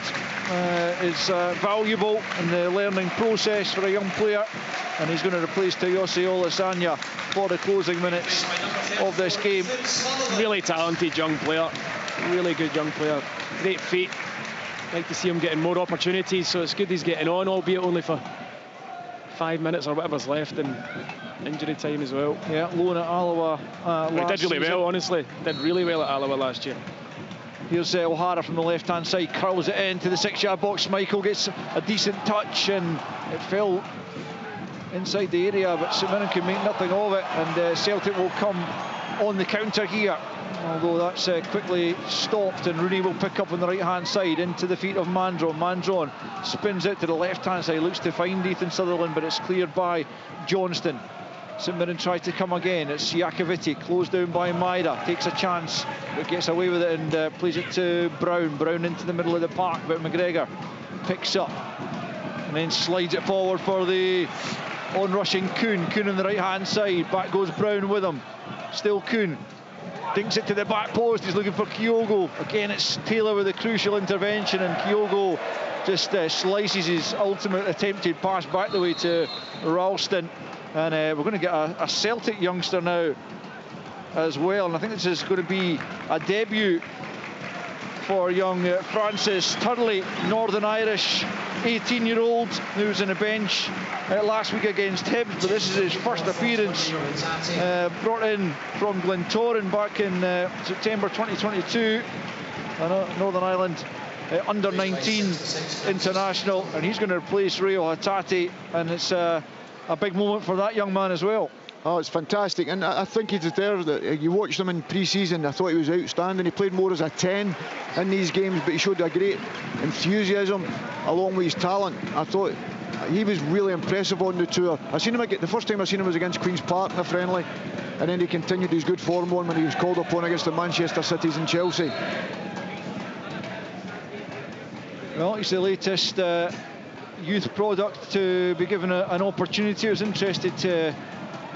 is valuable in the learning process for a young player. And he's going to replace Toyosi Olasanya for the closing minutes of this game. Really talented young player, really good young player, great feet. Like to see him getting more opportunities, so it's good he's getting on, albeit only for 5 minutes or whatever's left in injury time as well. Yeah, loan at Alloa he did really well, honestly. Did really well at Alloa last year. Here's O'Hara from the left-hand side, curls it into the 6-yard box. Michael gets a decent touch and it fell inside the area, but St Mirren can make nothing of it, and Celtic will come on the counter here, although that's quickly stopped, and Rooney will pick up on the right-hand side into the feet of Mandron. Mandron spins it to the left-hand side, looks to find Ethan Sutherland, but it's cleared by Johnston. St Mirren tries to come again. It's Iacovitti, closed down by Maida, takes a chance but gets away with it and plays it to Brown. Brown into the middle of the park, but McGregor picks up and then slides it forward for the on-rushing Kuhn. Kuhn on the right-hand side, back goes Brown with him. Still Kuhn. dinks it to the back post. He's looking for Kyogo. Again, it's Taylor with a crucial intervention, and Kyogo just slices his ultimate attempted pass back the way to Ralston. And we're going to get a Celtic youngster now as well, and I think this is going to be a debut for young Francis Turley, Northern Irish 18-year-old who was on the bench last week against Hibs, but this is his first appearance. Brought in from Glentoran back in September 2022. Northern Ireland under-19 international, and he's going to replace Rio Hatate, and it's a big moment for that young man as well. Oh, it's fantastic, and I think he deserves it. You watched him in pre-season, I thought he was outstanding. He played more as a 10 in these games, but he showed a great enthusiasm along with his talent. I thought he was really impressive on the tour. The first time I seen him was against Queen's Park in a friendly, and then he continued his good form on when he was called upon against the Manchester Cities and Chelsea. Well, he's the latest youth product to be given an opportunity. I was interested to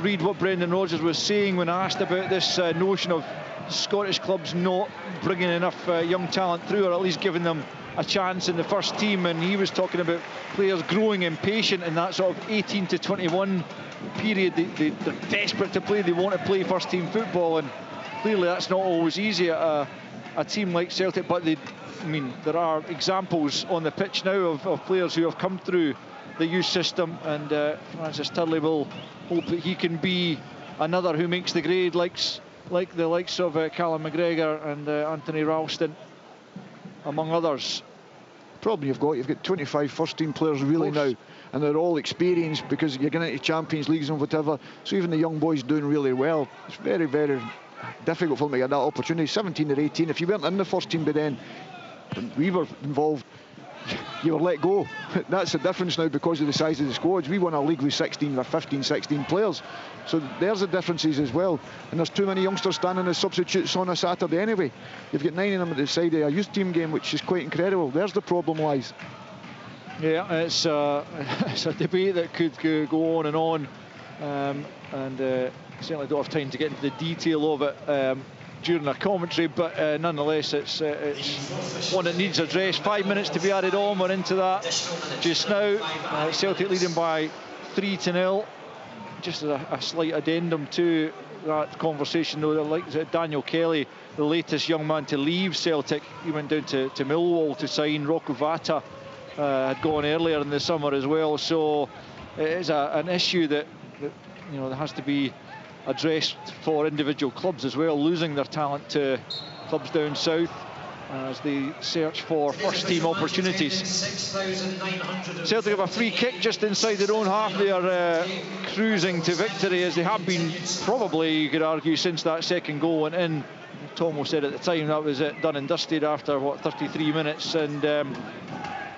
read what Brendan Rodgers was saying when asked about this notion of Scottish clubs not bringing enough young talent through, or at least giving them a chance in the first team. And he was talking about players growing impatient in that sort of 18 to 21 period. They're desperate to play, they want to play first team football, and clearly that's not always easy at a team like Celtic. But there are examples on the pitch now of players who have come through the youth system, and Francis Turley will hope that he can be another who makes the grade, like the likes of Callum McGregor and Anthony Ralston, among others. Problem you've got 25 first team players really now, and they're all experienced because you're getting into Champions Leagues and whatever, so even the young boys doing really well. It's very, very difficult for them to get that opportunity. 17 or 18, if you weren't in the first team by then, we were involved, you were let go. That's the difference now because of the size of the squads. We won a league with 16 or 15, 16 players. So there's the differences as well. And there's too many youngsters standing as substitutes on a Saturday anyway. You've got 9 of them at the side of a youth team game, which is quite incredible. There's the problem lies. Yeah, it's a debate that could go on. And certainly don't have time to get into the detail of it during our commentary, but nonetheless it's one that needs addressed. 5 minutes to be added on. We're into that just now. Celtic leading by 3-0. Just a slight addendum to that conversation though, like Daniel Kelly, the latest young man to leave Celtic, he went down to Millwall to sign. Rocco Vata had gone earlier in the summer as well, so it is an issue that there has to be addressed for individual clubs as well, losing their talent to clubs down south as they search for first team opportunities. Celtic have a free kick just inside their own half. They are cruising to victory, as they have been probably, you could argue, since that second goal went in. Tomo said at the time that was it, done and dusted after 33 minutes, and it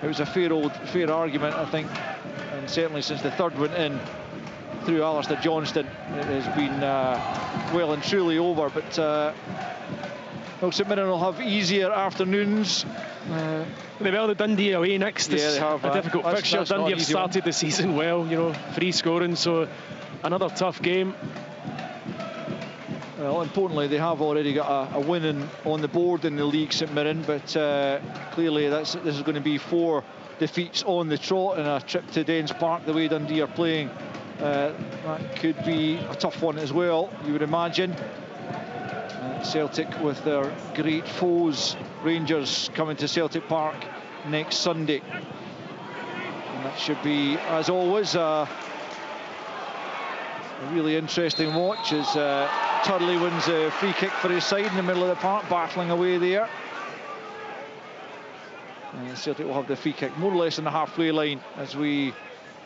was a fair argument, I think, and certainly since the third went in through Alistair Johnston, it has been well and truly over. But St Mirren will have easier afternoons. They've held Dundee away next. Yeah, they have. A difficult fixture. Dundee have started the season well, free scoring, so another tough game. Well, importantly, they have already got a win on the board in the league, St Mirren, but clearly this is going to be 4 defeats on the trot and a trip to Dens Park the way Dundee are playing. That could be a tough one as well, you would imagine. Celtic with their great foes, Rangers, coming to Celtic Park next Sunday. And that should be, as always, a really interesting watch as Turley wins a free kick for his side in the middle of the park, battling away there. And Celtic will have the free kick more or less in the halfway line as we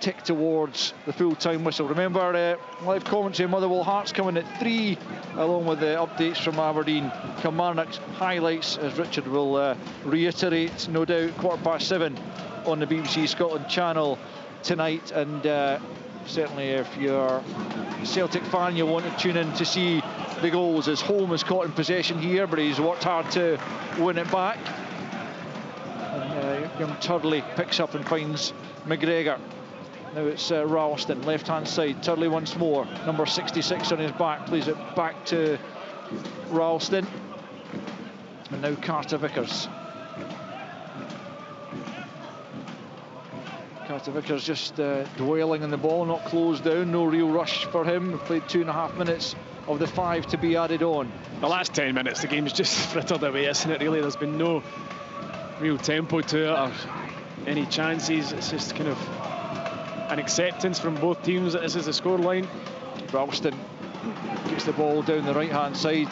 tick towards the full-time whistle. Remember, live commentary Motherwell Hearts coming at 3, along with the updates from Aberdeen Kilmarnock's highlights, as Richard will reiterate, no doubt, 7:15 on the BBC Scotland channel tonight. And certainly if you're a Celtic fan, you'll want to tune in to see the goals, as Holm is caught in possession here, but he's worked hard to win it back. And young Turley picks up and finds McGregor. Now it's Ralston, left-hand side. Turley once more, number 66 on his back, plays it back to Ralston. And now Carter Vickers. Carter Vickers just dwelling on the ball, not closed down, no real rush for him. We've played 2.5 minutes of the 5 to be added on. The last 10 minutes, the game's just frittered away, isn't it, really? There's been no real tempo to it or any chances. It's just kind of an acceptance from both teams that this is the scoreline. Ralston gets the ball down the right-hand side,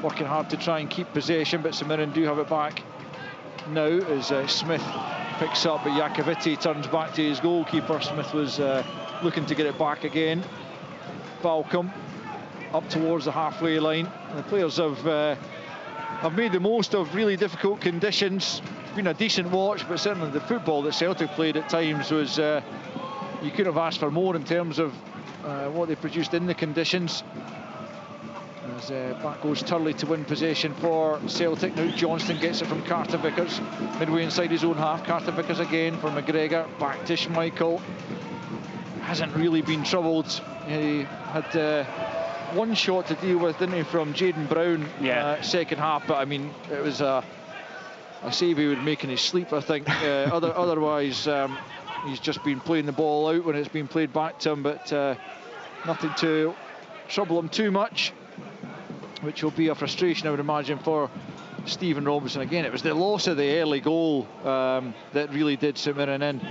working hard to try and keep possession, but St Mirren do have it back now as Smith picks up, but Iacovitti turns back to his goalkeeper. Smith was looking to get it back again. Balcom up towards the halfway line. And the players have made the most of really difficult conditions. It's been a decent watch, but certainly the football that Celtic played at times was you could have asked for more in terms of what they produced in the conditions. As back goes Turley to win possession for Celtic. Now Johnston gets it from Carter Vickers, midway inside his own half. Carter Vickers again for McGregor, back to Schmeichel. Hasn't really been troubled. He had one shot to deal with, didn't he, from Jaden Brown, second half, but I mean it was a save he would make in his sleep, I think. Otherwise he's just been playing the ball out when it's been played back to him, but nothing to trouble him too much, which will be a frustration, I would imagine, for Stephen Robinson. Again, it was the loss of the early goal that really did St Mirren in.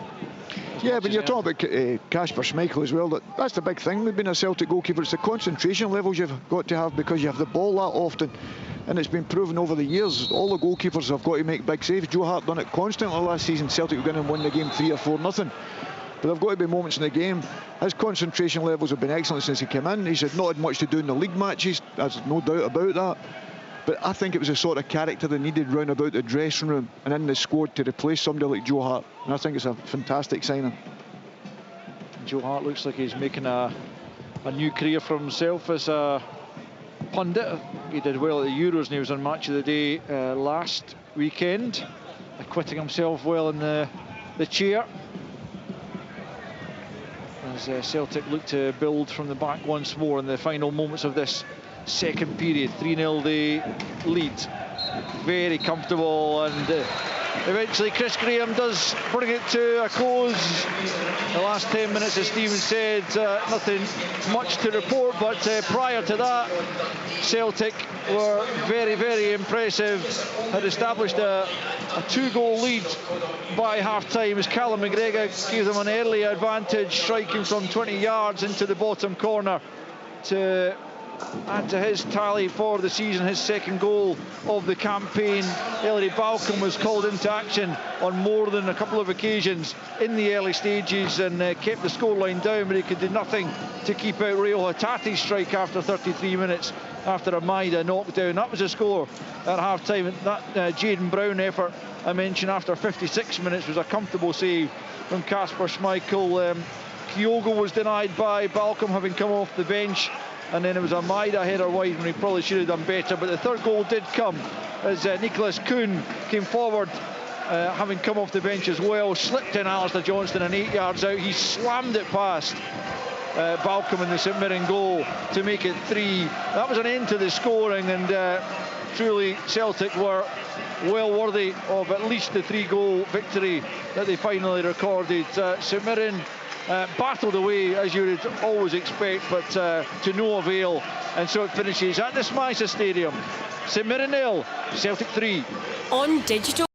Yeah, but you're talking about Kasper Schmeichel as well. That's the big thing with being a Celtic goalkeeper. It's the concentration levels you've got to have, because you have the ball that often. And it's been proven over the years, all the goalkeepers have got to make big saves. Joe Hart done it constantly last season. Celtic were going to win the game 3 or 4-0. But there have got to be moments in the game. His concentration levels have been excellent since he came in. He's had not had much to do in the league matches, there's no doubt about that. But I think it was the sort of character they needed round about the dressing room and in the squad to replace somebody like Joe Hart. And I think it's a fantastic signing. Joe Hart looks like he's making a new career for himself as a pundit. He did well at the Euros and he was on Match of the Day last weekend, acquitting himself well in the chair. As Celtic look to build from the back once more in the final moments of this second period. 3-0 the lead. Very comfortable, and eventually Chris Graham does bring it to a close. The last 10 minutes, as Stephen said, nothing much to report, but prior to that, Celtic were very, very impressive. Had established a 2-goal lead by half-time as Callum McGregor gave them an early advantage, striking from 20 yards into the bottom corner to add to his tally for the season, his second goal of the campaign. Ellery Balcom was called into action on more than a couple of occasions in the early stages and kept the scoreline down, but he could do nothing to keep out Rio Hatate's strike after 33 minutes after a Maida knockdown. That was a score at half-time. That Jaden Brown effort I mentioned after 56 minutes was a comfortable save from Kasper Schmeichel. Kyogo was denied by Balcom, having come off the bench. And then it was a Maida header wide when he probably should have done better. But the third goal did come as Nicholas Kuhn came forward, having come off the bench as well. Slipped in Alistair Johnston and 8 yards out. He slammed it past Balcom in the St Mirren goal to make it 3. That was an end to the scoring, and truly Celtic were well worthy of at least the 3-goal victory that they finally recorded. St Mirren battled away, as you would always expect, but to no avail, and so it finishes at the SMISA Stadium. St Mirren 0, Celtic 3. On digital.